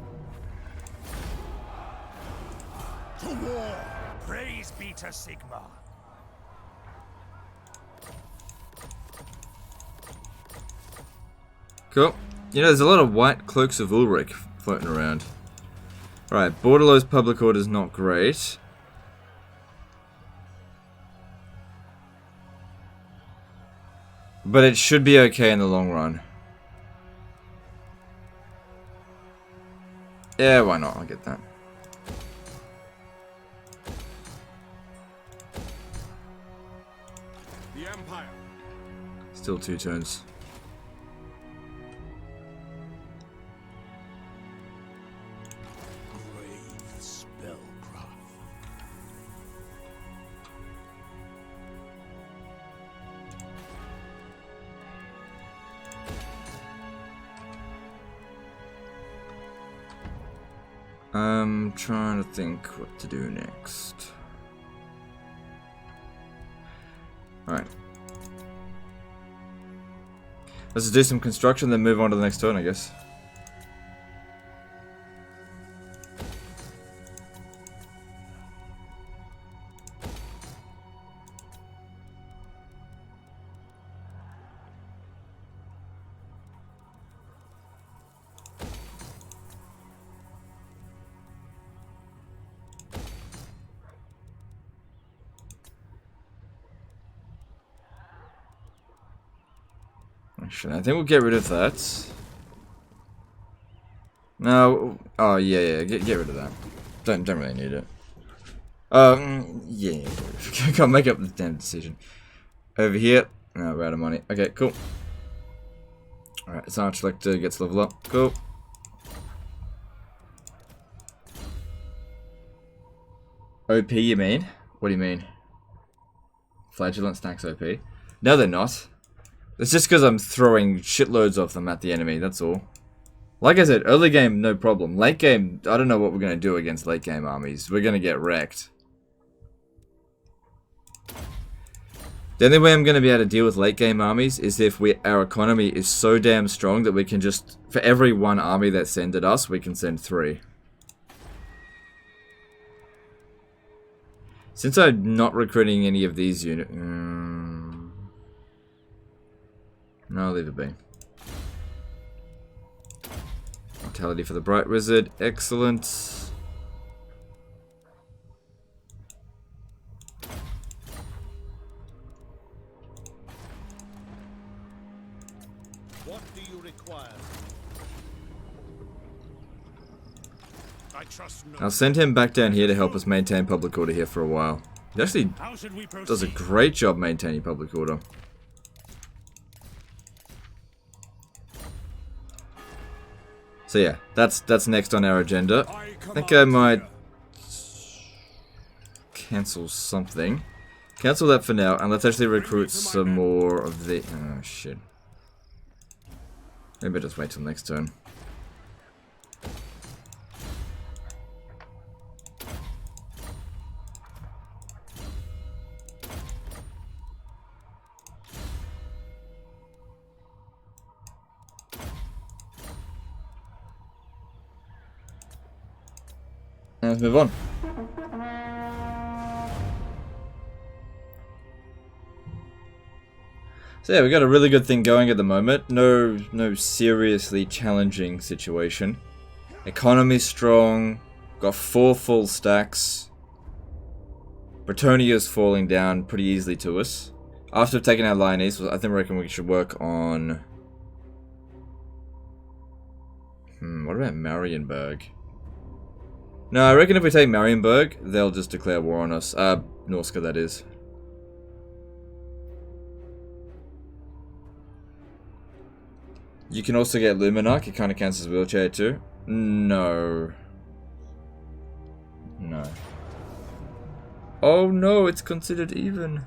To war. Praise be to Sigmar. Cool. You know, there's a lot of white cloaks of Ulrich floating around. Alright, Bordelot's public order's not great. But it should be okay in the long run. Yeah, why not? I'll get that. The Empire. Still 2 turns. Grave spellcraft. I'm trying to think what to do next. Alright. Let's just do some construction, then move on to the next turn, I guess. Actually, I think we'll get rid of that. No, oh yeah, get rid of that. Don't really need it. Yeah, can't make up the damn decision. Over here, no, we're out of money. Okay, cool. Alright, this Archlector gets level up. Cool. OP, you mean? What do you mean? Flagellant stacks OP? No, they're not. It's just because I'm throwing shitloads of them at the enemy, that's all. Like I said, early game, no problem. Late game, I don't know what we're going to do against late game armies. We're going to get wrecked. The only way I'm going to be able to deal with late game armies is if our economy is so damn strong that we can just, for every 1 army that send at us, we can send 3. Since I'm not recruiting any of these units... no, I'll leave it be. Mortality for the Bright Wizard. Excellent. What do you require? I trust no. I'll send him back down here to help us maintain public order here for a while. He actually How should we proceed? does a great job maintaining public order. So yeah, that's next on our agenda. I think I might cancel something. Cancel that for now, and let's actually recruit some more of the... oh shit. Maybe just wait till next turn. Let's move on. So yeah, we got a really good thing going at the moment. No seriously challenging situation. Economy's strong. Got 4 full stacks. Bretonia's falling down pretty easily to us. After taking out Lyonese, I reckon we should work on... what about Marienburg? No, I reckon if we take Marienburg, they'll just declare war on us. Norska, that is. You can also get Luminarch. It kind of counts as wheelchair too. No. No. Oh no, it's considered even.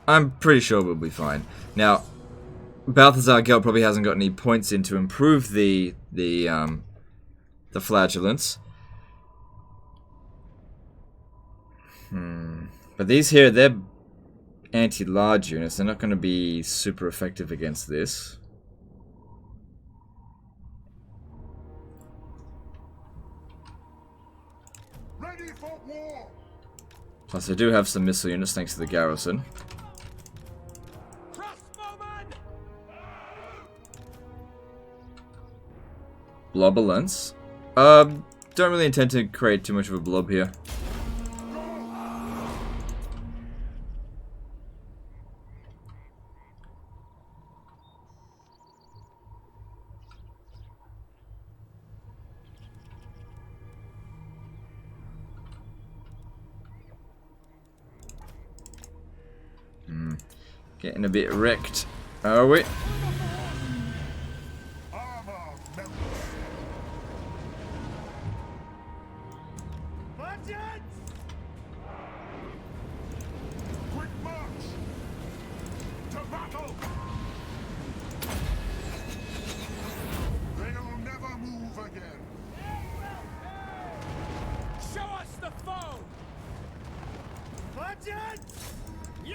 I'm pretty sure we'll be fine. Now, Balthazar Gelt probably hasn't got any points in to improve the flagellants. But these here, they're anti-large units. They're not going to be super effective against this. Ready for war. Plus, I do have some missile units thanks to the garrison. Blobulence. Don't really intend to create too much of a blob here. Getting a bit wrecked, are we?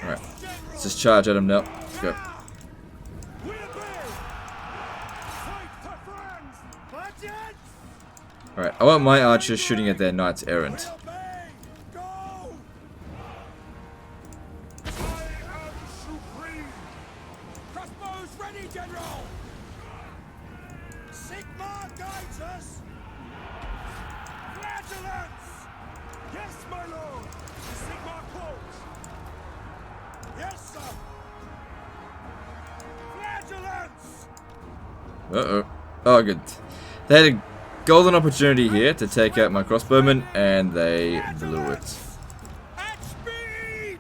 Alright, let's just charge at him now. Let's go. Alright, I want my archers shooting at their knights errant. Uh-oh. Oh, good. They had a golden opportunity here to take out my crossbowmen, and they blew it. At speed!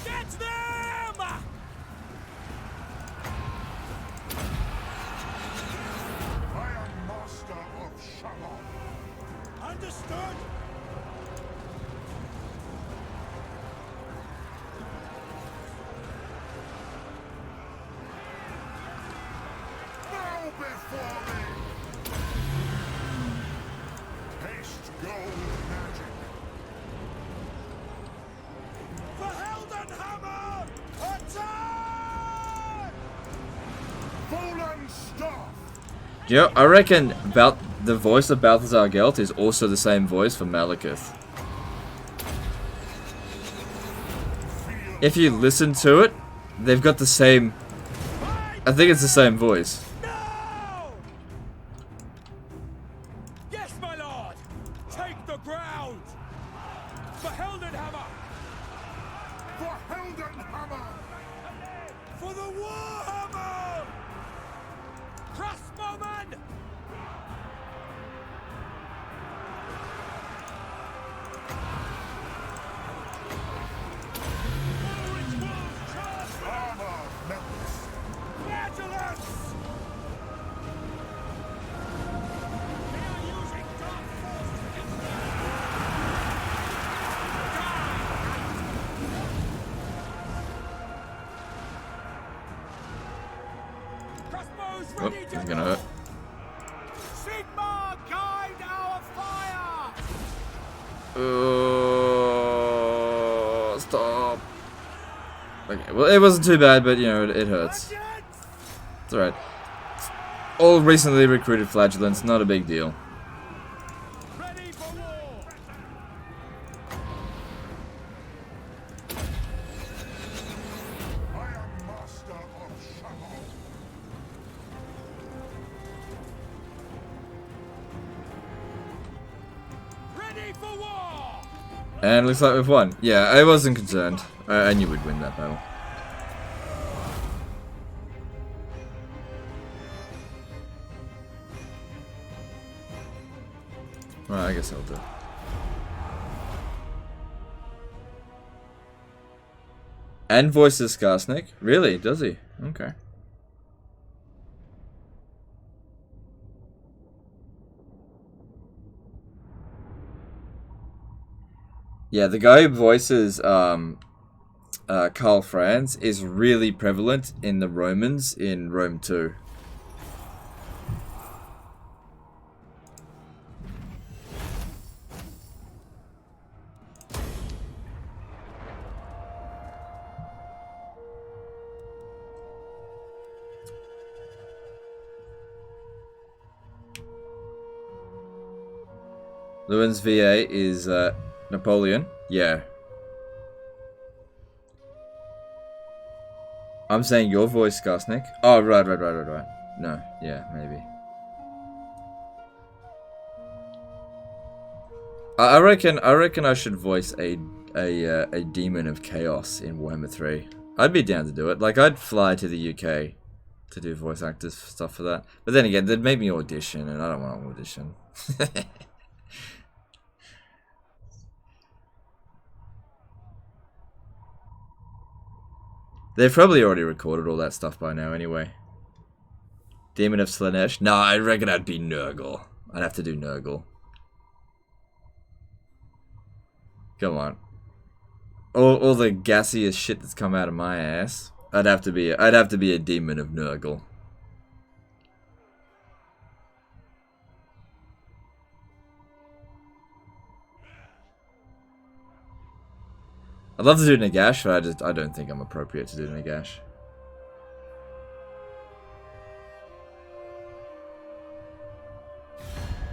Get them! I am master of Shalom. Understood? Bow before me. Haste gold magic. Verheldenhammer! Attack! Fallen staff. Yeah, I reckon about the voice of Balthazar Gelt is also the same voice for Malekith. If you listen to it, they've got the same... I think it's the same voice. No! Yes, my lord! Take the ground! Verheldenhammer! For Heldenhammer. For the Warhammer! Crossbowman! Armor melts. Flagellants! They are using dark force against me! Crossbows Oh, ready, this is General! gonna hurt. Sigma, guide our fire! Stop. Okay, well, it wasn't too bad, but, you know, it hurts. It's alright. All recently recruited flagellants, not a big deal. Ready for war! I am master of Shalom. Ready for war! And looks like we've won. Yeah, I wasn't concerned. I knew we'd win that battle. Well, I guess I'll do it. And voices Skarsnik? Really? Does he? Okay. Yeah, the guy who voices Karl Franz is really prevalent in the Romans in Rome 2. Lewin's VA is Napoleon. Yeah. I'm saying your voice, Skarsnik. Oh, right. No, yeah, maybe. I reckon I should voice a demon of chaos in Warhammer 3. I'd be down to do it. Like, I'd fly to the UK to do voice actors stuff for that. But then again, they'd make me audition, and I don't want to audition. They've probably already recorded all that stuff by now anyway. Demon of Slanesh? No, I reckon I'd be Nurgle. I'd have to do Nurgle. Come on. All the gaseous shit that's come out of my ass. I'd have to be a demon of Nurgle. I'd love to do Nagash, but I don't think I'm appropriate to do Nagash.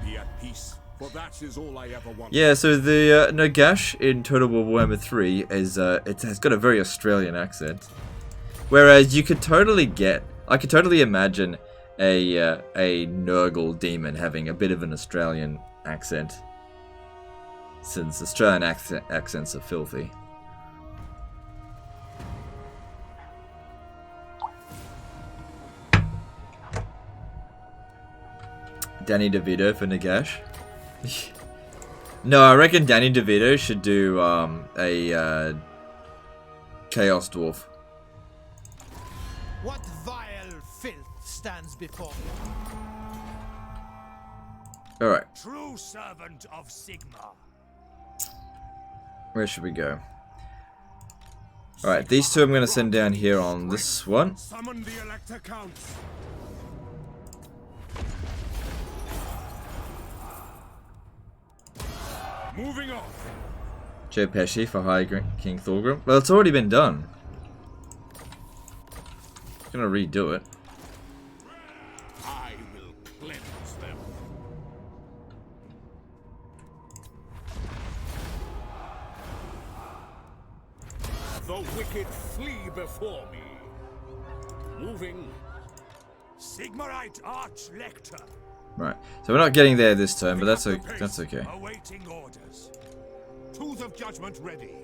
Be at peace, for that is all I ever wanted. Yeah, so the Nagash in Total War Warhammer 3 is it has got a very Australian accent, whereas I could totally imagine a Nurgle demon having a bit of an Australian accent, since Australian accents are filthy. Danny DeVito for Nagash. No, I reckon Danny DeVito should do a Chaos Dwarf. What vile filth stands before me? Alright, True servant of Sigmar. where should we go? Alright, these two I'm going to send down here on this one. Summon the Elector Counts. Moving on. Joe Pesci for High King Thorgrim. Well, it's already been done. I'm gonna redo it. I will cleanse them. The wicked flee before me. Moving. Sigmarite Arch-Lector. Right, so we're not getting there this turn, but that's okay. Awaiting orders. Tools of judgment ready.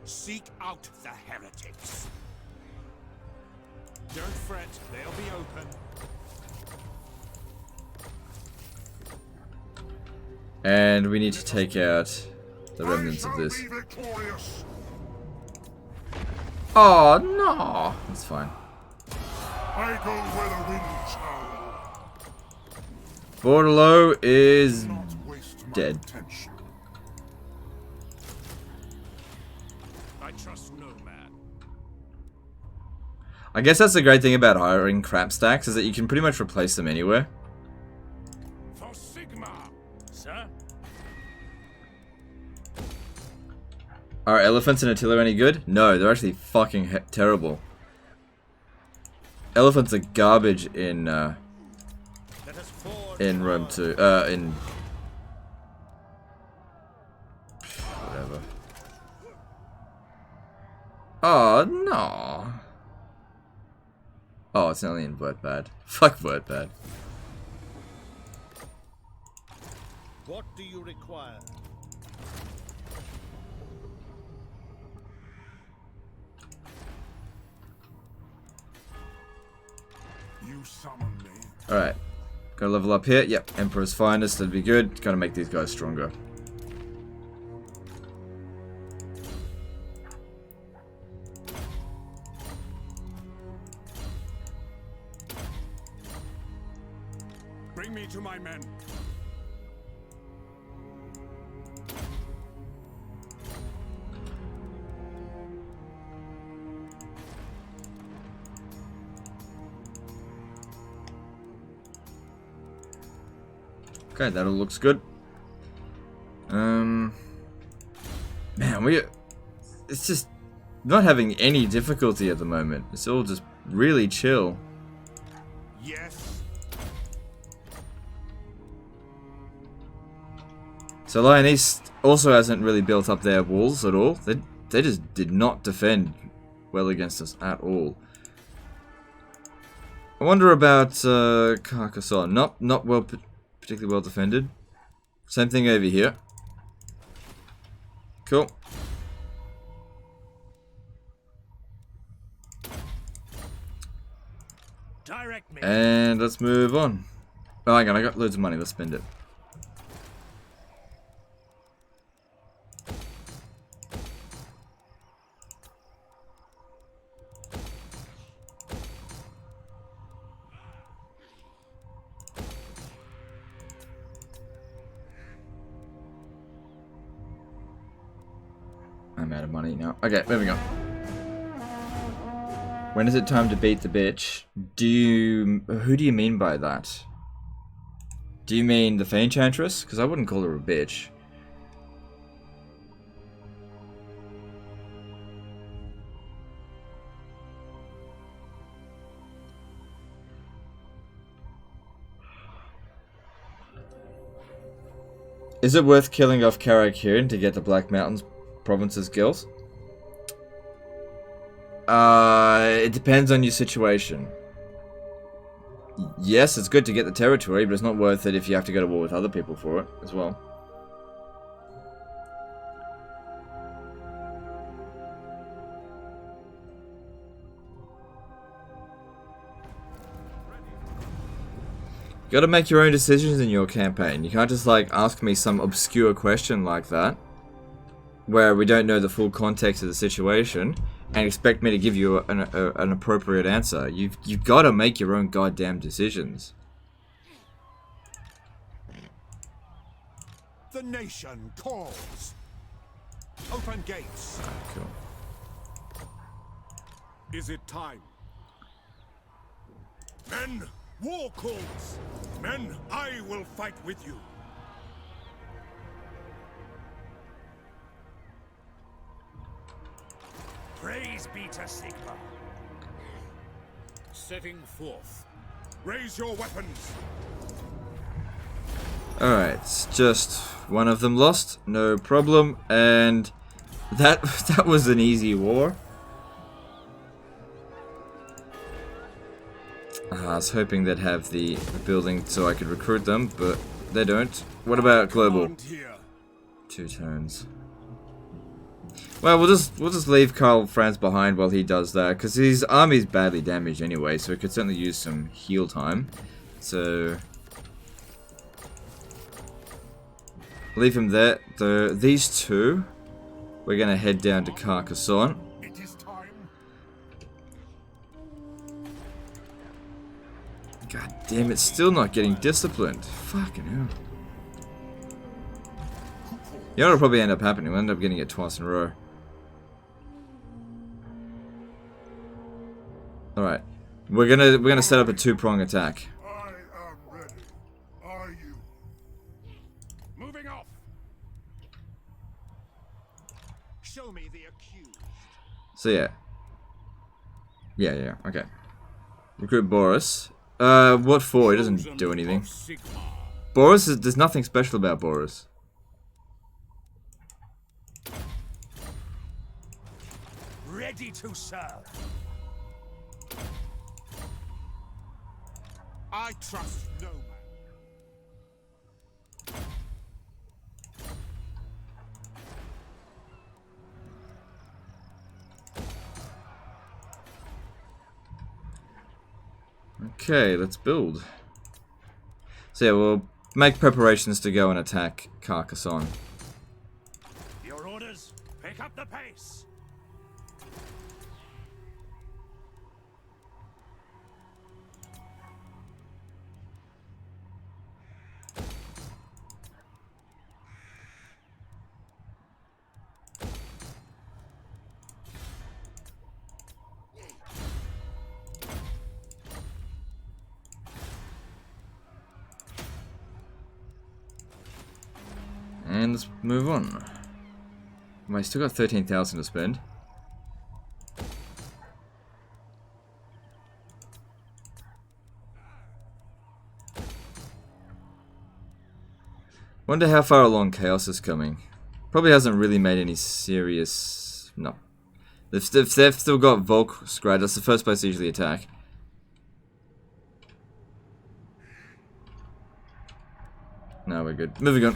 Seek out the heretics. Don't fret, they'll be open. And we need to take out the remnants of this. Oh no, that's fine. I go where the winds howl. Bordello is dead. I trust no man. I guess that's the great thing about hiring crap stacks, is that you can pretty much replace them anywhere. For Sigmar, sir. Are elephants and Attila any good? No, they're actually fucking terrible. Elephants are garbage in Rome 2. In whatever. Oh no. Oh, it's only in WordPad. Fuck WordPad. What do you require? You summon me. Alright. Gotta level up here. Yep, Emperor's Finest, that'd be good. Gotta make these guys stronger. Bring me to my men. Okay, that all looks good. Man, it's just not having any difficulty at the moment. It's all just really chill. Yes. So Lion East also hasn't really built up their walls at all. They just did not defend well against us at all. I wonder about Carcassonne. Not well, particularly well defended. Same thing over here. Cool. Direct me. And let's move on. Oh, hang on, I got loads of money. Let's spend it. I'm out of money now. Okay, moving on. When is it time to beat the bitch? Who do you mean by that? Do you mean the Feinchantress? Because I wouldn't call her a bitch. Is it worth killing off Karakirin to get the Black Mountains Province's guilt? It depends on your situation. Yes, it's good to get the territory, but it's not worth it if you have to go to war with other people for it as well. You gotta make your own decisions in your campaign. You can't just like ask me some obscure question like that, where we don't know the full context of the situation, and expect me to give you an appropriate answer. You've got to make your own goddamn decisions. The nation calls. Open gates. Cool. Is it time? Men, war calls. Men, I will fight with you. Praise be to Sigma. Setting forth. Raise your weapons. Alright, it's just one of them lost, no problem, and that was an easy war. I was hoping they'd have the building so I could recruit them, but they don't. What about global? 2 turns. Well, we'll just leave Karl Franz behind while he does that, because his army's badly damaged anyway, so he could certainly use some heal time. So leave him there. These two, we're gonna head down to Carcassonne. It is time. God damn, it's still not getting disciplined. Fucking hell. You know what'll probably end up happening? We'll end up getting it twice in a row. Alright. We're gonna set up a 2-prong attack. I am ready. Are you? Moving off. Show me the accused. So yeah. Yeah, okay. Recruit Boris. What for? He doesn't do anything. Boris, there's nothing special about Boris. Ready to serve. I trust no man. Okay, let's build. So yeah, we'll make preparations to go and attack Carcassonne. Your orders? Pick up the pace. And let's move on. I still got 13,000 to spend. Wonder how far along Chaos is coming. Probably hasn't really made any serious... No. They've still got Volk Scrad. That's the first place they usually attack. No, we're good. Moving on.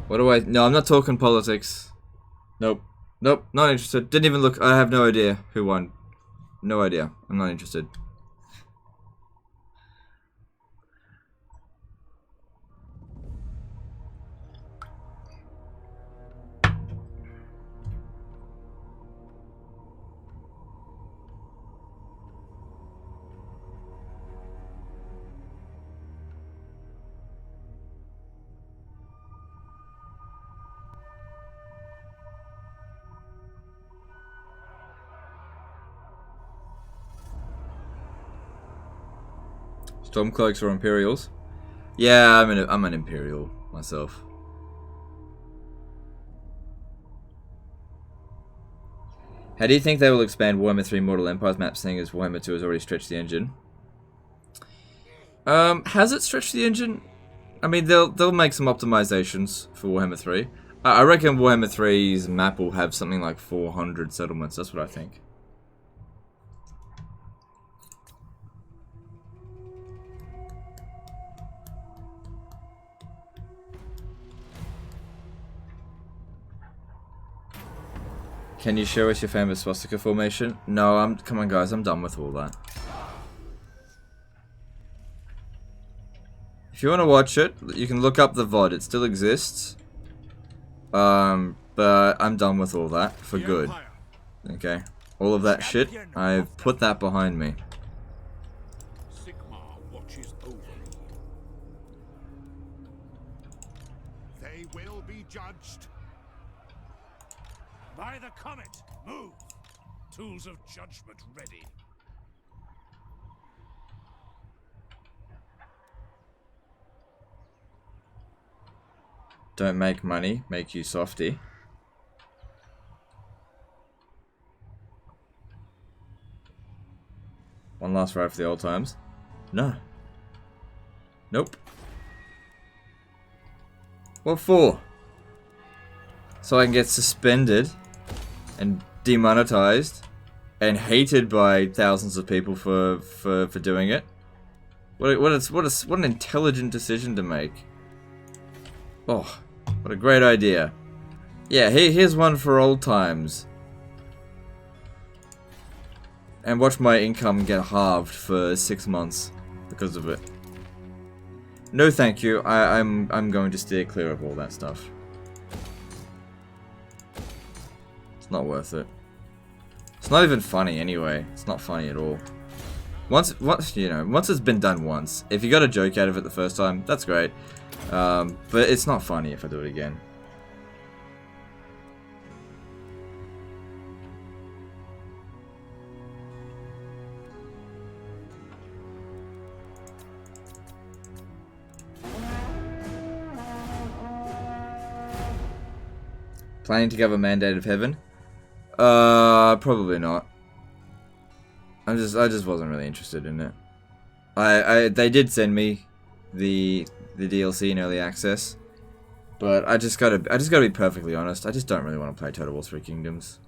What do I... No, I'm not talking politics. Nope. Nope, not interested. Didn't even look. I have no idea who won. No idea. I'm not interested. Stormcloaks or Imperials? Yeah, I'm an Imperial myself. How do you think they will expand Warhammer 3 Mortal Empires map, seeing as Warhammer 2 has already stretched the engine? Has it stretched the engine? I mean, they'll make some optimizations for Warhammer 3. I reckon Warhammer 3's map will have something like 400 settlements. That's what I think. Can you show us your famous swastika formation? No, come on guys, I'm done with all that. If you want to watch it, you can look up the VOD, it still exists. But I'm done with all that, for good. Okay, all of that shit, I've put that behind me. Sigmar watches over me. They will be judged. By the comet, move! Tools of judgment ready. Don't make money, make you softy. One last ride for the old times. No. Nope. What for? So I can get suspended and demonetized and hated by thousands of people for doing it. What an intelligent decision to make. Oh, what a great idea. Yeah, here's one for old times. And watch my income get halved for 6 months because of it. No thank you, I'm going to steer clear of all that stuff. It's not worth it. It's not even funny anyway. It's not funny at all. Once it's been done once, if you got a joke out of it the first time, that's great. But it's not funny if I do it again. Planning to give a Mandate of Heaven? Probably not. I just wasn't really interested in it. They did send me the DLC in early access, but I just gotta be perfectly honest. I just don't really want to play Total War 3 Kingdoms.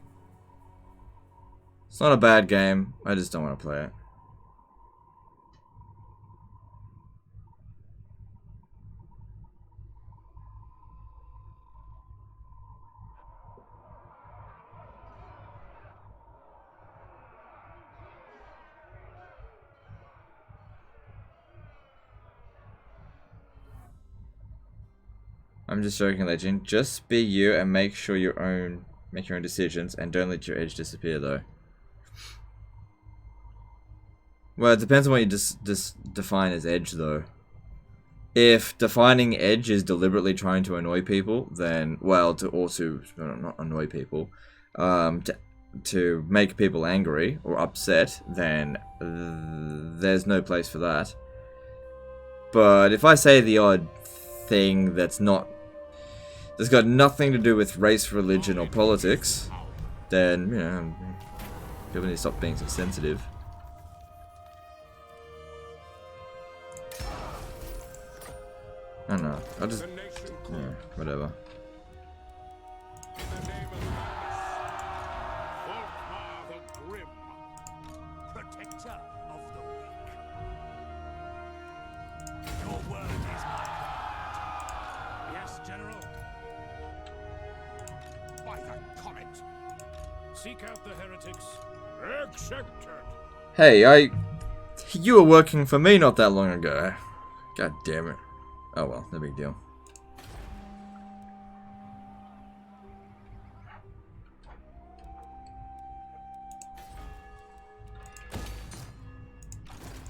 It's not a bad game. I just don't want to play it. I'm just joking, Legend. Just be you and make your own decisions, and don't let your edge disappear, though. Well, it depends on what you just define as edge, though. If defining edge is deliberately trying to annoy people, then, well, not annoy people, to make people angry or upset, then there's no place for that. But if I say the odd thing that's got nothing to do with race, religion, or politics, then, you know, people need to stop being so sensitive. I don't know, I'll just, yeah, whatever. In the name of Manus, Volkmar the Grim, Protector of the weak. Your word is my command. Yes, General. by the comet. Seek out the heretics. Accepted. Hey, you were working for me not that long ago. God damn it. Oh well, no big deal.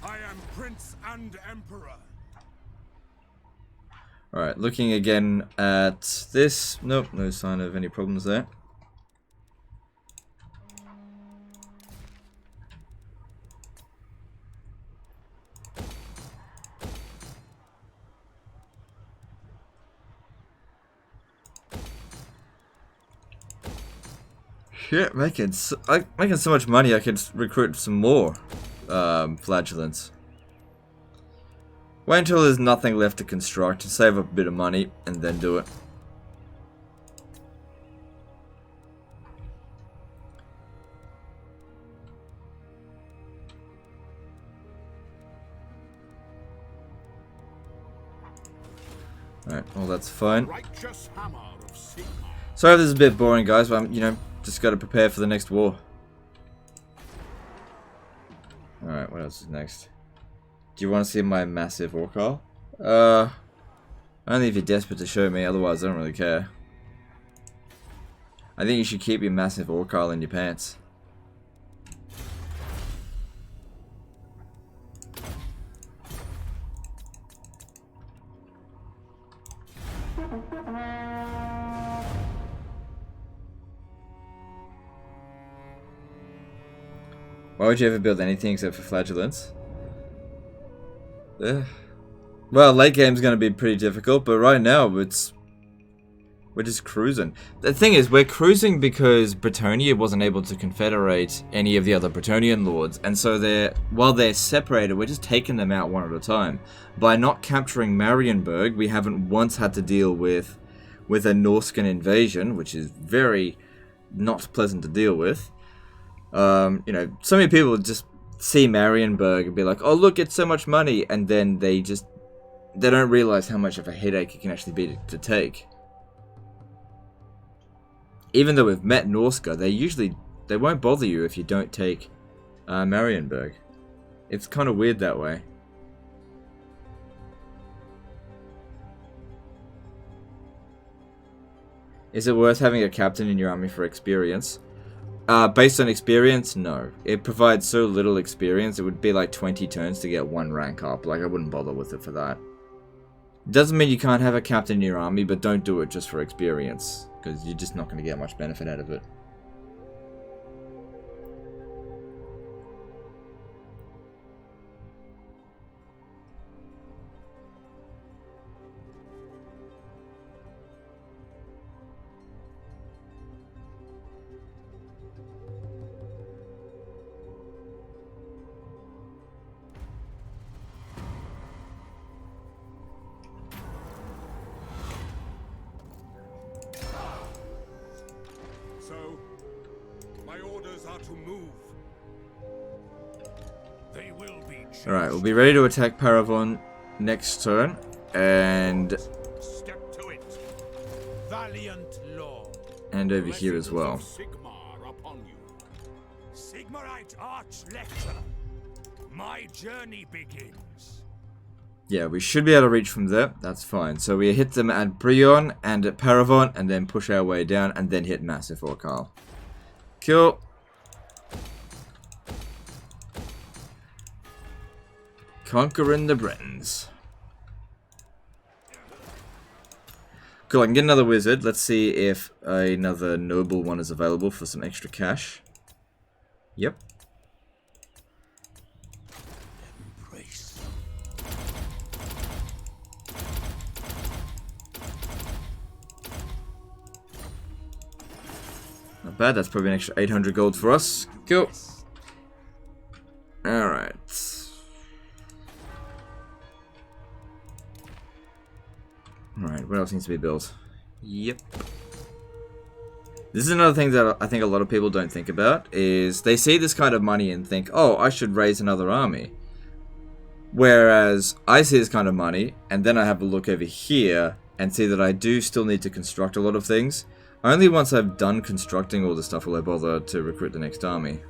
I am Prince and Emperor. Alright, looking again at this. Nope, no sign of any problems there. Shit, making so much money I could recruit some more flagellants. Wait until there's nothing left to construct and save up a bit of money and then do it. Alright, well that's fine. Righteous hammer of Sigmar. Sorry if this is a bit boring, guys, but I'm, you know, just got to prepare for the next war. Alright, what else is next? Do you want to see my massive Orcal? Only if you're desperate to show me, otherwise I don't really care. I think you should keep your massive Orcal in your pants. Why would you ever build anything except for flagellants? Well, late game's gonna be pretty difficult, but right now we're just cruising. The thing is, we're cruising because Bretonnia wasn't able to confederate any of the other Bretonian lords, and so while they're separated, we're just taking them out one at a time. By not capturing Marienburg, we haven't once had to deal with a Norscan invasion, which is very not pleasant to deal with. You know, so many people just see Marienburg and be like, oh look, it's so much money, and then they don't realize how much of a headache it can actually be to take. Even though we've met Norsca, they won't bother you if you don't take Marienburg. It's kind of weird that way. Is it worth having a captain in your army for experience? Based on experience, no. It provides so little experience, it would be like 20 turns to get one rank up. Like, I wouldn't bother with it for that. Doesn't mean you can't have a captain in your army, but don't do it just for experience, because you're just not going to get much benefit out of it. So, my orders are to move. They will be Alright, we'll be ready to attack Paravon next turn, and Step to it. Valiant Lord. over here as well. Sigmar upon you. Sigmarite Arch Lecturer. My journey begins. Yeah, we should be able to reach from there. That's fine. So we hit them at Brion and at Paravon, and then push our way down, and then hit Massive Orcal. Cool. Conquering the Britons. Cool, I can get another wizard. Let's see if another noble one is available for some extra cash. Yep. Not bad, that's probably an extra 800 gold for us. Cool. Alright. Alright, what else needs to be built? Yep. This is another thing that I think a lot of people don't think about, is they see this kind of money and think, oh, I should raise another army. Whereas I see this kind of money, and then I have a look over here, and see that I do still need to construct a lot of things. Only once I've done constructing all the stuff will I bother to recruit the next army.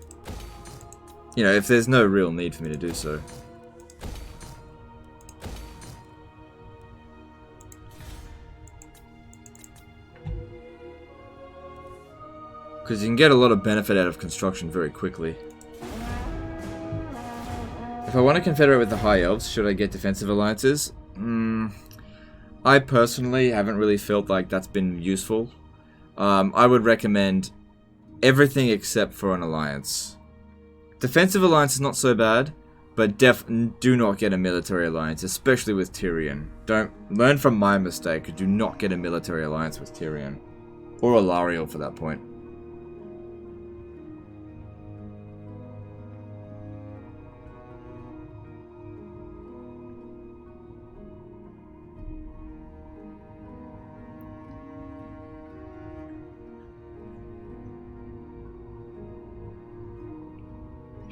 You know, if there's no real need for me to do so. Because you can get a lot of benefit out of construction very quickly. If I want to confederate with the High Elves, should I get defensive alliances? I personally haven't really felt like that's been useful. I would recommend everything except for an alliance. Defensive alliance is not so bad, but do not get a military alliance, especially with Tyrion. Don't learn from my mistake. Do not get a military alliance with Tyrion, or Alariel for that point.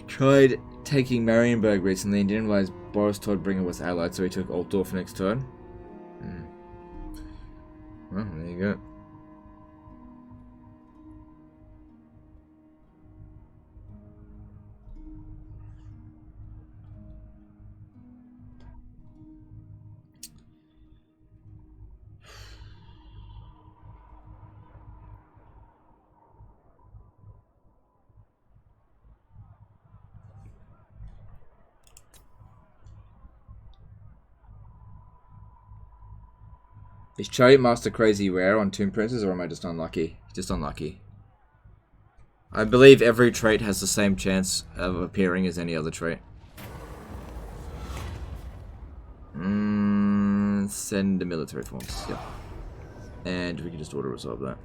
Tried taking Marienburg recently and didn't realize Boris Todbringer was allied, so he took Altdorf next turn. Well, there you go. Is Chariot Master crazy rare on Tomb Princes, or am I just unlucky? Just unlucky. I believe every trait has the same chance of appearing as any other trait. Send the military forms, yep. And we can just auto-resolve that.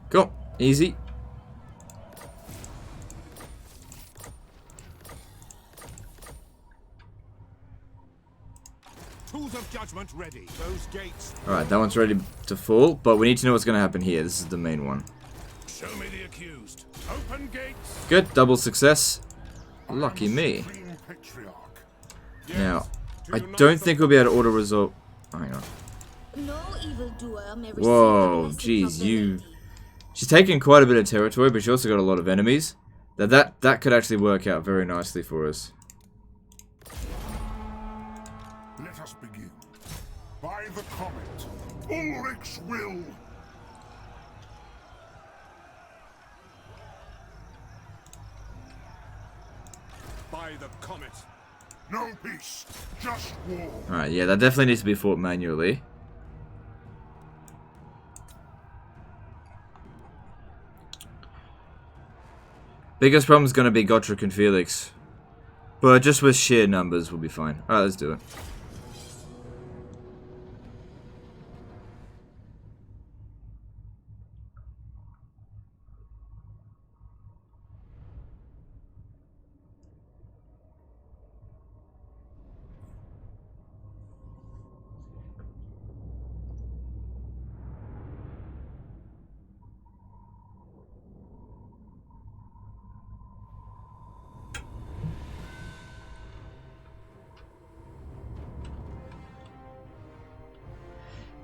Cool, easy. Tools of judgment ready. Those gates. Alright, that one's ready to fall, but we need to know what's going to happen here. This is the main one. Show me the accused. Open gates. Good, double success. Lucky me. Now, I don't think we'll be able to auto-resolve. Oh, hang on. No evildoer may receive Whoa, the jeez, blessings of the lady. She's taken quite a bit of territory, but she also got a lot of enemies. That could actually work out very nicely for us. Let us begin. By the comet, Ulrich's will. By the comet. No peace, just war. Alright, yeah, that definitely needs to be fought manually. Biggest problem is going to be Gotrek and Felix. But just with sheer numbers, we'll be fine. Alright, let's do it.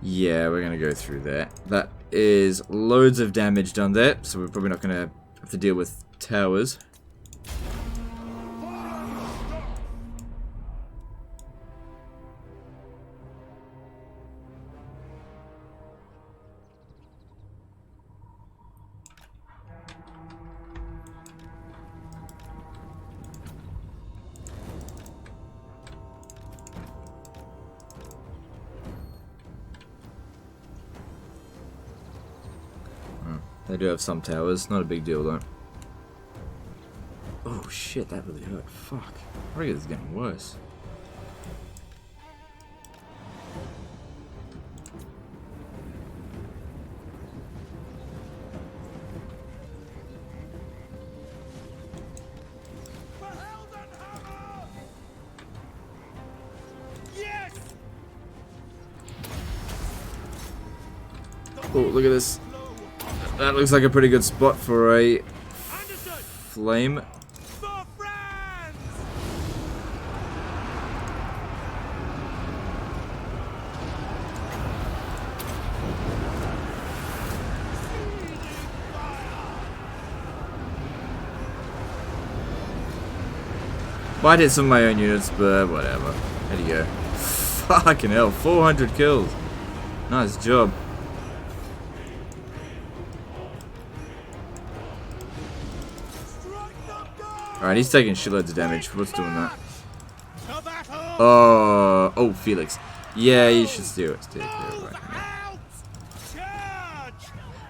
Yeah, we're gonna go through there. That is loads of damage done there, so we're probably not gonna have to deal with towers. They do have some towers, not a big deal though. Oh shit, that really hurt. Fuck. I think it's getting worse. Oh, look at this. That looks like a pretty good spot for a flame. Might hit some of my own units, but whatever. There you go. Fucking hell, 400 kills. Nice job. Alright, he's taking shitloads of damage. What's doing that? Oh, Felix. Yeah, you should steal it. Steal it right now.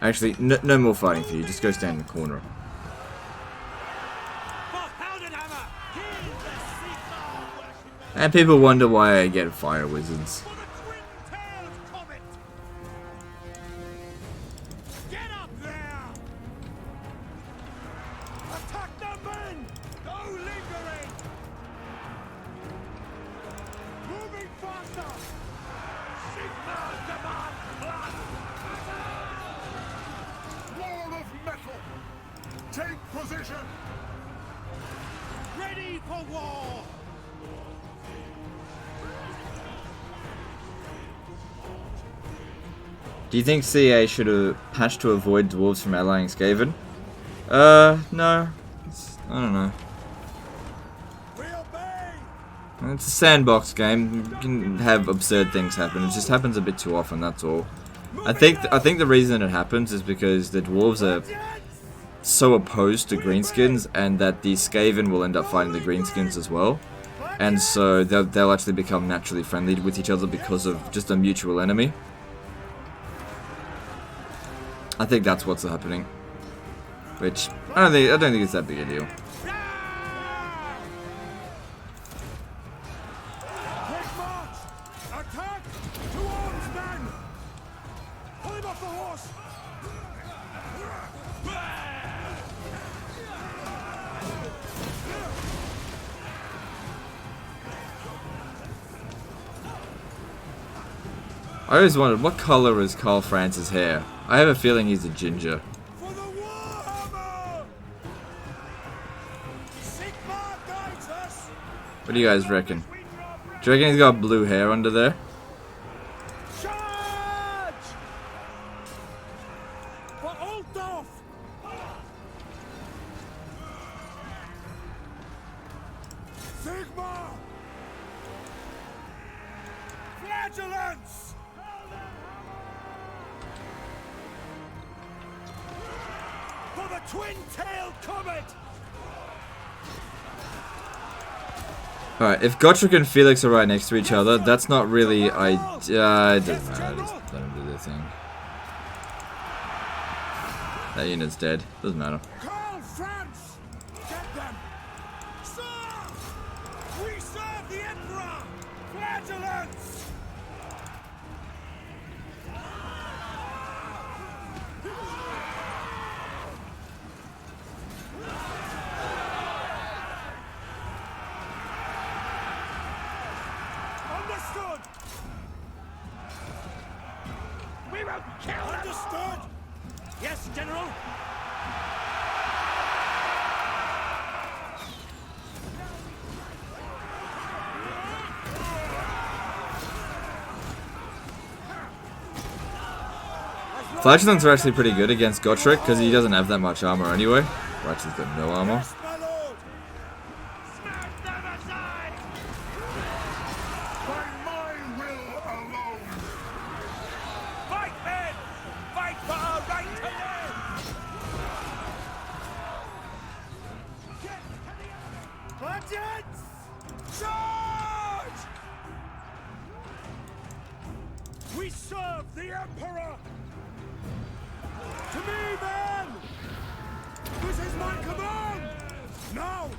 Actually, no more fighting for you. Just go stand in the corner. And people wonder why I get fire wizards. Do you think CA should have patched to avoid dwarves from allying Skaven? No. I don't know. It's a sandbox game. You can have absurd things happen. It just happens a bit too often, that's all. I think the reason it happens is because the dwarves are so opposed to greenskins, and that the Skaven will end up fighting the greenskins as well. And so they'll actually become naturally friendly with each other because of just a mutual enemy. I think that's what's happening, which I don't think it's that big a deal. I always wondered, what color is Carl France's hair? I have a feeling he's a ginger. What do you guys reckon? Do you reckon he's got blue hair under there? Alright, if Gotrek and Felix are right next to each other, that's not really it doesn't matter, just let them do their thing. That unit's dead, doesn't matter. Yes, General. Flagellants are actually pretty good against Gotrek because he doesn't have that much armor anyway. Well, actually, he's got no armor. We serve the Emperor! To me, men! This is my command! Now!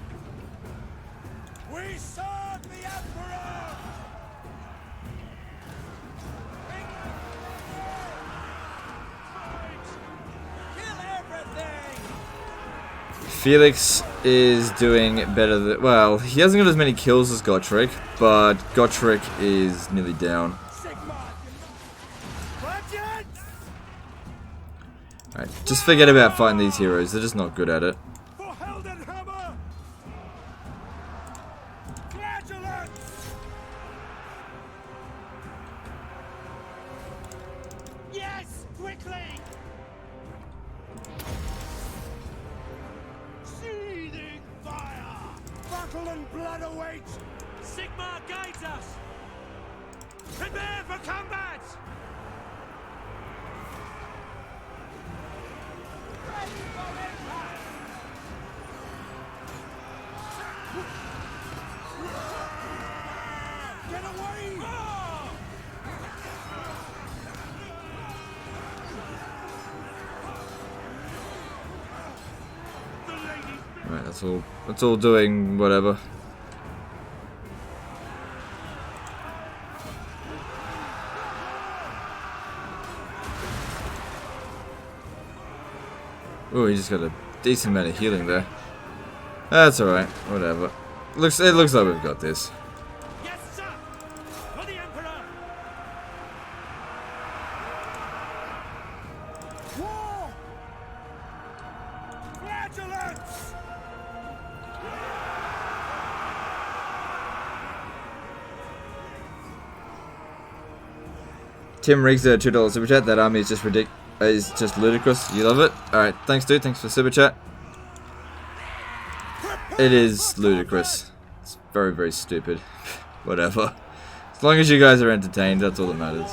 We serve the Emperor! Kill everything! Felix is doing better than... Well, he hasn't got as many kills as Gotrek, but Gotrek is nearly down. Alright, just forget about fighting these heroes, they're just not good at it. Yes, quickly! Seething fire! Battle and blood await! Sigmar guides us! Prepare for combat! Get away! Right, that's all doing whatever. Oh, he just got a decent amount of healing there. That's alright, whatever. It looks like we've got this. Yes, sir! For the Emperor! War! Flagellants! Tim Riggs at $2 super chat. That army is just ridiculous. Is just ludicrous. You love it? Alright, thanks dude, thanks for super chat. It is ludicrous. It's very, very stupid. Whatever. As long as you guys are entertained, that's all that matters.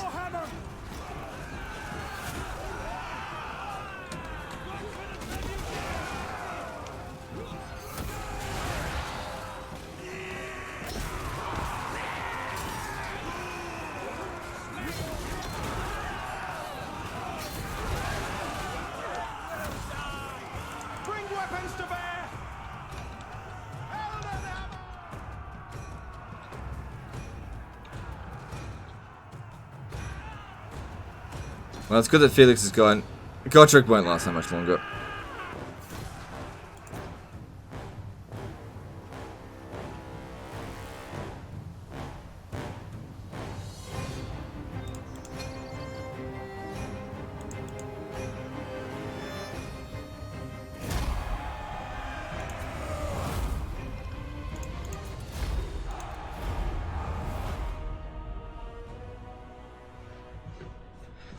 Bring weapons to bear! Well, it's good that Felix is gone. Gotrek won't last that much longer.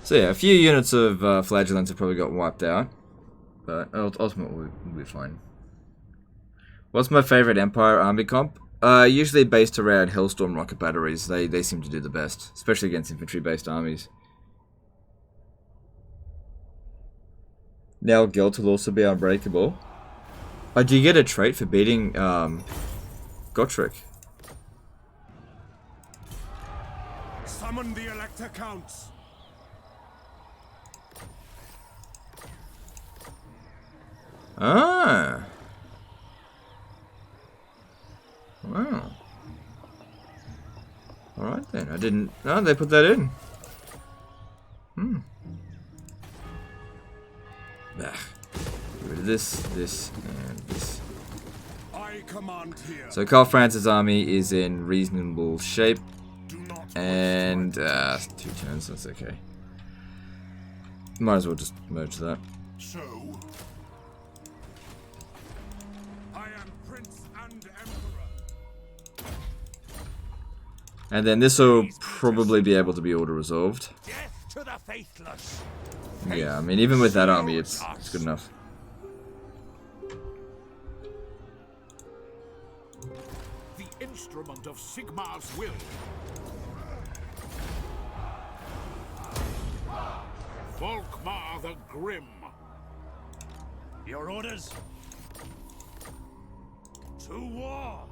So yeah, a few units of flagellants have probably got wiped out, but ultimately we'll be fine. What's my favorite Empire army comp? Usually based around Hellstorm rocket batteries. They seem to do the best, especially against infantry-based armies. Now Gelt will also be unbreakable. Do you get a trait for beating Gotrek? Summon the Elector Counts. Ah. Wow. Alright then, I didn't... No, they put that in. Hmm. Get rid of this, and this. I command here. So Carl France's army is in reasonable shape. And, 2 turns, that's okay. Might as well just merge that. So... And then this will probably be able to be auto-resolved. Death to the faithless. Yeah, I mean, even with that army, it's good enough. The instrument of Sigmar's will. Volkmar the Grim. Your orders? To war!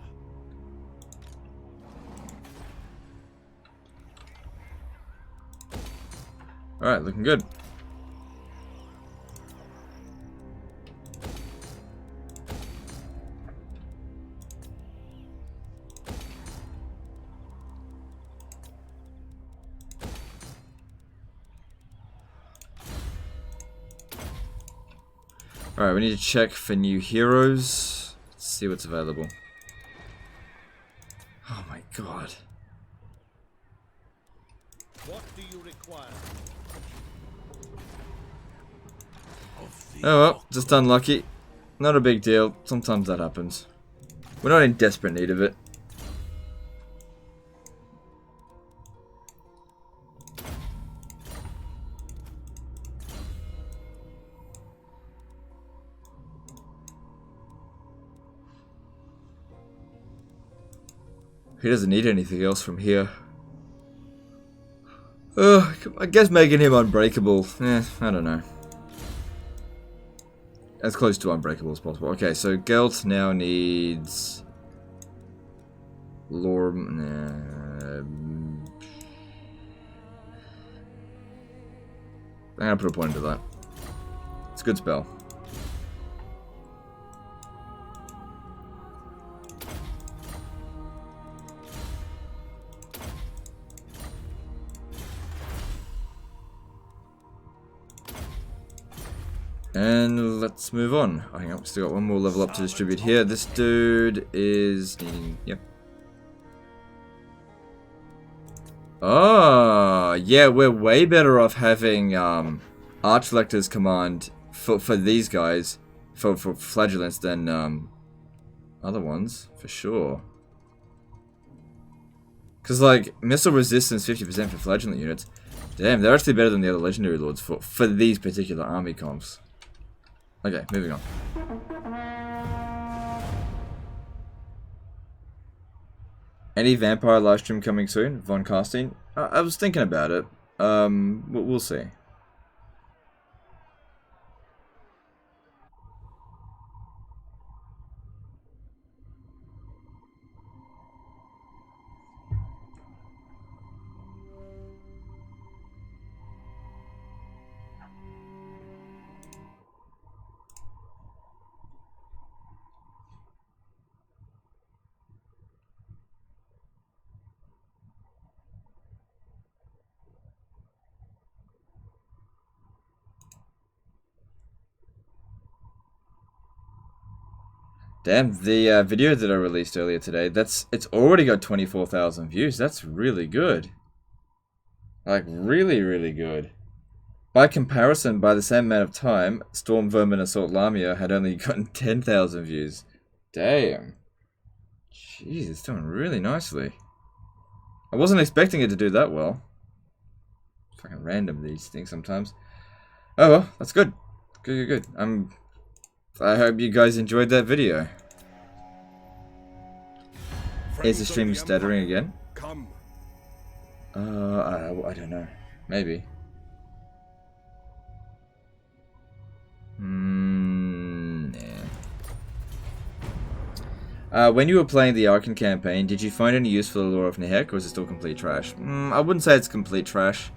Alright, looking good. Alright, we need to check for new heroes. Let's see what's available. Oh my god. What do you require? Oh well, just unlucky. Not a big deal. Sometimes that happens. We're not in desperate need of it. He doesn't need anything else from here. I guess making him unbreakable. I don't know. As close to unbreakable as possible. Okay, so Gelt now needs... I'm gonna put a point into that. It's a good spell. And let's move on. Oh, hang on, we still got one more level up to distribute here. This dude is needing... Yep. Oh, yeah, we're way better off having Archlector's command for these guys, for flagellants than other ones, for sure. Because, like, missile resistance 50% for flagellant units. Damn, they're actually better than the other legendary lords for these particular army comps. Okay, moving on. Any vampire livestream coming soon? Von casting? I was thinking about it. We'll see. Damn, the video that I released earlier today, it's already got 24,000 views. That's really good. Like, really, really good. By comparison, by the same amount of time, Storm Vermin Assault Lamia had only gotten 10,000 views. Damn. Jeez, it's doing really nicely. I wasn't expecting it to do that well. Fucking random, these things sometimes. Oh well, that's good. Good. I hope you guys enjoyed that video. Is the stream stuttering again? Come. I don't know. Maybe. When you were playing the Arkan campaign, did you find any use for the lore of Nehek, or is it still complete trash? I wouldn't say it's complete trash.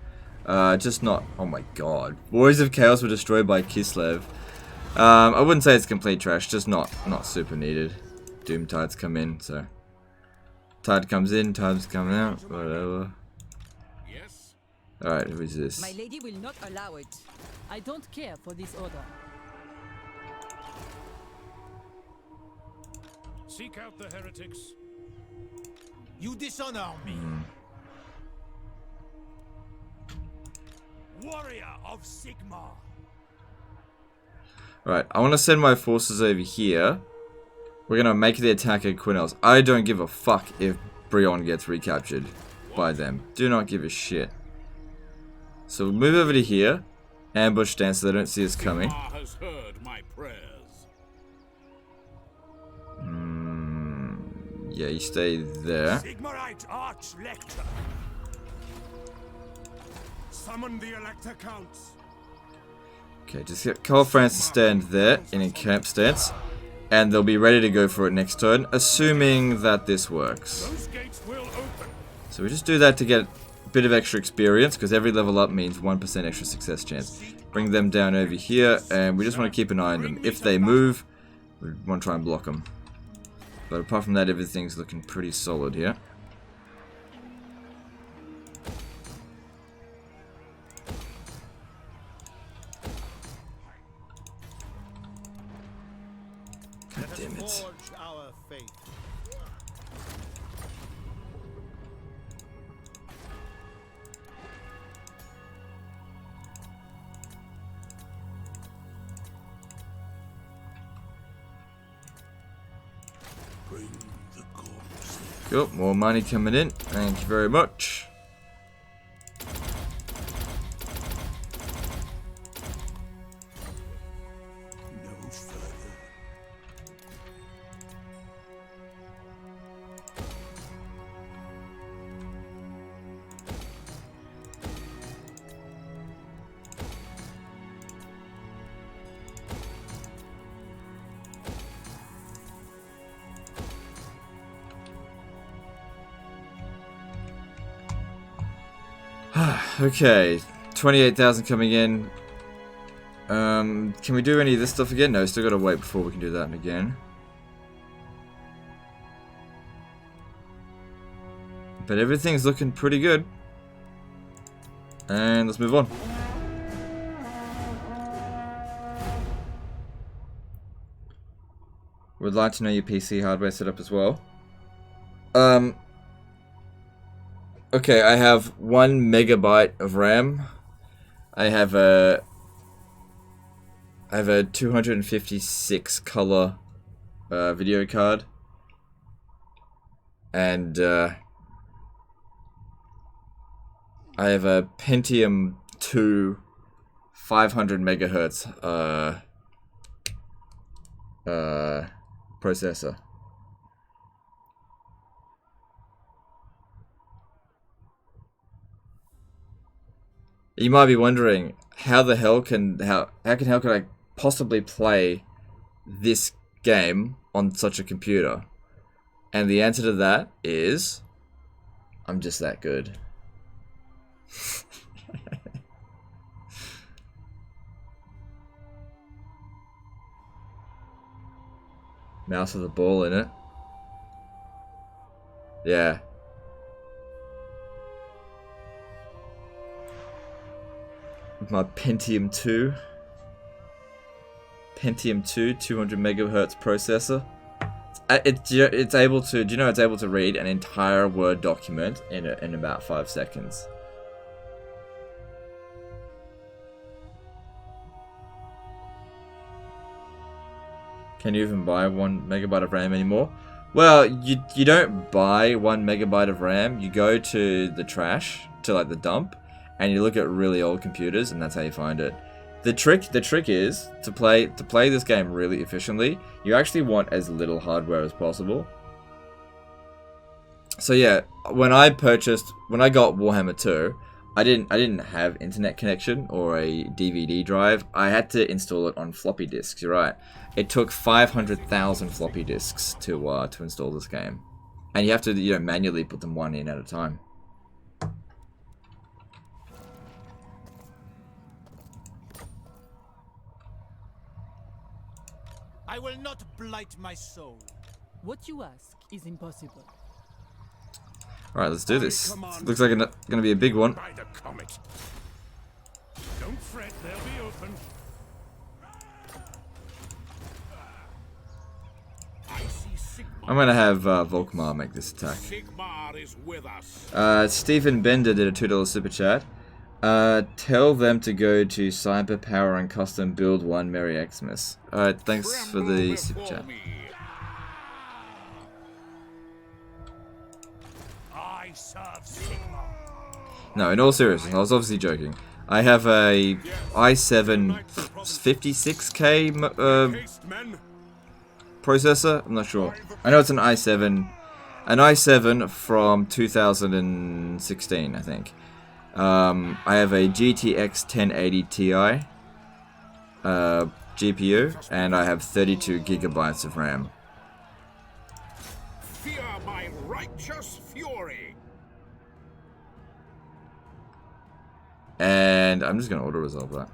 Just not... Oh my god. Warriors of Chaos were destroyed by Kislev. I wouldn't say it's complete trash, just not super needed. Doom Tides come in, so... Tide comes in, Tides come out, whatever. Yes. Alright, who is this? My lady will not allow it. I don't care for this order. Seek out the heretics. You dishonor me. Warrior of Sigmar. Alright, I want to send my forces over here. We're going to make the attack at Quinnell's. I don't give a fuck if Brion gets recaptured by them. Do not give a shit. So we'll move over to here. Ambush stance so they don't see us coming. Sigmar has heard my prayers. Yeah, you stay there. Sigmarite Arch-Lector. Summon the Elector Counts. Okay, just get Carl France to stand there in a camp stance. And they'll be ready to go for it next turn, assuming that this works. Those gates will open. So we just do that to get a bit of extra experience, because every level up means 1% extra success chance. Bring them down over here, and we just want to keep an eye on them. If they move, we want to try and block them. But apart from that, everything's looking pretty solid here. God damn it. Forge our faith. Bring the corpse. Cool, more money coming in. Thank you very much. No further. Okay, 28,000 coming in. Can we do any of this stuff again? No, still gotta wait before we can do that again. But everything's looking pretty good. And let's move on. Would like to know your PC hardware setup as well. Okay, I have 1 megabyte of RAM. I have a 256 color video card, and I have a Pentium 2 500 megahertz processor. You might be wondering, how the hell can I possibly play this game on such a computer? And the answer to that is, I'm just that good. Mouse with a ball in it. Yeah. My Pentium 2. Pentium 2, 200 megahertz processor. It's able to, do you know it's able to read an entire Word document in about 5 seconds. Can you even buy 1 megabyte of RAM anymore? Well, you don't buy 1 megabyte of RAM. You go to the trash, to like the dump, and you look at really old computers, and that's how you find it. The trick is to play this game really efficiently. You actually want as little hardware as possible. So yeah, when I got Warhammer 2, I didn't have internet connection or a DVD drive. I had to install it on floppy disks. You're right. It took 500,000 floppy disks to install this game, and you have to manually put them one in at a time. I will not blight my soul. What you ask is impossible. Alright, let's do this. Looks like it's gonna be a big one. By the comet. Don't fret, they'll be open. I see Sigmar. I'm gonna have Volkmar make this attack. Sigmar is with us. Stephen Bender did a $2 super chat. Tell them to go to Cyber Power and Custom Build 1 Merry Xmas. Alright, thanks for the super chat. I serve Sigmar. No, in all seriousness, I was obviously joking. I have a i7 56K processor. I'm not sure. I know it's an i7 from 2016, I think. I have a GTX 1080 Ti GPU, and I have 32 gigabytes of RAM. Fear my righteous fury. And I'm just gonna auto resolve that.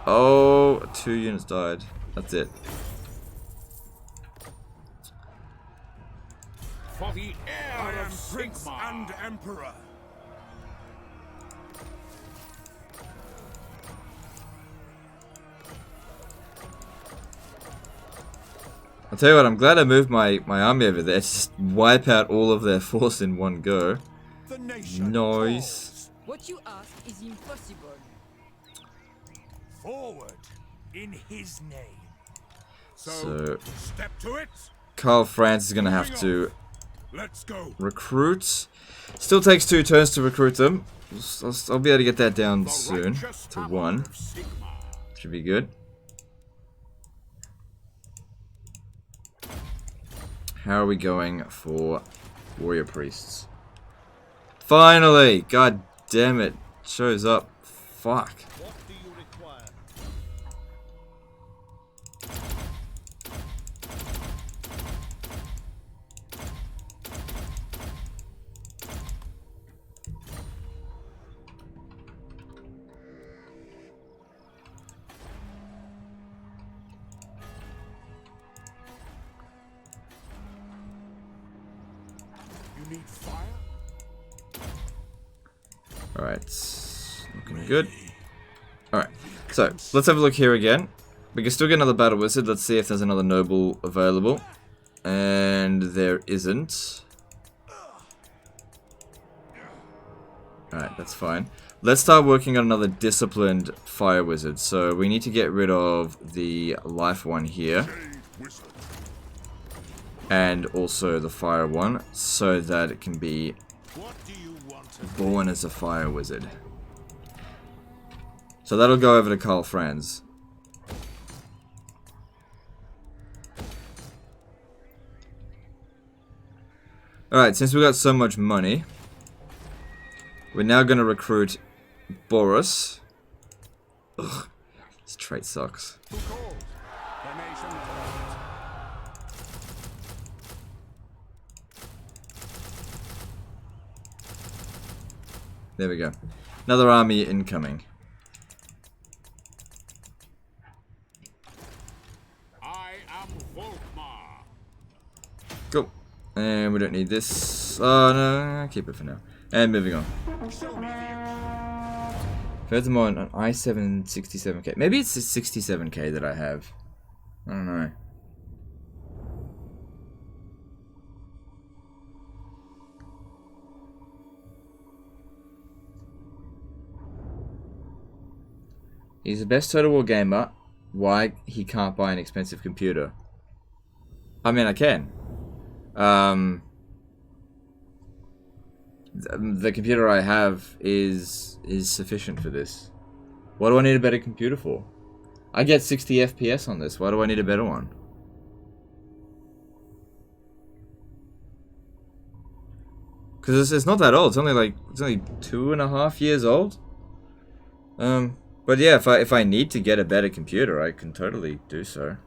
Oh, 2 units died. That's it. For the heir I am of Prince Sigmar. and Emperor. I'll tell you what, I'm glad I moved my army over there to just wipe out all of their force in one go. The nation Nice. What you ask is impossible. forward in his name. So, Step to it. Karl Franz is gonna have to Let's go. recruit. Still takes 2 turns to recruit them. I'll be able to get that down soon to 1. Should be good. How are we going for warrior priests? Finally! God damn it. Shows up. Fuck. What do you require? You need fire? Alright. Looking good. Alright. So, let's have a look here again. We can still get another battle wizard. Let's see if there's another noble available. And there isn't. Alright, that's fine. Let's start working on another disciplined fire wizard. So we need to get rid of the life one here. And also the fire one, so that it can be born as a fire wizard. So that'll go over to Karl Franz. Alright, since we got so much money, we're now going to recruit Boris. Ugh, this trait sucks. Who calls? The nation calls. There we go. Another army incoming. I am Volkmar. Cool. And we don't need this. Oh no, keep it for now. And moving on. Furthermore, an i7 67K. Maybe it's a 67K that I have. I don't know. He's the best Total War gamer. Why he can't buy an expensive computer? I mean, I can. The computer I have is sufficient for this. What do I need a better computer for? I get 60 FPS on this. Why do I need a better one? Because it's not that old. It's only 2.5 years old. But yeah, if I need to get a better computer, I can totally do so.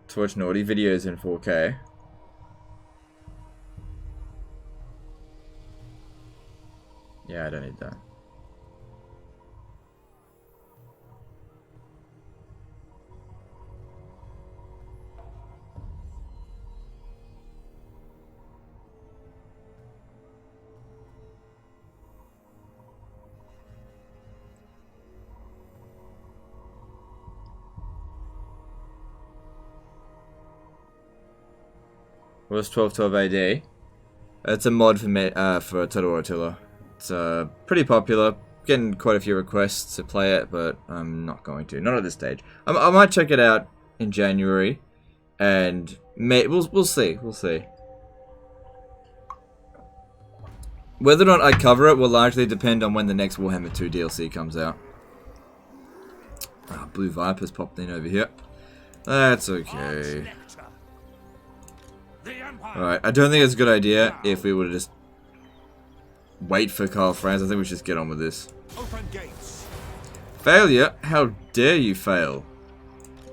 To watch naughty videos in 4K. Yeah, I don't need that. Was 1212 AD. It's a mod for Total War Attila. It's pretty popular. Getting quite a few requests to play it, but I'm not going to. Not at this stage. I might check it out in January and we'll see. We'll see. Whether or not I cover it will largely depend on when the next Warhammer 2 DLC comes out. Ah, Blue Viper's popped in over here. That's okay. Alright, I don't think it's a good idea if we would just wait for Karl Franz. I think we should just get on with this. Failure? How dare you fail?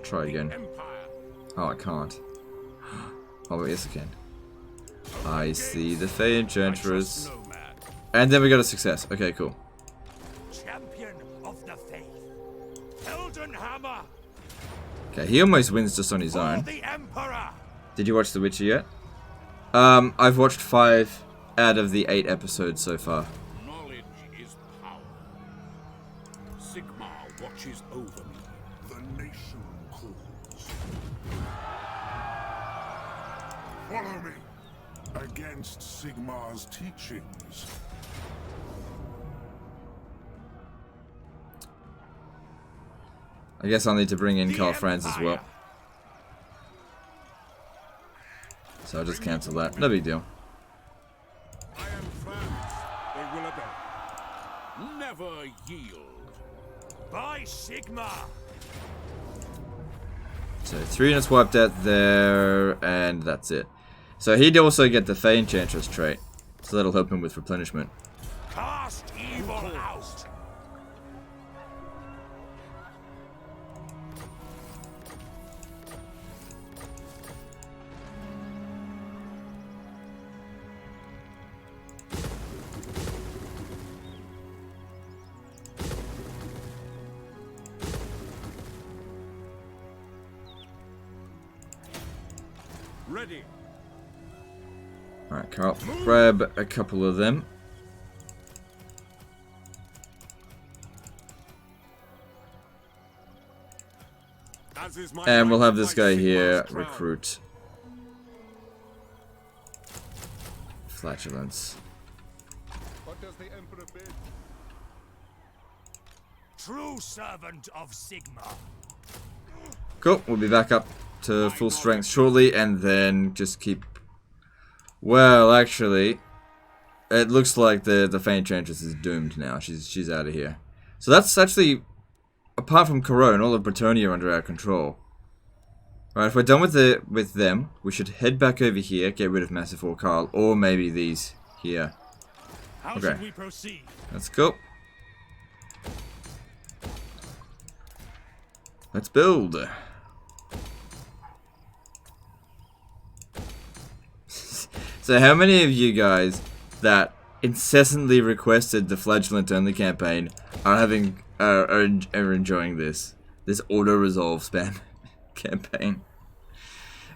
Try again. Oh, I can't. Oh, yes I can. I see the Fey Enchantress. And then we got a success. Okay, cool. Champion of the faith. Elden Hammer. Okay, he almost wins just on his own. The Emperor. Did you watch The Witcher yet? I've watched 5 out of the 8 episodes so far. Knowledge is power. Sigmar watches over me. The nation calls. Follow me. Against Sigmar's teachings. I guess I'll need to bring in Karl Franz as well. So I'll just cancel that. No big deal. I am Franz. They will obey. Never yield. By Sigmar. So 3 units wiped out there, and that's it. So he'd also get the Fey Enchantress trait, so that'll help him with replenishment. Cast evil out. Ready. Alright, Carl, grab a couple of them. And we'll have this guy here recruit flatulence. What does the Emperor bid? True servant of Sigmar. Cool, we'll be back up to full strength shortly, and then just keep... Well, actually, it looks like the Fey Enchantress is doomed now. She's out of here. So that's actually, apart from Corone, all of Bretonnia are under our control. Alright, if we're done with them, we should head back over here, get rid of Massive War Karl, or maybe these here. How should we proceed? Let's go. Let's build. So how many of you guys that incessantly requested the Flagellant only campaign are enjoying this auto resolve spam campaign?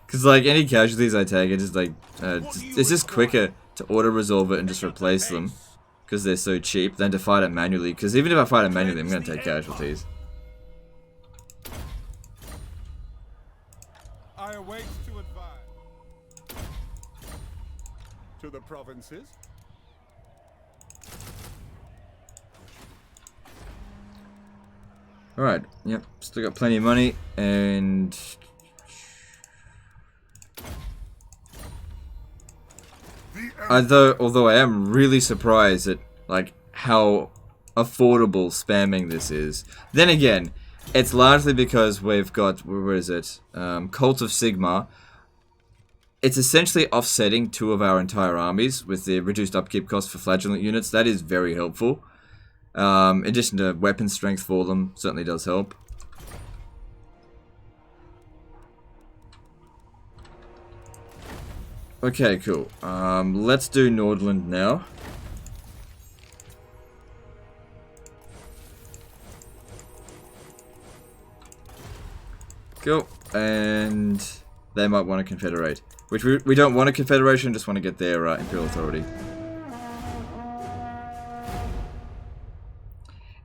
Because like any casualties I take, it's just like it's just quicker to auto resolve it and just replace them because they're so cheap than to fight it manually. Because even if I fight it manually, I'm gonna take casualties. I await to advise. To the provinces. Alright, yep, still got plenty of money, and... Although I am really surprised at, like, how affordable spamming this is. Then again, it's largely because we've got, where is it, Cult of Sigmar. It's essentially offsetting 2 of our entire armies with the reduced upkeep cost for flagellant units. That is very helpful. In addition to weapon strength for them, certainly does help. Okay, cool. Let's do Nordland now. Cool. And they might want to confederate. Which we don't want a confederation, just want to get their Imperial Authority.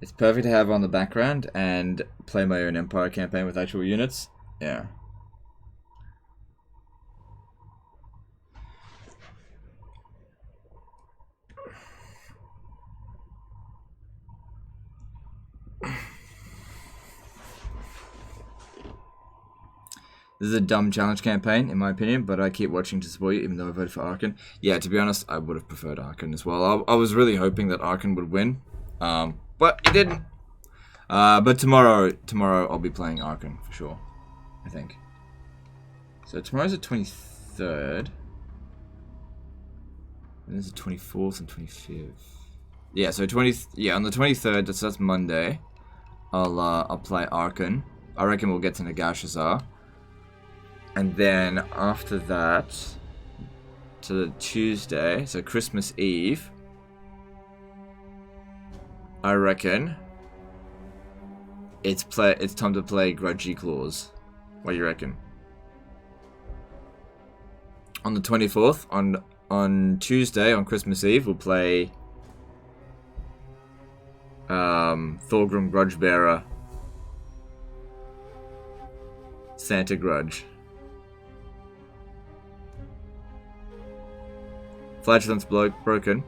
It's perfect to have on the background and play my own Empire campaign with actual units. Yeah. This is a dumb challenge campaign, in my opinion, but I keep watching to support you, even though I voted for Arkan. Yeah, to be honest, I would have preferred Arkan as well. I was really hoping that Arkan would win, but it didn't. But tomorrow I'll be playing Arkan, for sure, I think. So tomorrow's the 23rd. And there's the 24th and 25th. Yeah, so on the 23rd, that's Monday, I'll play Arkan. I reckon we'll get to Nagashazar. And then after that, to the Tuesday, so Christmas Eve, I reckon it's time to play Grudgy Claws. What do you reckon? On the 24th, on Tuesday, on Christmas Eve, we'll play Thorgrim Grudgebearer, Santa Grudge. Flagellant's broken.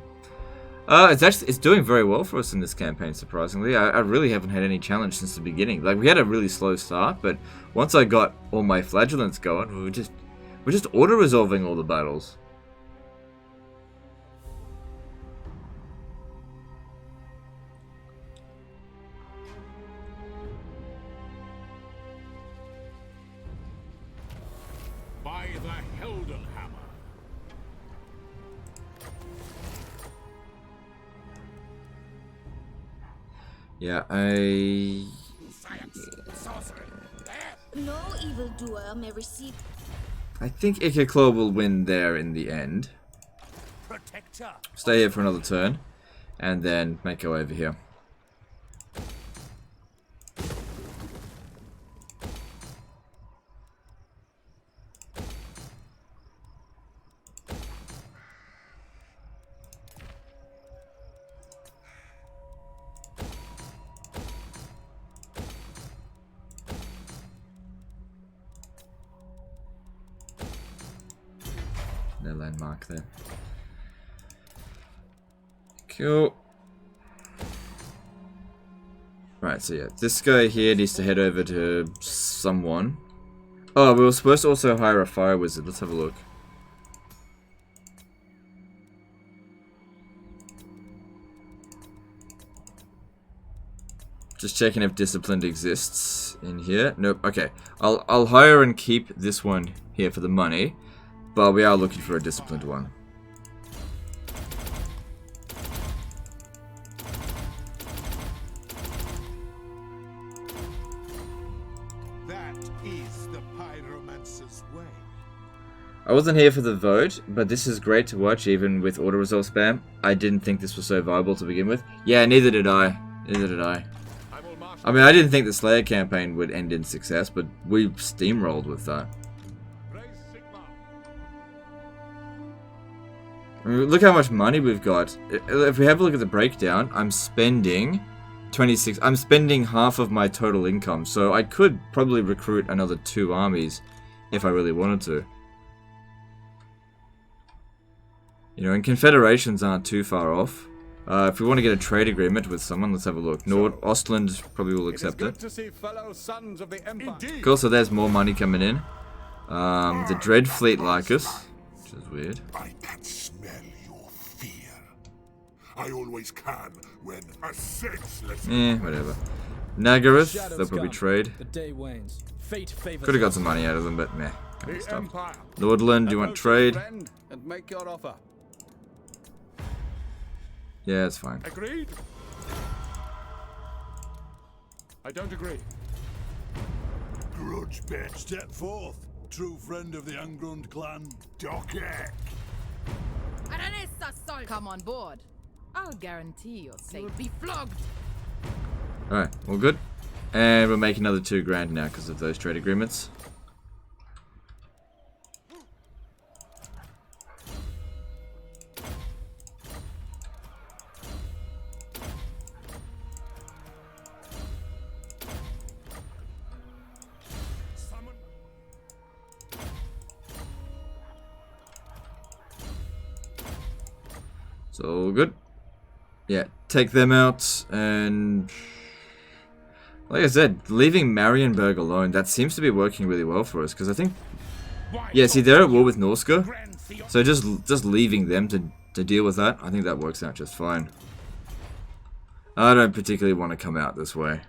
It's doing very well for us in this campaign, surprisingly. I really haven't had any challenge since the beginning. Like, we had a really slow start, but once I got all my flagellants going, we're just auto-resolving all the battles. By the Heldenhammer. Yeah, No evildoer may receive. I think Ikeclaw will win there in the end. Stay here for another turn, and then make our way over here. No landmark there. Cool. Right, so yeah, this guy here needs to head over to someone. Oh, we were supposed to also hire a fire wizard. Let's have a look. Just checking if disciplined exists in here. Nope. Okay, I'll hire and keep this one here for the money. But we are looking for a disciplined one. That is the pyromancer's way. I wasn't here for the vote, but this is great to watch even with auto-resolve spam. I didn't think this was so viable to begin with. Yeah, neither did I. Neither did I. I mean, I didn't think the Slayer campaign would end in success, but we steamrolled with that. I mean, look how much money we've got. If we have a look at the breakdown, I'm spending 26. I'm spending half of my total income, so I could probably recruit another 2 armies if I really wanted to. You know, and confederations aren't too far off. If we want to get a trade agreement with someone, let's have a look. Ostland probably will accept it. Cool, so there's more money coming in. The Dread Fleet like us, which is weird. I can smell your fear. I always can when a senseless. Whatever. Nagaroth, they'll probably trade. The day wanes. Fate favors. Could have got some money out of them, but meh. Kind of stuff. Nordland, do you want trade? And make your offer. Yeah, it's fine. Agreed. I don't agree. Grudge bet. Step forth, true friend of the Ungrund clan, Dokek. Come on board. I'll guarantee you're safe. You'll be flogged. Alright, all good. And we'll make another 2 grand now because of those trade agreements. So good. Yeah, take them out and Like I said, leaving Marienburg alone, that seems to be working really well for us, because I think... Yeah, see, they're at war with Norska, so just leaving them to deal with that, I think that works out just fine. I don't particularly want to come out this way.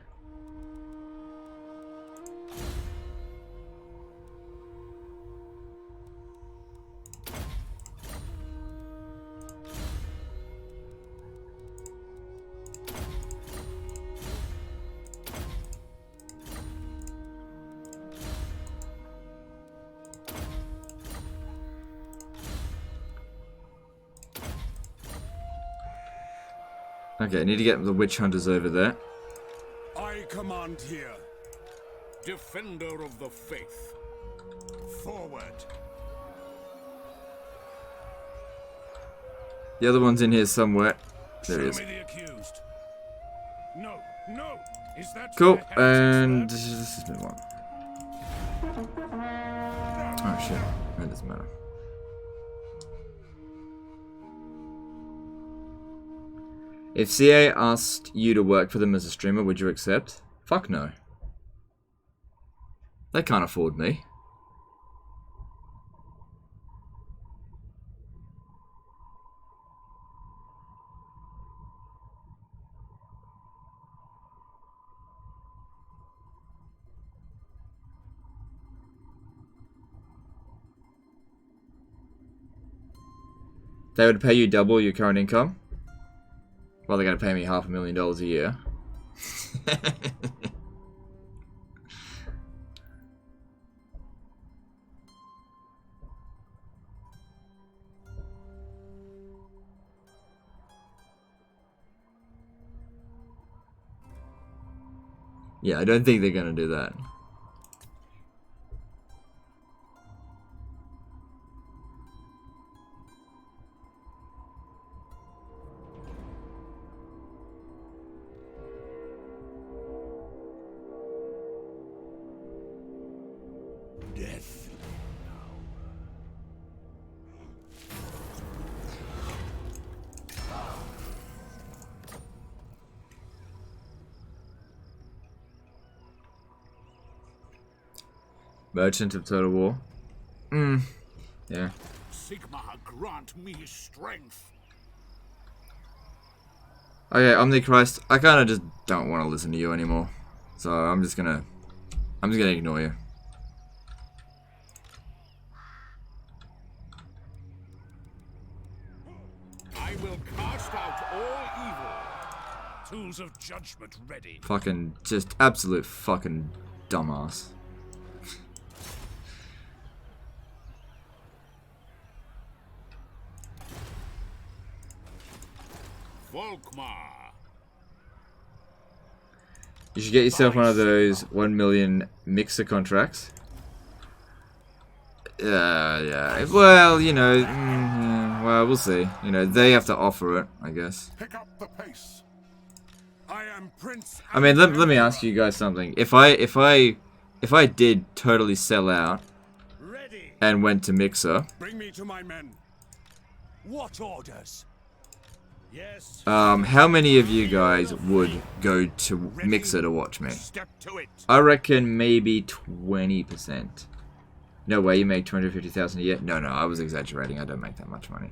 Okay, I need to get the witch hunters over there. I command here. Defender of the faith. Forward. The other one's in here somewhere. There he is. Show me the accused. No, no. Is that Cool, their heritage and there? this is one. Oh shit, that doesn't matter. If CA asked you to work for them as a streamer, would you accept? Fuck no. They can't afford me. They would pay you double your current income? Well, they're going to pay me $500,000 a year. Yeah, I don't think they're going to do that. Death. Merchant of Total War. Yeah. Sigma, grant me strength. Okay, Omnichrist, I kind of just don't want to listen to you anymore. So I'm just gonna ignore you. I will cast out all evil. Tools of judgment ready. Fucking, just absolute fucking dumbass. Volkmar. You should get yourself one of those 1 million mixer contracts. Yeah. Well, you know, yeah, well, we'll see. You know, they have to offer it, I guess. Pick up the pace. I am Prince. I mean, let me ask you guys something. If I did totally sell out and went to mixer, Bring me to my men. What orders? Yes. how many of you guys would go to mixer to watch me? Step to it. I reckon maybe 20%. No way, you make 250,000 a year? No, I was exaggerating. I don't make that much money.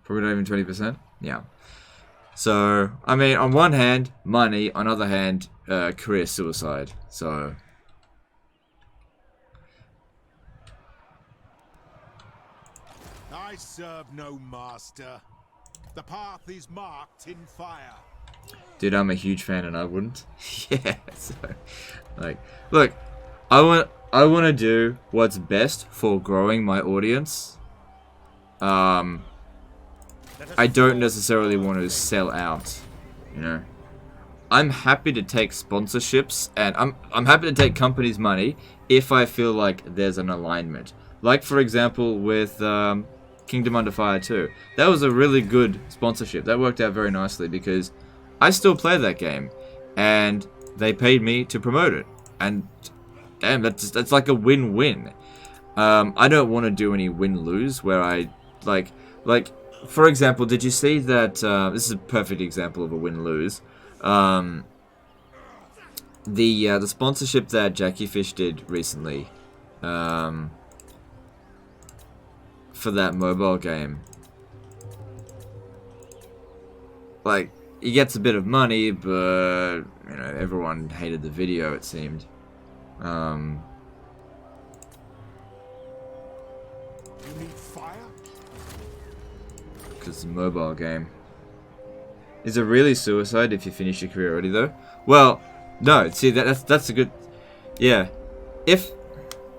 Probably not even 20%? Yeah. So, I mean, on one hand, money. On the other hand, career suicide. So... I serve no master. The path is marked in fire. Dude, I'm a huge fan and I wouldn't. Yeah, so... Like, look, I want to do what's best for growing my audience. I don't necessarily want to sell out, you know. I'm happy to take sponsorships and I'm happy to take companies' money if I feel like there's an alignment. Like, for example, with Kingdom Under Fire 2. That was a really good sponsorship. That worked out very nicely because I still play that game and they paid me to promote it. And damn, that's like a win-win. I don't want to do any win-lose where I like for example, did you see that this is a perfect example of a win-lose. The sponsorship that Jackie Fish did recently for that mobile game. Like, he gets a bit of money, but you know, everyone hated the video, it seemed. You need fire? Because it's a mobile game. Is it really suicide if you finish your career already, though? Well, no. See, that's a good. Yeah, if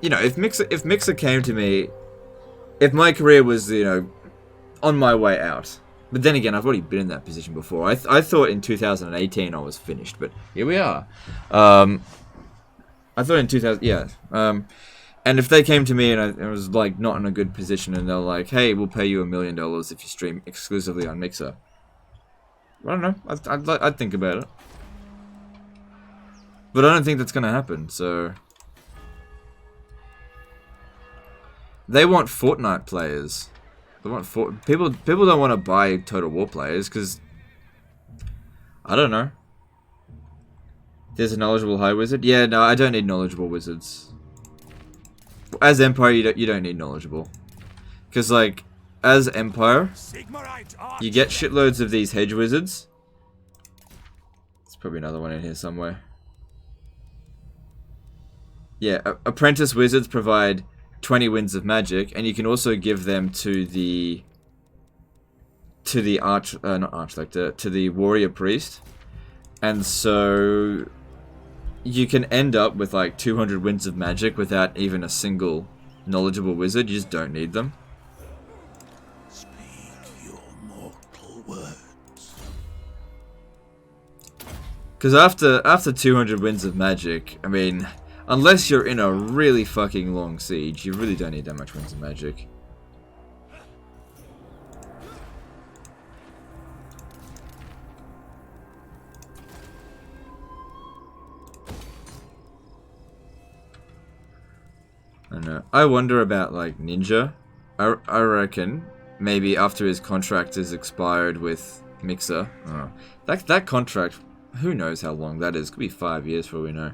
you know, if Mixer came to me, if my career was, you know, on my way out. But then again, I've already been in that position before. I thought in 2018 I was finished, but here we are. I thought in 2000, yeah. And if they came to me and I was like not in a good position, and they're like, "Hey, we'll pay you $1 million if you stream exclusively on Mixer," I don't know. I'd think about it, but I don't think that's gonna happen. So they want Fortnite players. They want people don't want to buy Total War players because I don't know. There's a knowledgeable high wizard. Yeah, no, I don't need knowledgeable wizards. As Empire, you don't need knowledgeable, because like as Empire, you get shitloads of these hedge wizards. There's probably another one in here somewhere. Yeah, apprentice wizards provide 20 winds of magic, and you can also give them to the warrior priest, and so you can end up with like 200 winds of magic without even a single knowledgeable wizard. You just don't need them. Speak your mortal words. Because after 200 winds of magic, I mean, unless you're in a really fucking long siege, you really don't need that much winds of magic. I don't know. I wonder about like Ninja. I reckon maybe after his contract is expired with Mixer. That contract, who knows how long that is? Could be 5 years for all we know.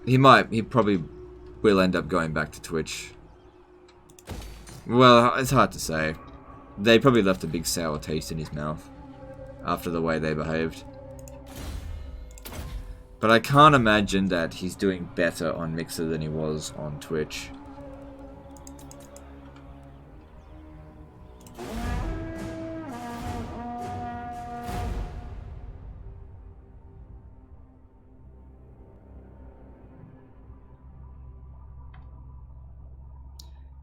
He probably will end up going back to Twitch. Well, it's hard to say. They probably left a big sour taste in his mouth after the way they behaved. But I can't imagine that he's doing better on Mixer than he was on Twitch.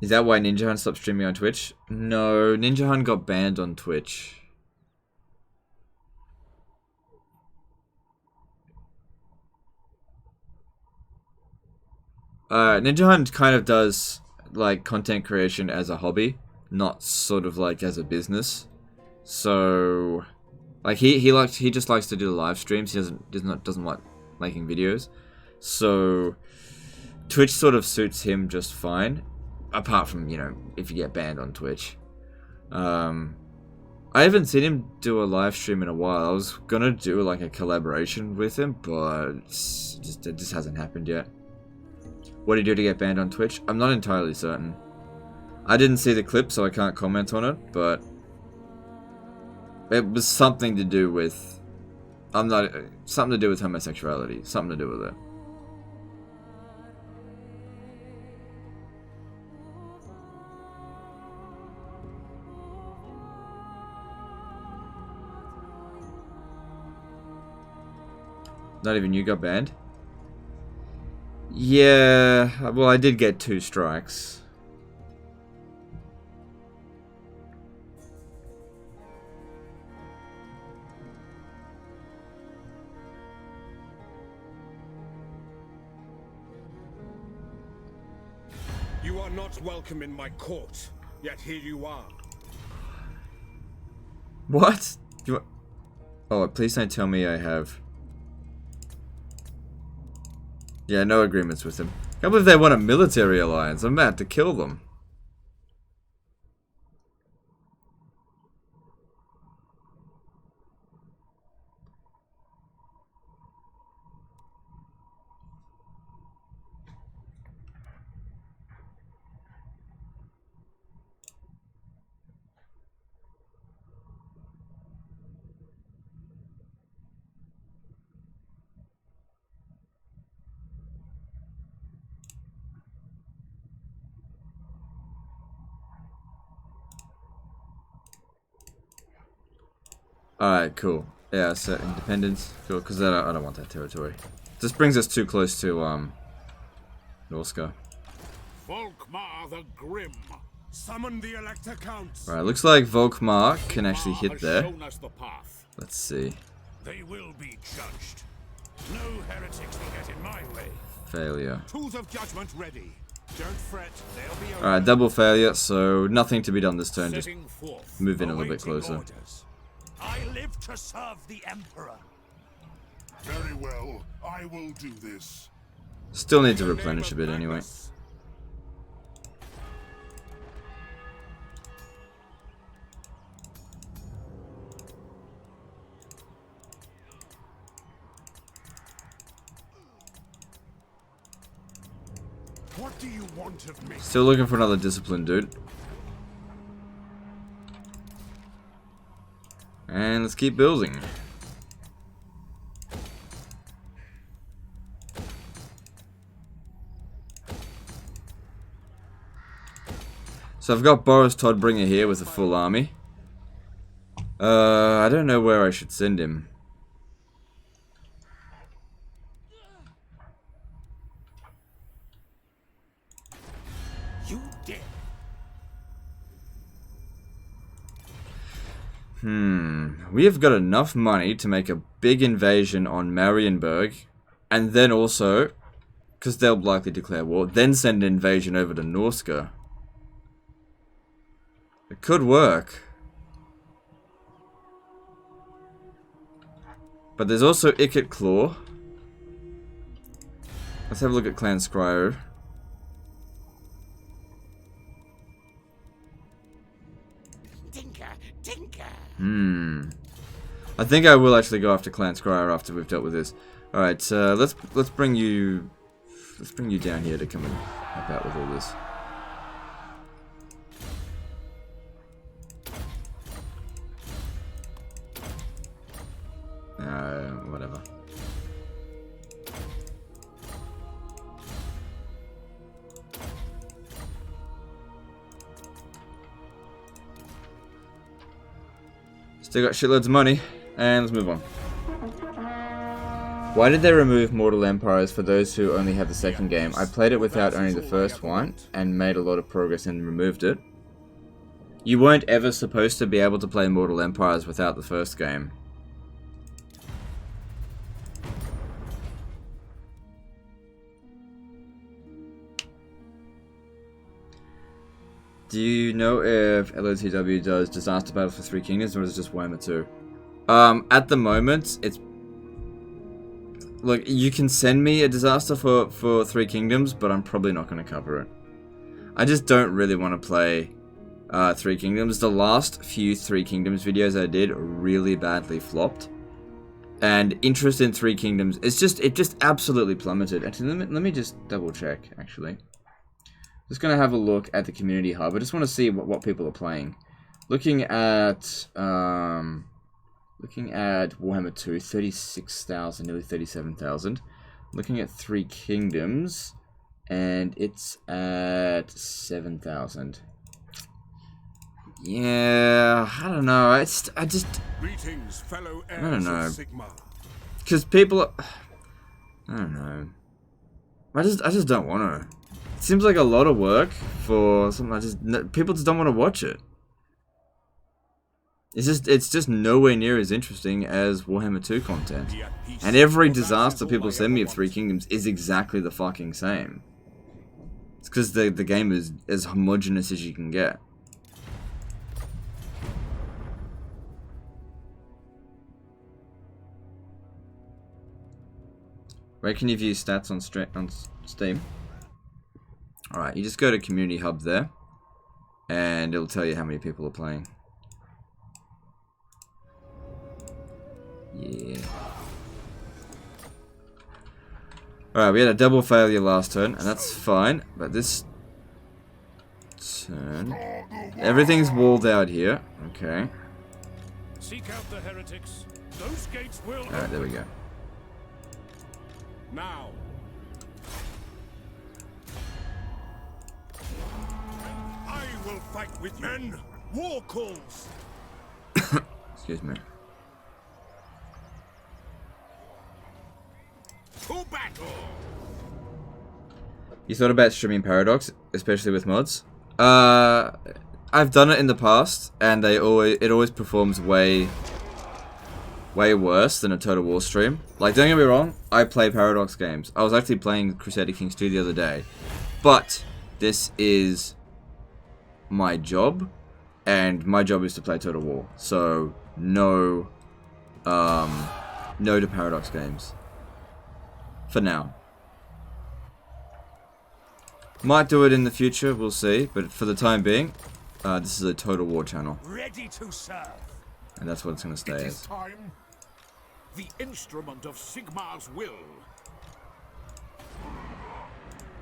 Is that why Ninja Hunt stopped streaming on Twitch? No, Ninja Hunt got banned on Twitch. Ninja Hunt kind of does like content creation as a hobby, not sort of like as a business. So, like he just likes to do the live streams. He doesn't like making videos. So, Twitch sort of suits him just fine. Apart from, you know, if you get banned on Twitch. I haven't seen him do a live stream in a while. I was gonna do like a collaboration with him, but it just hasn't happened yet. What did he do to get banned on Twitch? I'm not entirely certain. I didn't see the clip, so I can't comment on it, but it was something to do with something to do with homosexuality, something to do with it. Not even you got banned? Yeah, well, I did get 2 strikes. You are not welcome in my court, yet here you are. What? Oh, please don't tell me I have... Yeah, no agreements with him. Can't believe they want a military alliance. I'm about to kill them. Alright, cool. Yeah, so independence. Cool, because I don't want that territory. This brings us too close to, Norska. Volkmar the Grim. Summon the Elector Counts. Right, looks like Volkmar can actually hit there. Let's see. They will be judged. No heretics will get in my way. Failure. Tools of judgment ready. Don't fret, they'll be over. Alright, double failure, so nothing to be done this turn. Just move in a little bit closer. Orders. I live to serve the Emperor. Very well, I will do this. Still need to replenish a bit anyway. What do you want of me? Still looking for another discipline, dude. And let's keep building. So I've got Boris Todbringer here with a full army. I don't know where I should send him. You did. We have got enough money to make a big invasion on Marienburg, and then also, because they'll likely declare war, then send an invasion over to Norska. It could work. But there's also Ikit Claw. Let's have a look at Clan Scryer. I think I will actually go after Clan Scryer after we've dealt with this. Alright, let's bring you down here to come and help out with all this. Whatever. Still got shitloads of money, and let's move on. Why did they remove Mortal Empires for those who only have the second game? I played it without only the first one, and made a lot of progress and removed it. You weren't ever supposed to be able to play Mortal Empires without the first game. Do you know if LOTW does Disaster Battle for Three Kingdoms, or is it just Warhammer 2? At the moment, it's... Look, you can send me a Disaster for Three Kingdoms, but I'm probably not going to cover it. I just don't really want to play Three Kingdoms. The last few Three Kingdoms videos I did really badly flopped. And interest in Three Kingdoms, it just absolutely plummeted. Actually, let me just double check, actually. Just gonna have a look at the community hub. I just want to see what people are playing. Looking at Warhammer 2, 36,000, nearly 37,000. Looking at Three Kingdoms, and it's at 7,000. Yeah, I don't know. I just Greetings, fellow heirs I don't know. of Sigmar. Because people are, I don't know. I just don't want to. It seems like a lot of work for something. People just don't want to watch it. It's just nowhere near as interesting as Warhammer 2 content. And every disaster people send me of Three Kingdoms is exactly the fucking same. It's because the game is as homogenous as you can get. Where can you view stats on Steam? Alright, you just go to Community Hub there, and it'll tell you how many people are playing. Yeah. Alright, we had a double failure last turn, and that's fine, but this turn... Everything's walled out here. Okay. Seek out the heretics. Those gates will... Alright, there we go. Now. I will fight with men. War calls. Excuse me. To battle. You thought about streaming Paradox, especially with mods? I've done it in the past, and it always performs way worse than a Total War stream. Like, don't get me wrong, I play Paradox games. I was actually playing Crusader Kings 2 the other day, but this is my job, and my job is to play Total War. So no to Paradox games for now. Might do it in the future, we'll see, but for the time being, this is a Total War channel. Ready to serve. And that's what it's going to stay as. Time. The instrument of Sigmar's will.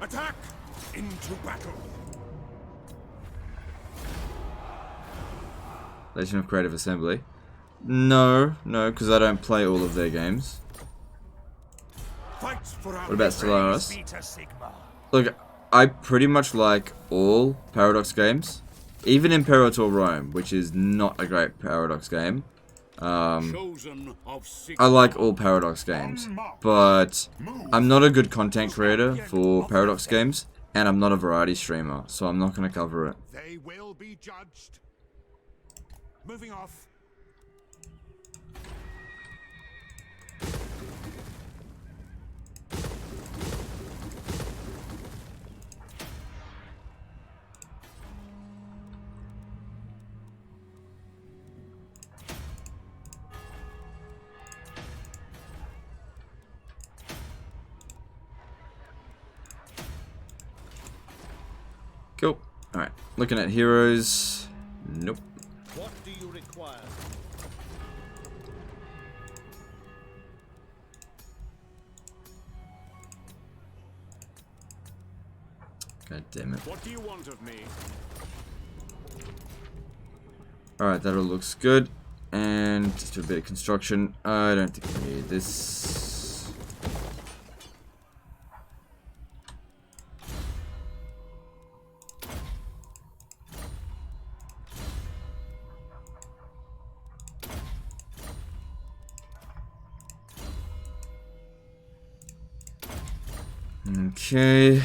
Attack! Into battle. Legend of Creative Assembly. No, because I don't play all of their games. Fights for our What about Stellaris? Beta Sigmar. Look, I pretty much like all Paradox games. Even Imperator Rome, which is not a great Paradox game. Chosen of I like all Paradox games, but I'm not a good content creator for Paradox games, and I'm not a variety streamer, so I'm not going to cover it. They will be judged. Moving off. Cool. Alright, looking at heroes. Nope. What do you require? God damn it. What do you want of me? Alright, that all looks good. And just do a bit of construction. I don't think we need this. Okay.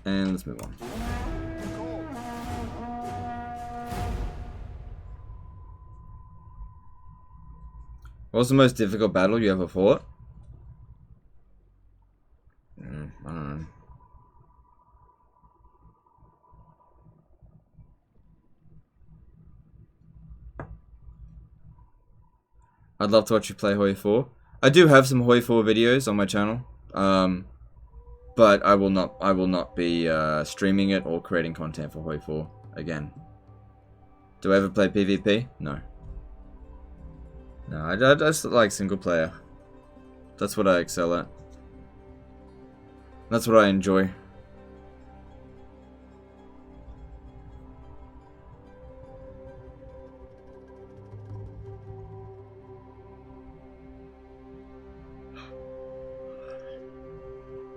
And let's move on. What was the most difficult battle you ever fought? I don't know. I'd love to watch you play Hoi 4. I do have some Hoi 4 videos on my channel, but I will not be streaming it or creating content for Hoi 4 again. Do I ever play PvP? No. No, I just like single player. That's what I excel at. That's what I enjoy.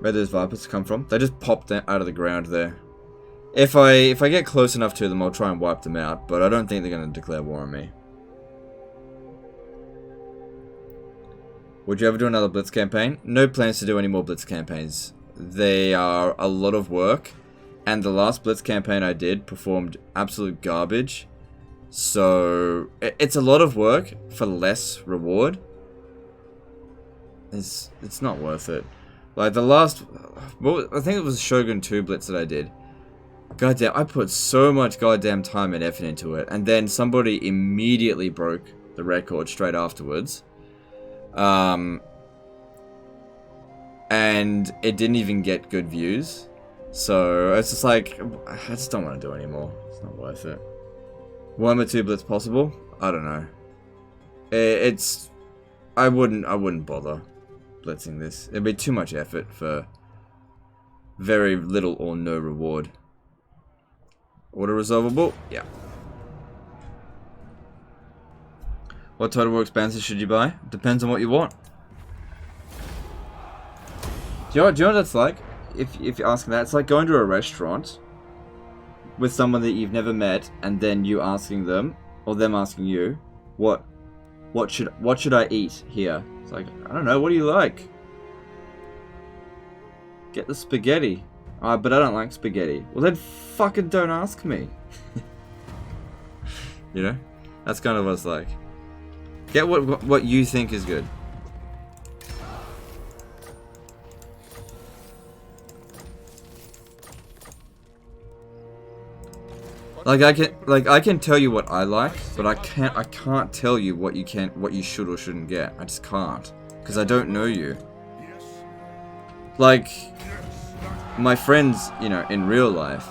Where those vipers come from? They just popped out of the ground there. If I get close enough to them, I'll try and wipe them out, but I don't think they're going to declare war on me. Would you ever do another Blitz campaign? No plans to do any more Blitz campaigns. They are a lot of work, and the last Blitz campaign I did performed absolute garbage. So, it's a lot of work for less reward. It's not worth it. Like the last, I think it was Shogun 2 Blitz that I did. Goddamn, I put so much goddamn time and effort into it, and then somebody immediately broke the record straight afterwards. And it didn't even get good views. So it's just like, I just don't want to do it anymore. It's not worth it. Warhammer 2 Blitz possible? I don't know. I wouldn't bother blitzing this. It'd be too much effort for very little or no reward. Auto resolvable? Yeah. What Total War expansion should you buy? Depends on what you want. Do you know what that's like? If you're asking that, it's like going to a restaurant with someone that you've never met, and then you asking them, or them asking you, what should I eat here? It's like, I don't know, what do you like? Get the spaghetti. But I don't like spaghetti. Well then fucking don't ask me. You know? That's kind of what it's like. Get what you think is good. I can tell you what I like, but I can't tell you what you should or shouldn't get. I just can't, because I don't know you. Like, my friends, you know, in real life,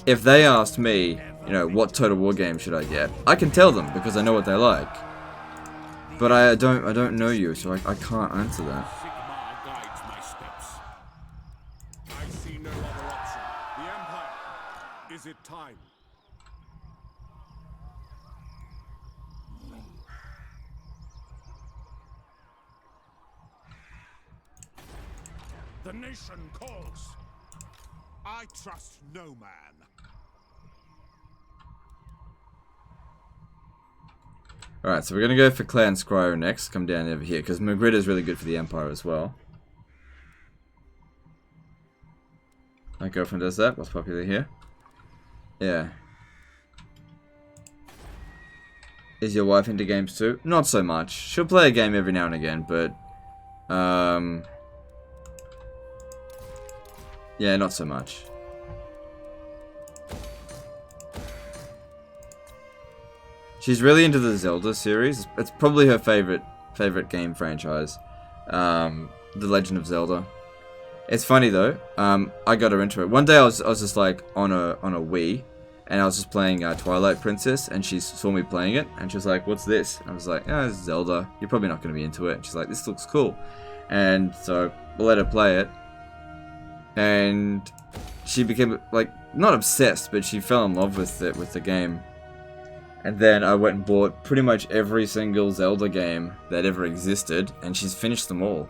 if they asked me, you know, what Total War game should I get, I can tell them because I know what they like. But I don't know you, so I can't answer that. Sigmar guides my steps. I see no other option. The Empire. Is it time? The nation calls. I trust no man. Alright, so we're gonna go for Clan Scryer next. Come down over here, because Magritte is really good for the Empire as well. My girlfriend does that. What's popular here? Yeah. Is your wife into games too? Not so much. She'll play a game every now and again, but yeah, not so much. She's really into the Zelda series. It's probably her favorite game franchise. The Legend of Zelda. It's funny though. I got her into it. One day I was just like on a Wii, and I was just playing Twilight Princess, and she saw me playing it, and she was like, "What's this?" And I was like, "Oh, it's Zelda. You're probably not going to be into it." And she's like, "This looks cool," and so I let her play it. And she became, like, not obsessed, but she fell in love with it, with the game. And then I went and bought pretty much every single Zelda game that ever existed, and she's finished them all.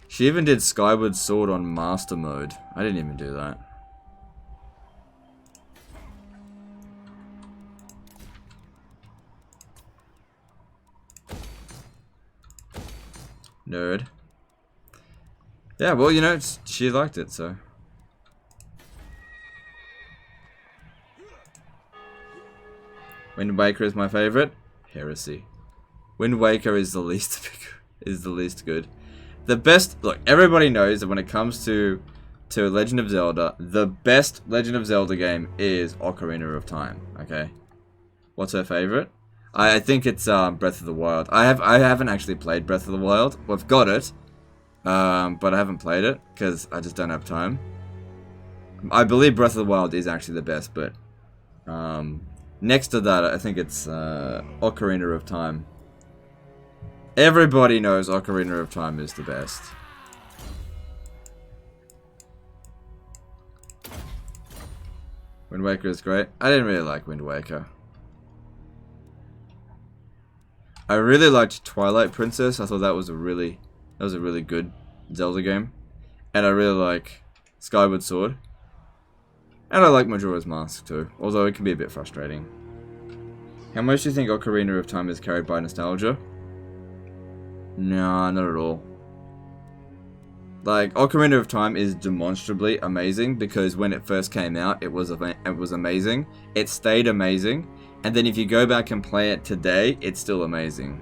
She even did Skyward Sword on Master Mode. I didn't even do that. Nerd. Yeah, well, you know, she liked it, so. Wind Waker is my favorite. Heresy. Wind Waker is the least good. The best, look, everybody knows that when it comes to Legend of Zelda, the best Legend of Zelda game is Ocarina of Time. Okay. What's her favorite? I think it's Breath of the Wild. I haven't actually played Breath of the Wild. Well, I've got it, but I haven't played it because I just don't have time. I believe Breath of the Wild is actually the best, but next to that, I think it's Ocarina of Time. Everybody knows Ocarina of Time is the best. Wind Waker is great. I didn't really like Wind Waker. I really liked Twilight Princess. I thought that was a really good Zelda game. And I really like Skyward Sword. And I like Majora's Mask too, although it can be a bit frustrating. How much do you think Ocarina of Time is carried by nostalgia? No, not at all. Like, Ocarina of Time is demonstrably amazing because when it first came out, it was amazing. It stayed amazing. And then if you go back and play it today, it's still amazing.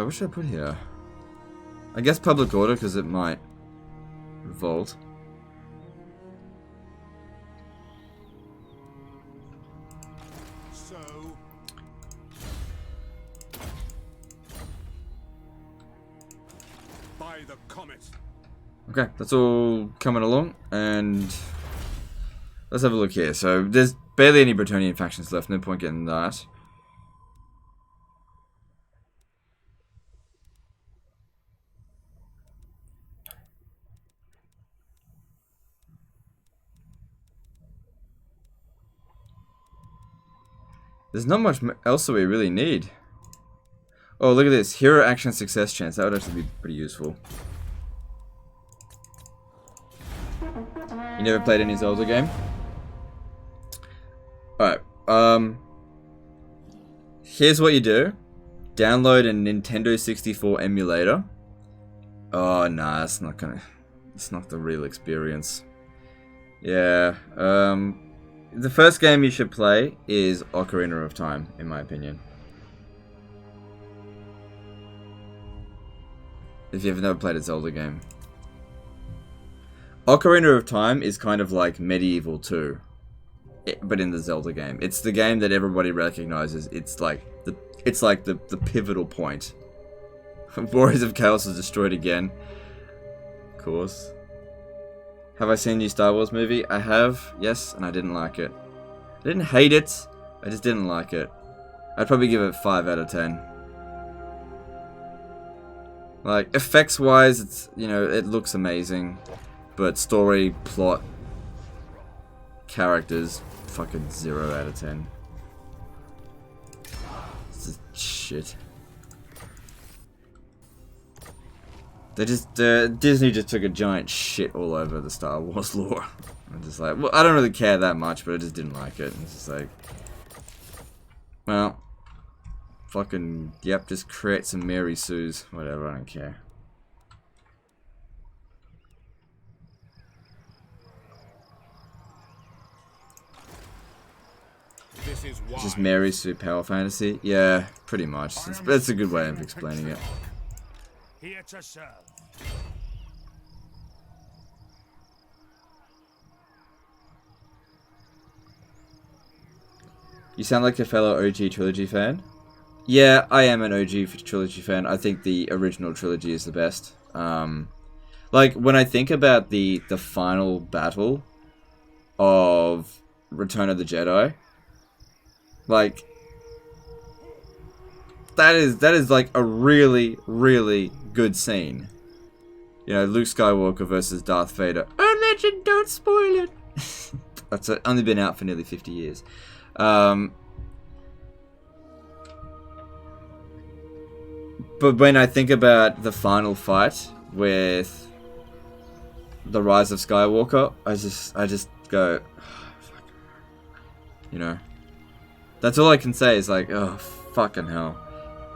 what should I put here? I guess public order, because it might revolt. So, by the comet. Okay, that's all coming along, and let's have a look here. So there's barely any Bretonnian factions left. No point getting that. There's not much else that we really need. Oh, look at this. Hero action success chance. That would actually be pretty useful. You never played any Zelda game? Alright. Here's what you do. Download a Nintendo 64 emulator. Oh, nah. It's not gonna... It's not the real experience. Yeah. The first game you should play is Ocarina of Time, in my opinion. If you've never played a Zelda game. Ocarina of Time is kind of like Medieval 2, but in the Zelda game. It's the game that everybody recognizes. It's like the pivotal point. Warriors of Chaos is destroyed again. Of course. Have I seen the new Star Wars movie? I have, yes, and I didn't like it. I didn't hate it, I just didn't like it. I'd probably give it 5 out of 10. Like, effects-wise, it's, you know, it looks amazing. But story, plot, characters, fucking 0 out of 10. This is shit. They just, Disney just took a giant shit all over the Star Wars lore. I'm just like, well, I don't really care that much, but I just didn't like it. It's just like, well, fucking, yep, just create some Mary Sues. Whatever, I don't care. This is why. Just Mary Sue Power Fantasy? Yeah, pretty much. That's a good way of explaining it. Here to serve. You sound like a fellow OG Trilogy fan. Yeah, I am an OG Trilogy fan. I think the original trilogy is the best. Like, when I think about the final battle of Return of the Jedi, like, that is like a really, really good scene. You know, Luke Skywalker versus Darth Vader. Oh, legend, don't spoil it. That's only been out for nearly 50 years. But when I think about the final fight with the Rise of Skywalker, I just go, oh, fuck. You know, that's all I can say is like, oh, fucking hell.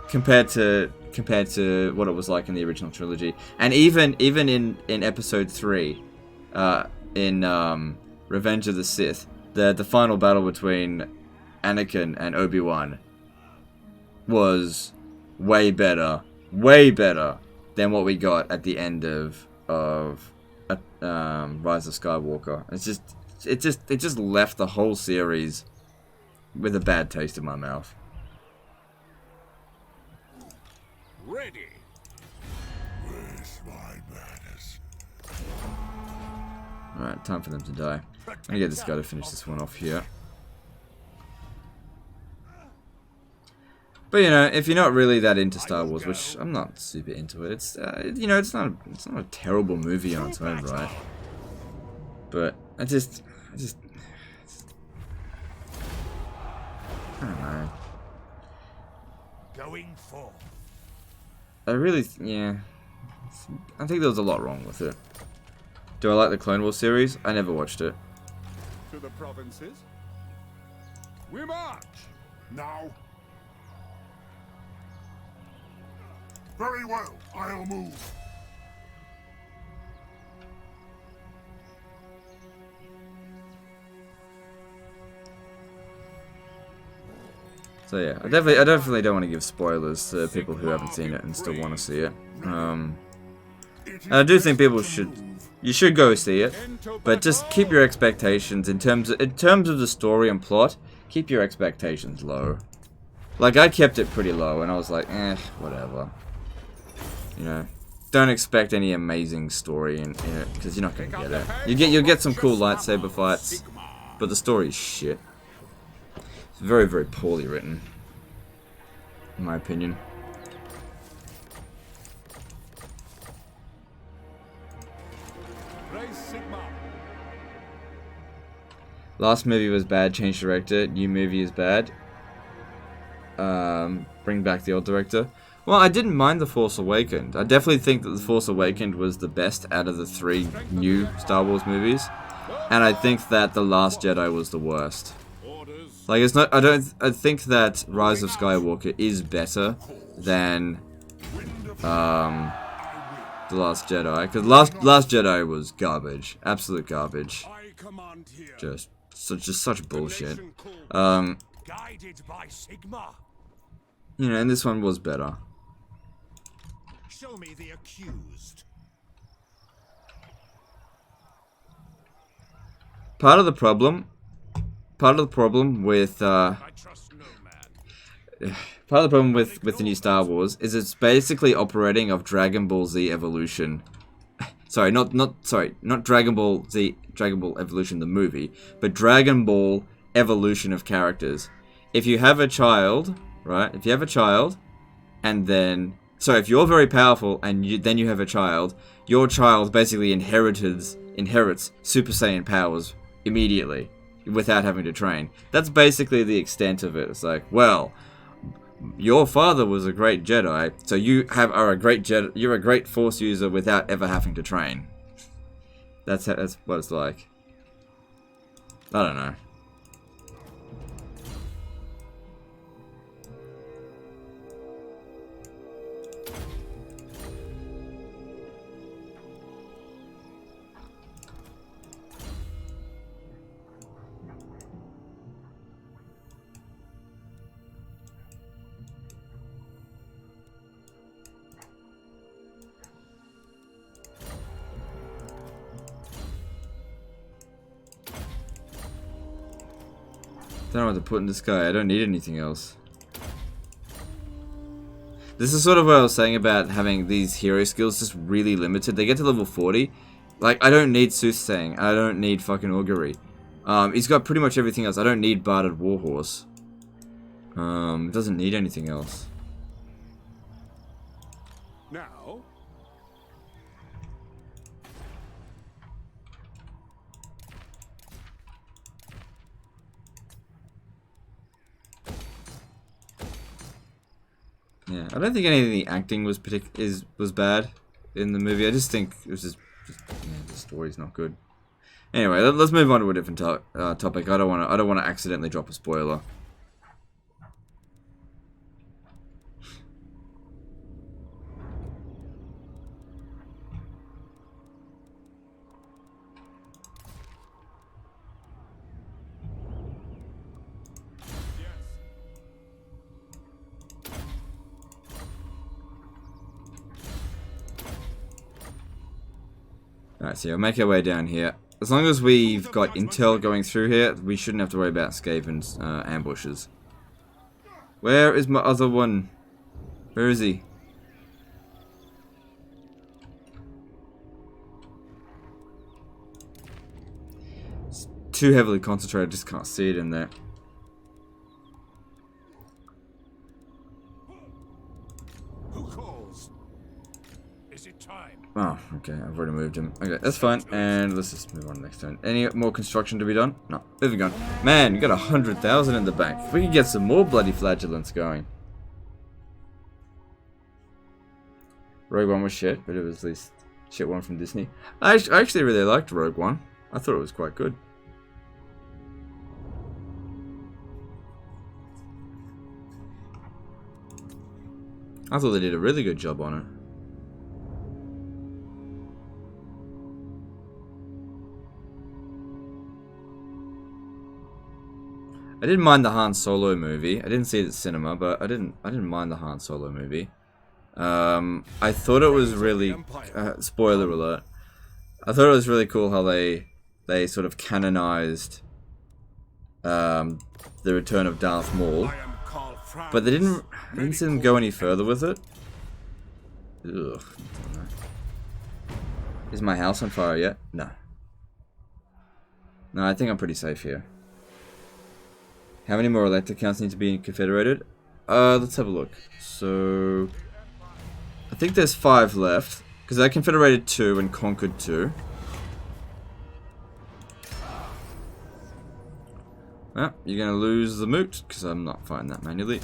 Compared to what it was like in the original trilogy, and even in Episode 3, in Revenge of the Sith, the final battle between Anakin and Obi-Wan was way better than what we got at the end of Rise of Skywalker. It just left the whole series with a bad taste in my mouth. Ready. Where's my manners? Alright, time for them to die. I'm gonna get this guy to finish this one off here. But you know, if you're not really that into Star Wars, which I'm not super into it, it's you know, it's not a terrible movie on its own right. But I just I don't know. Going forth. I really, yeah, I think there was a lot wrong with it. Do I like the Clone Wars series? I never watched it. To the provinces. We march. Now? Very well, I'll move. So yeah, I definitely don't want to give spoilers to people who haven't seen it and still want to see it. And I do think people you should go see it, but just keep your expectations in terms of the story and plot. Keep your expectations low. Like, I kept it pretty low, and I was like, whatever. You know, don't expect any amazing story in it, because you're not gonna get it. You'll get some cool lightsaber fights, but the story is shit. It's very, very poorly written, in my opinion. Last movie was bad, change director. New movie is bad. Bring back the old director. Well, I didn't mind The Force Awakens. I definitely think that The Force Awakens was the best out of the 3 new Star Wars movies. And I think that The Last Jedi was the worst. Like, it's not, I think that Rise of Skywalker is better than, The Last Jedi. Because Last Jedi was garbage. Absolute garbage. Just such bullshit. Guided by Sigma. You know, and this one was better. Show me the accused. Part of the problem with with the new Star Wars is it's basically operating off Dragon Ball Z Evolution. Sorry, not Dragon Ball Evolution the movie, but Dragon Ball Evolution of characters. If you have a child, right? If you have a child, and then if you're very powerful and then you have a child, your child basically inherits Super Saiyan powers immediately without having to train. That's basically the extent of it. It's like, well, your father was a great Jedi, so you're a great Force user without ever having to train. That's what it's like. I don't know. Don't know what to put in this guy. I don't need anything else. This is sort of what I was saying about having these hero skills just really limited. They get to level 40. Like, I don't need Soothsaying. I don't need fucking Augury. He's got pretty much everything else. I don't need Barded Warhorse. It doesn't need anything else. Now. Yeah, I don't think any of the acting was bad in the movie. I just think it was just the story's not good. Anyway, let's move on to a different topic. I don't want to accidentally drop a spoiler. Alright, so we'll make our way down here. As long as we've got intel going through here, we shouldn't have to worry about Skaven's ambushes. Where is my other one? Where is he? It's too heavily concentrated, I just can't see it in there. Who calls? Is it time? Oh, okay, I've already moved him. Okay, that's fine, and let's just move on next turn. Any more construction to be done? No, moving on. Man, you got 100,000 in the bank. If we could get some more bloody flagellants going. Rogue One was shit, but it was at least shit one from Disney. I actually really liked Rogue One. I thought it was quite good. I thought they did a really good job on it. I didn't mind the Han Solo movie. I didn't see it at cinema, but I didn't mind the Han Solo movie. I thought it was really spoiler alert. I thought it was really cool how they sort of canonized the return of Darth Maul, but they didn't see them go any further with it. Ugh. Is my house on fire yet? No. No, I think I'm pretty safe here. How many more electric counts need to be confederated? Let's have a look. So, I think there's 5 left, because I confederated 2 and conquered 2. Well, you're gonna lose the moot, because I'm not fighting that manually.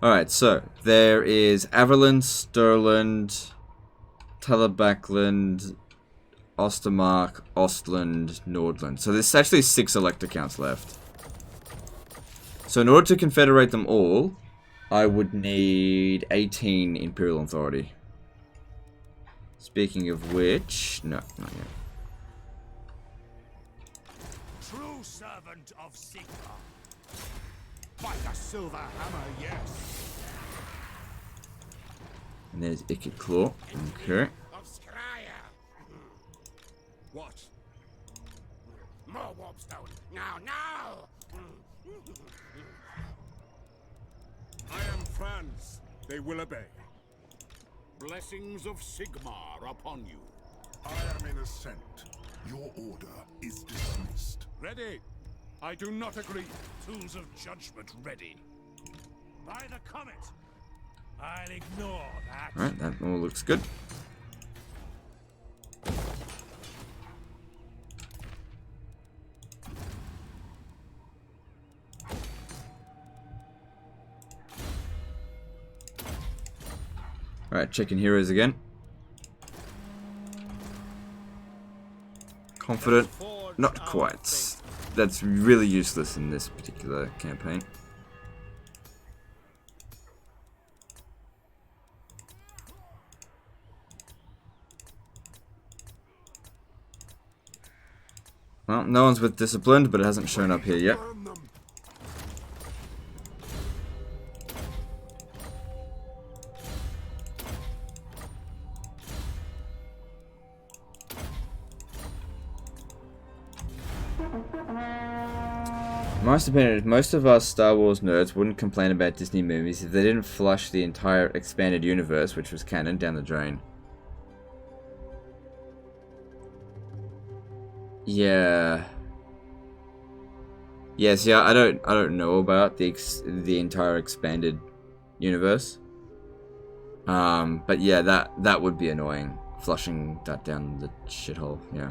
Alright, so, there is Averland, Sturland, Talabakland, Ostermark, Ostland, Nordland. So there's actually 6 elector counts left. So in order to confederate them all, I would need 18 Imperial Authority. Speaking of which... no, not yet. True servant of Sigmar. By the silver hammer, yes. And there's Ikit Claw. Okay. What? More warpstone. Now, now! I am France. They will obey. Blessings of Sigmar upon you. I am in assent. Your order is dismissed. Ready. I do not agree. Tools of judgment ready. By the comet. I'll ignore that. Alright, that all looks good. Alright, checking heroes again. Confident. Not quite. That's really useless in this particular campaign. Well, no one's with disciplined, but it hasn't shown up here yet. Most of us Star Wars nerds wouldn't complain about Disney movies if they didn't flush the entire expanded universe, which was canon, down the drain. Yeah. Yes, yeah, I don't know about the entire expanded universe. But yeah, that would be annoying, flushing that down the shithole, yeah.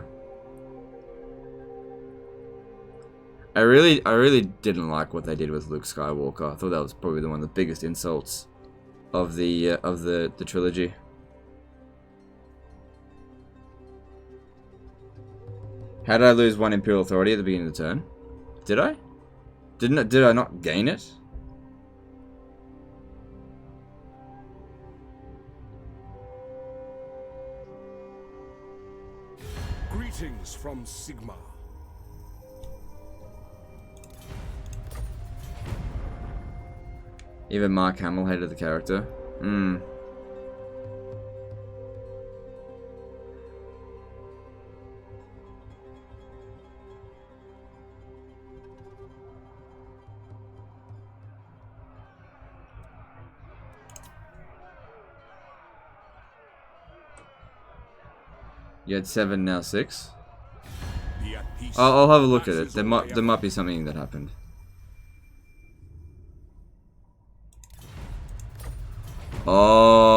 I really didn't like what they did with Luke Skywalker. I thought that was probably one of the biggest insults of the trilogy. How did I lose 1 Imperial Authority at the beginning of the turn? Did I? Did I not gain it? Greetings from Sigmar. Even Mark Hamill hated the character. You had 7, now 6. I'll have a look at it. There might be something that happened. Oh.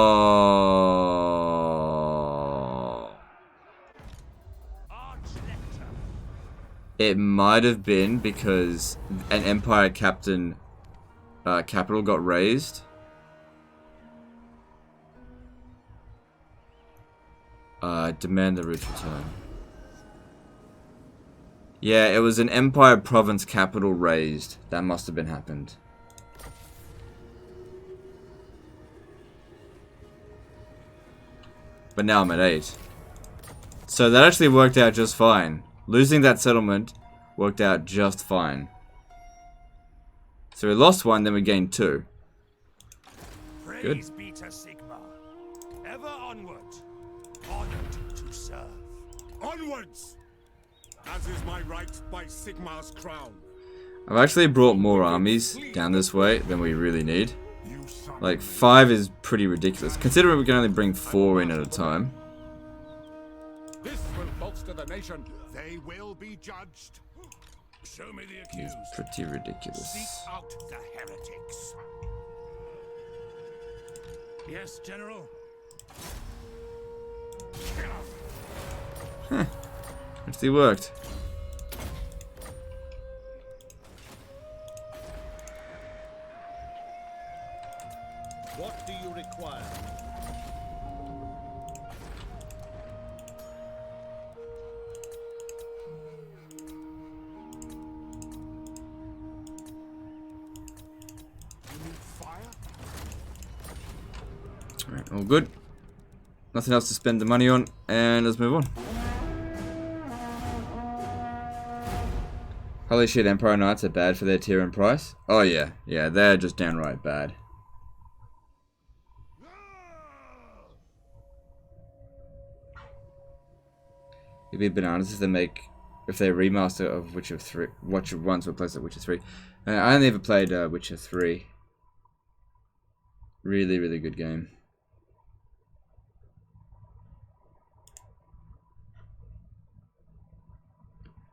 It might have been because an Empire captain capital got raised. Demand the route return. Yeah, it was an Empire province capital raised. That must have been happened. but now I'm at 8. So that actually worked out just fine. Losing that settlement worked out just fine. So we lost 1, then we gained 2. Good. Praise be to Sigmar. Ever onward. Honored to serve. Onwards! As is my right by Sigmar's crown. I've actually brought more armies down this way than we really need. Like, 5 is pretty ridiculous, considering we can only bring 4 in at a time. This will bolster the nation. They will be judged. Show me the It's accused. pretty ridiculous. Seek out the heretics. Yes, General. Huh. Actually worked. What do you require? Alright, all good. Nothing else to spend the money on, and let's move on. Holy shit, Empire Knights are bad for their tier and price? Oh yeah, yeah, they're just downright bad. It'd be bananas if they remaster of Witcher 3, Witcher 1 to replace it Witcher 3. I only ever played Witcher 3. Really, really good game.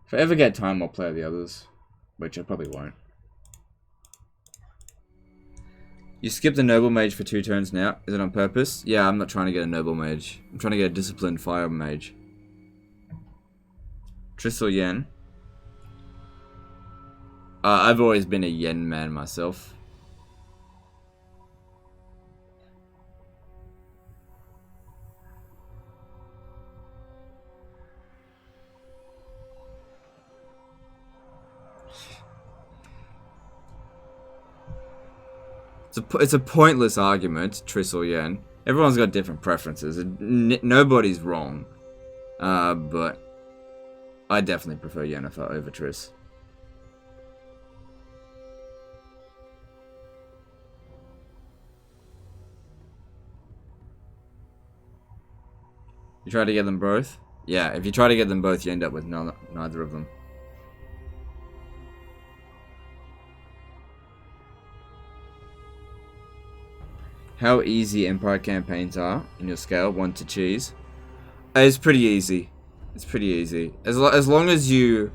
If I ever get time, I'll play the others, which I probably won't. You skip the Noble Mage for 2 turns now. Is it on purpose? Yeah, I'm not trying to get a Noble Mage. I'm trying to get a Disciplined Fire Mage. Triss or Yen? I've always been a Yen man myself. It's a pointless argument, Triss or Yen. Everyone's got different preferences. Nobody's wrong. But I definitely prefer Yennefer over Triss. You try to get them both? Yeah, if you try to get them both, you end up with neither of them. How easy Empire campaigns are in your scale, 1 to cheese. It's pretty easy. It's pretty easy. As long as you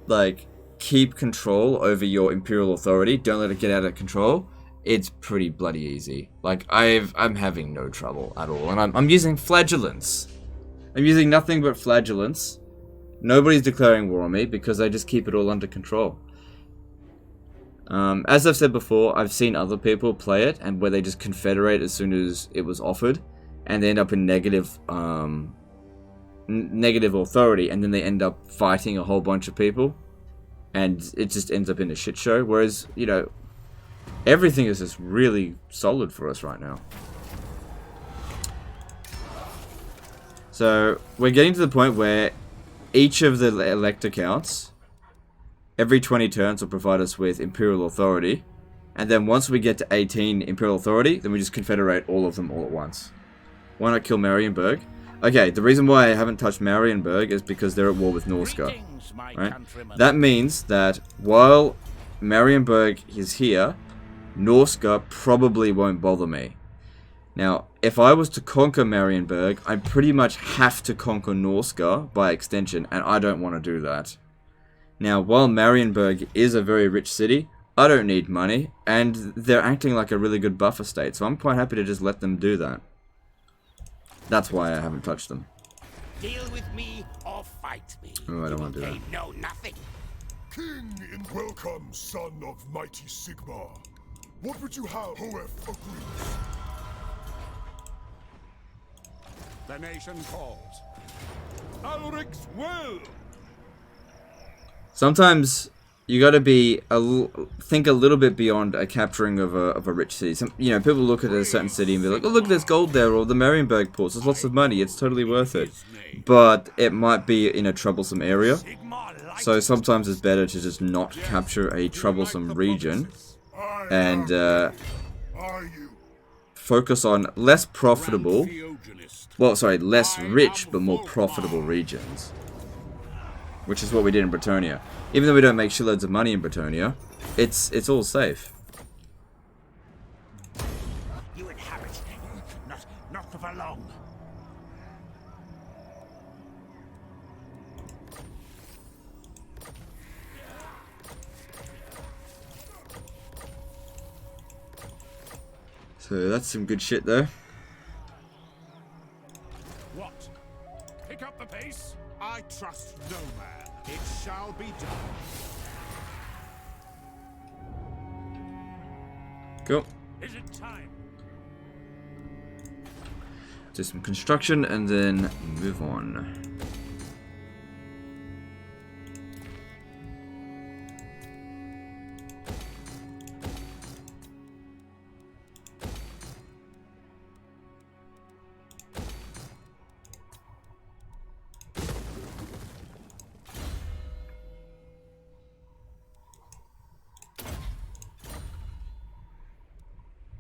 like keep control over your Imperial authority, don't let it get out of control, it's pretty bloody easy. Like I'm having no trouble at all. And I'm using flagellants. I'm using nothing but flagellants. Nobody's declaring war on me because I just keep it all under control. As I've said before, I've seen other people play it and where they just confederate as soon as it was offered, and they end up in negative authority, and then they end up fighting a whole bunch of people, and it just ends up in a shit show. Whereas, you know, everything is just really solid for us right now. So we're getting to the point where each of the elector counts every 20 turns will provide us with Imperial Authority. And then once we get to 18 Imperial Authority, then we just confederate all of them all at once. Why not kill Marienburg? Okay, the reason why I haven't touched Marienburg is because they're at war with Norsca. Right? That means that while Marienburg is here, Norsca probably won't bother me. Now, if I was to conquer Marienburg, I pretty much have to conquer Norsca by extension, and I don't want to do that. Now, while Marienburg is a very rich city, I don't need money, and they're acting like a really good buffer state, so I'm quite happy to just let them do that. That's why I haven't touched them. Deal with me or fight me. Oh, I don't want to do that. They know nothing. King in welcome, son of mighty Sigmar. What would you have, Hoef agrees? The nation calls. Ulrich's will! Sometimes you got to be think a little bit beyond a capturing of a rich city. You know, people look at a certain city and be like, "Oh, look, there's gold there," or the Marienburg ports. There's lots of money. It's totally worth it. But it might be in a troublesome area. So sometimes it's better to just not capture a troublesome region and focus on less profitable. Well, sorry, less rich but more profitable regions. Which is what we did in Bretonnia. Even though we don't make shitloads of money in Bretonnia, it's all safe. You inhabit, not for long. So that's some good shit though. What? Pick up the pace? I trust no man. It shall be done. Cool. Is it time? Do some construction and then move on.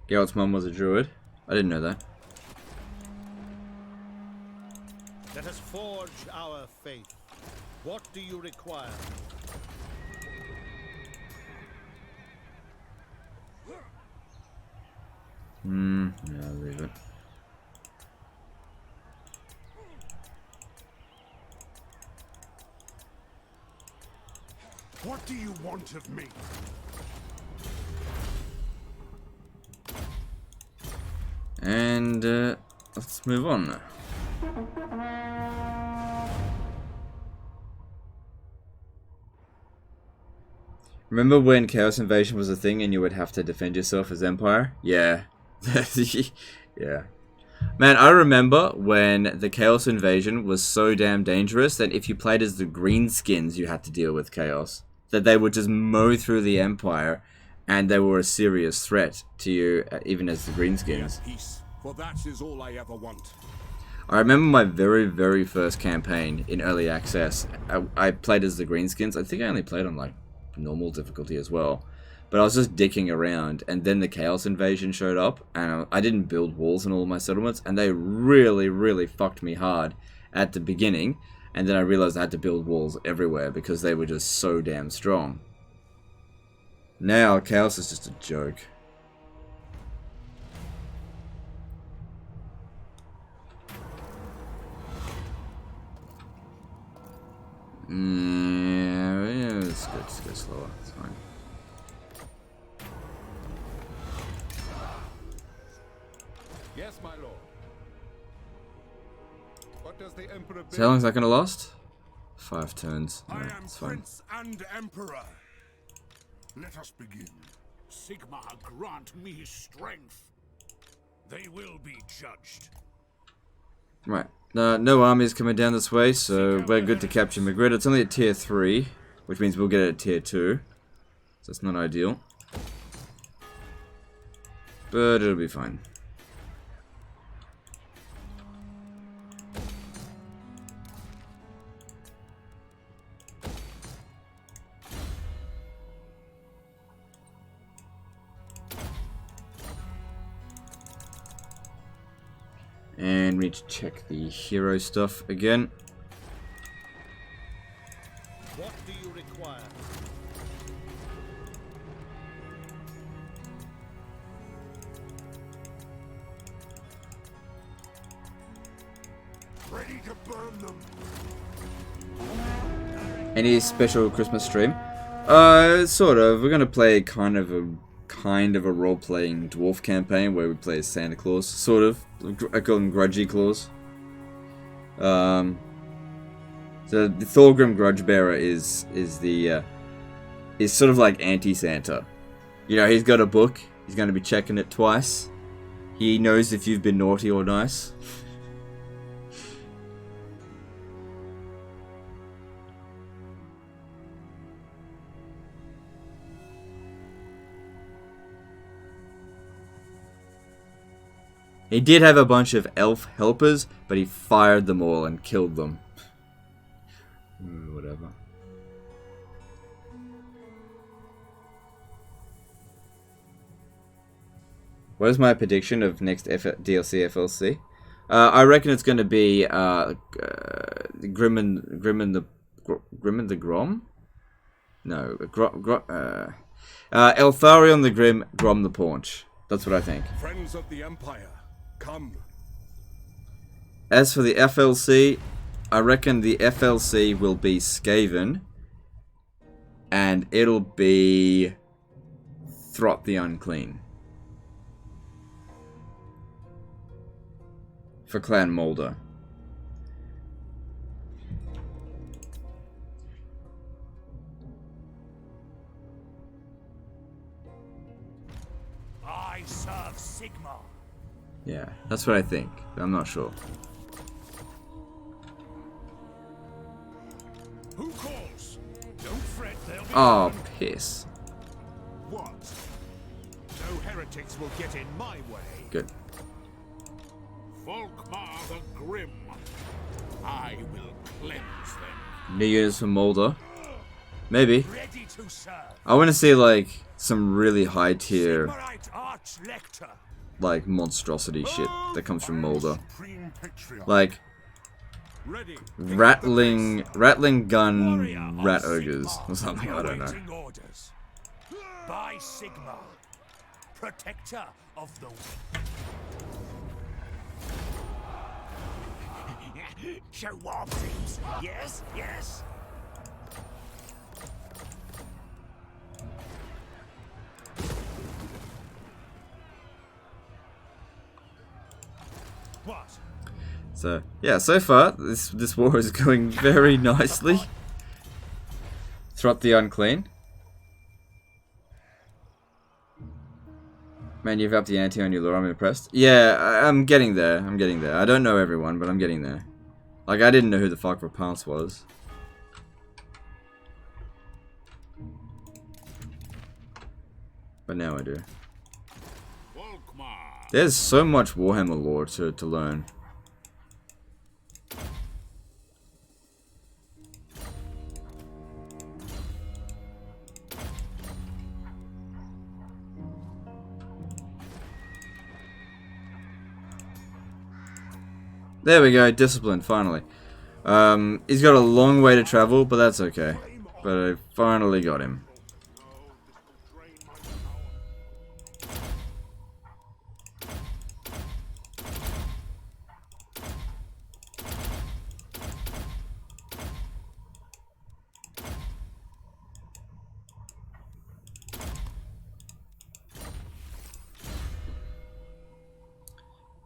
Geralt's mum was a druid. I didn't know that. Let us forge our faith. What do you require? Yeah, I'll leave it. What do you want of me? And let's move on. Remember when Chaos Invasion was a thing and you would have to defend yourself as Empire? Yeah. Yeah. Man, I remember when the Chaos Invasion was so damn dangerous that if you played as the Greenskins, you had to deal with Chaos. That they would just mow through the Empire, and they were a serious threat to you, even as the Greenskins. Peace, for that is all I ever want. I remember my very, very first campaign in Early Access. I played as the Greenskins. I think I only played on, like, normal difficulty as well. But I was just dicking around, and then the Chaos Invasion showed up, and I didn't build walls in all my settlements, and they really, really fucked me hard at the beginning, and then I realized I had to build walls everywhere because they were just so damn strong. Now, Chaos is just a joke. Yeah, let's go slower, it's fine. Yes, my lord. What does the Emperor So how long is that gonna last? 5 turns. I Yeah, am it's fine. Prince and Emperor. Let us begin. Sigmar, grant me strength. They will be judged. Right. No armies coming down this way, so we're good to capture Magritte. It's only at tier 3, which means we'll get it at tier 2. So it's not ideal. But it'll be fine. And we need to check the hero stuff again. What do you require? Ready to burn them. Any special Christmas stream? Sort of. We're gonna play kind of a role-playing dwarf campaign where we play as Santa Claus. Sort of. I call him Grudgy Claus. So the Thorgrim Grudgebearer is sort of like anti-Santa. You know, he's got a book. He's gonna be checking it twice. He knows if you've been naughty or nice. He did have a bunch of elf helpers, but he fired them all and killed them. Whatever. What is my prediction of next DLC FLC? I reckon it's going to be Grim and the Grom? No, Eltharion the Grim, Grom the Paunch. That's what I think. Friends of the Empire, come. As for the FLC, I reckon the FLC will be Skaven, and it'll be Throt the Unclean. For Clan Mulder. I serve Sigma. Yeah, that's what I think. I'm not sure. Who calls? Don't fret, they'll be Oh, piss. What? No heretics will get in my way. Good. Volkmar the Grim. I will cleanse them. New units from Mulder. Maybe. ready to serve. I want to see, like, some really high tier, Sigmarite Arch-Lector. like, monstrosity shit that comes from Mulder. Like, rattling gun rat ogres or something, I don't know. Awaiting orders. By Sigma, protector of the weak. Show off, please. Yes, yes. What? So, yeah, so far, this war is going very nicely. Throt the Unclean. Man, you've upped the ante on your lore, I'm impressed. Yeah, I'm getting there, I don't know everyone, but I'm getting there. Like, I didn't know who the fuck Repulse was. But now I do. There's so much Warhammer lore to learn. There we go, discipline, finally. He's got a long way to travel, but that's okay. But I finally got him.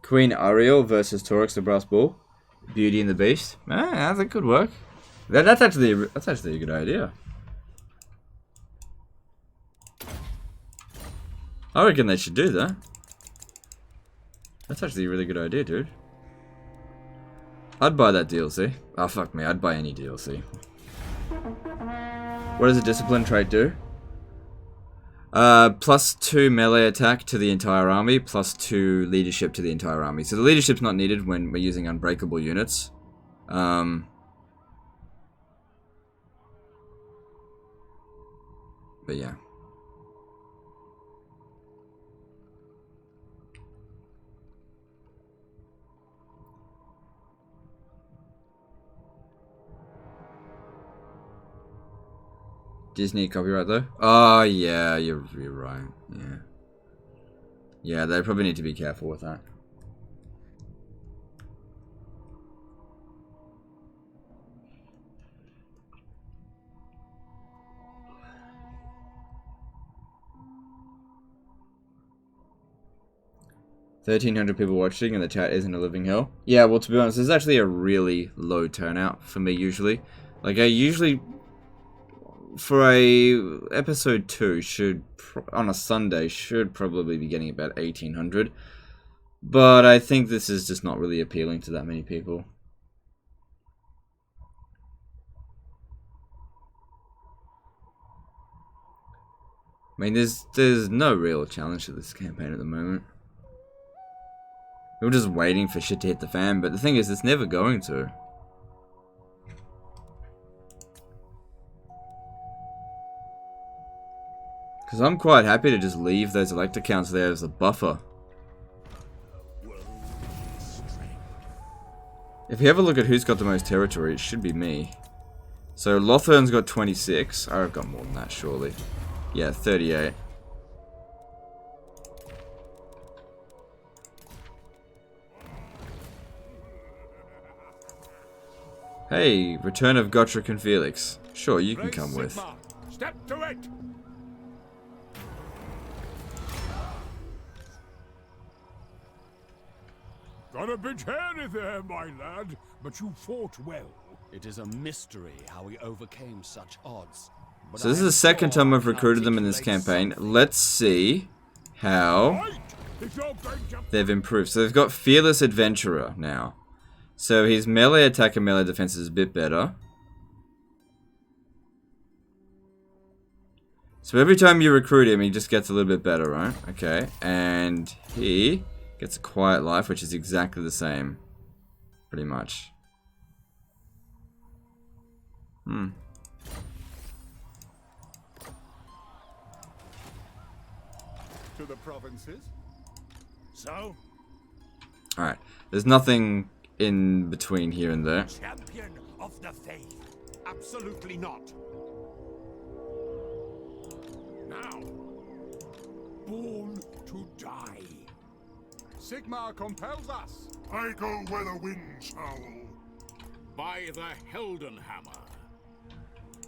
Queen Ariel versus Torix the Brass Bull. Beauty and the Beast. Ah, that could work. That's actually a good idea. I reckon they should do that. That's actually a really good idea, dude. I'd buy that DLC. Oh, fuck me. I'd buy any DLC. What does a discipline trait do? +2 melee attack to the entire army, +2 leadership to the entire army. So the leadership's not needed when we're using unbreakable units. But yeah. Disney copyright though? Oh yeah, you're right. Yeah. Yeah, they probably need to be careful with that. $1,300 people watching and the chat isn't a living hell. Yeah, well, to be honest, there's actually a really low turnout for me usually. Like, I usually, for a episode 2, should on a Sunday should probably be getting about 1,800, but I think this is just not really appealing to that many people. I mean, there's no real challenge to this campaign at the moment. We were just waiting for shit to hit the fan, but the thing is, it's never going to. Because I'm quite happy to just leave those elector counts there as a buffer. If you have a look at who's got the most territory, it should be me. So Lothern's got 26. I've got more than that, surely. Yeah, 38. Hey, return of Gotrek and Felix. Sure, you can come with. Step to it! Got a bit hairy there, my lad, but you fought well. It is a mystery how we overcame such odds. So this is the second time I've recruited them in this campaign. Let's see how they've improved. So they've got Fearless Adventurer now. So his melee attack and melee defense is a bit better. So every time you recruit him, he just gets a little bit better, right? Okay, and he gets a quiet life, which is exactly the same. Pretty much. To the provinces. So? Alright, there's nothing in between here and there. Champion of the faith. Absolutely not. Now, born to die. Sigmar compels us. I go where the winds howl. By the Heldenhammer.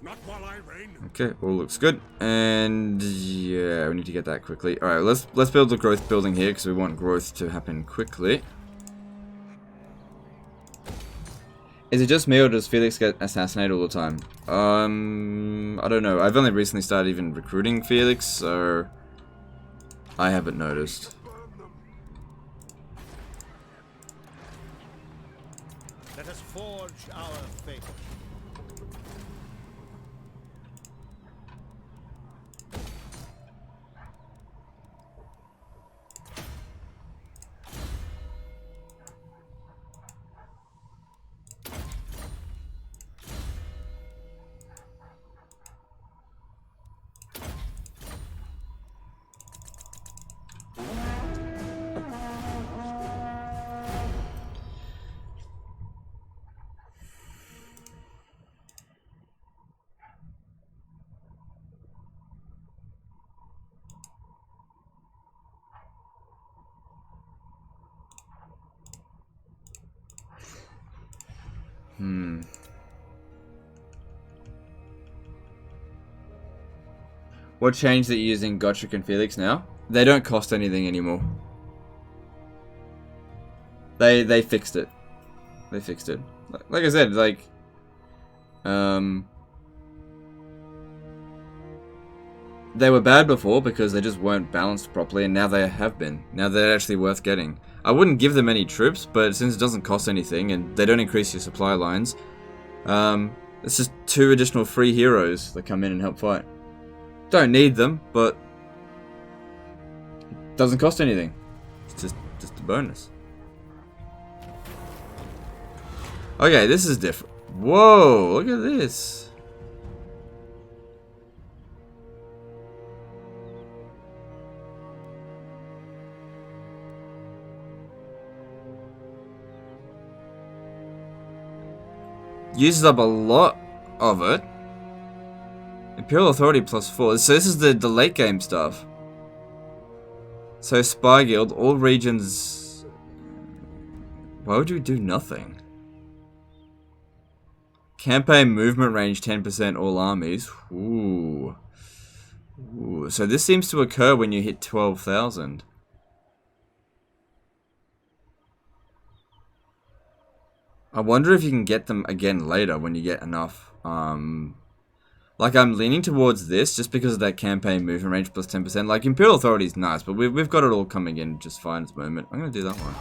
Not while I reign. Okay, all looks good. And yeah, we need to get that quickly. Alright, let's build the growth building here because we want growth to happen quickly. Is it just me or does Felix get assassinated all the time? I don't know. I've only recently started even recruiting Felix, so I haven't noticed. Let us forge our fate. What changed that you're using Gotrek and Felix now? They don't cost anything anymore. They fixed it. They fixed it. Like I said, like they were bad before because they just weren't balanced properly, and now they have been. Now they're actually worth getting. I wouldn't give them any troops, but since it doesn't cost anything and they don't increase your supply lines, it's just 2 additional free heroes that come in and help fight. Don't need them, but it doesn't cost anything. It's just a bonus. Okay, this is different. Whoa, look at this. Uses up a lot of it. Imperial Authority +4. So this is the late game stuff. So Spy Guild, all regions. Why would you do nothing? Campaign movement range 10% all armies. Ooh. Ooh. So this seems to occur when you hit 12,000. I wonder if you can get them again later when you get enough. Like, I'm leaning towards this just because of that campaign movement range plus 10%. Like, Imperial Authority is nice, but we've got it all coming in just fine at the moment. I'm going to do that one.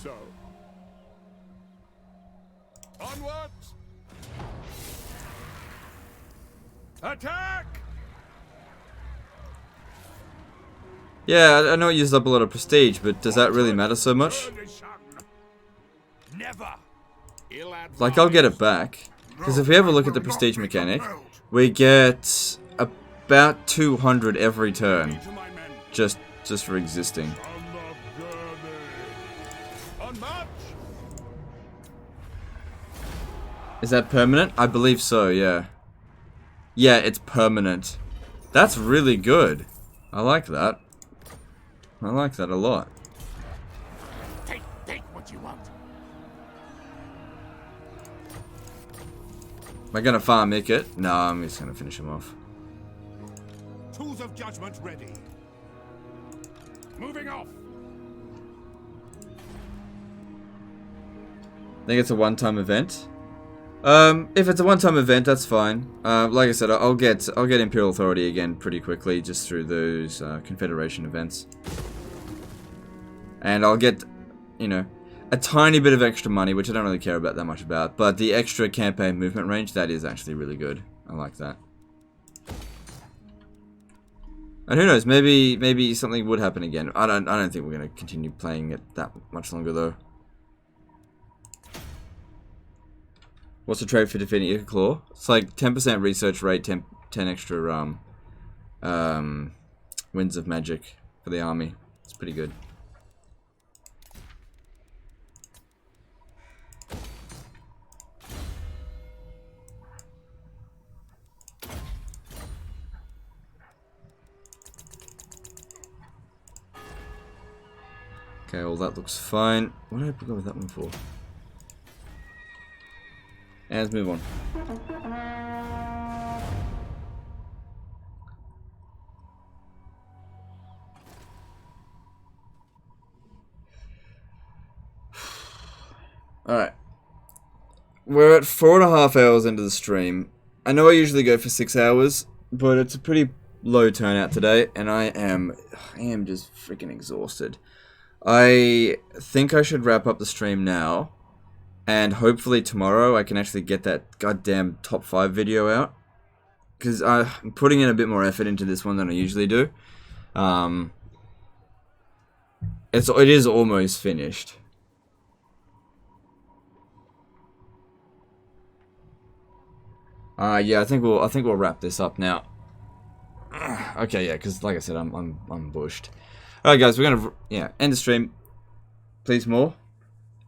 So, Onwards! Attack! Yeah, I know it used up a lot of prestige, but does that really matter so much? Never. Like, I'll get it back. Because if we have a look at the prestige mechanic, we get about 200 every turn. Just for existing. Is that permanent? I believe so, yeah. Yeah, it's permanent. That's really good. I like that. I like that a lot. Take what you want. Am I gonna farm it? No, I'm just gonna finish him off. Tools of judgment ready. Moving off. I think it's a one-time event. If it's a one-time event, that's fine. Like I said, I'll get Imperial Authority again pretty quickly, just through those Confederation events. And I'll get, you know, a tiny bit of extra money, which I don't really care about that much about. But the extra campaign movement range, that is actually really good. I like that. And who knows? Maybe something would happen again. I don't think we're gonna continue playing it that much longer though. What's the trade for defeating Ica Claw? It's like 10% research rate, 10 extra winds of magic for the army. It's pretty good. Okay, well that looks fine. What did I go with that one for? And let's move on. Alright. We're at 4.5 hours into the stream. I know I usually go for 6 hours, but it's a pretty low turnout today, and I am just freaking exhausted. I think I should wrap up the stream now. And hopefully tomorrow I can actually get that goddamn top 5 video out. Because I'm putting in a bit more effort into this one than I usually do. It is almost finished. Yeah, I think we'll wrap this up now. Okay, yeah, because like I said, I'm bushed. Alright guys, we're gonna end the stream. Please more.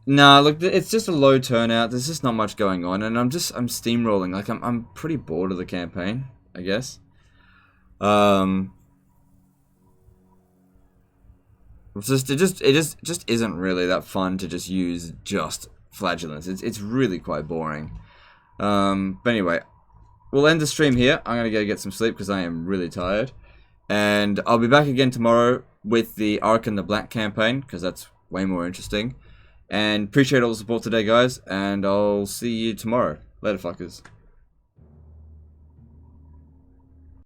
Nah, look, it's just a low turnout. There's just not much going on, and I'm steamrolling. Like I'm pretty bored of the campaign, I guess. It just isn't really that fun to just use just flagellants. It's really quite boring. But anyway, we'll end the stream here. I'm gonna go get some sleep because I am really tired, and I'll be back again tomorrow with the Ark and the Black campaign because that's way more interesting. And appreciate all the support today, guys, and I'll see you tomorrow. Later, fuckers.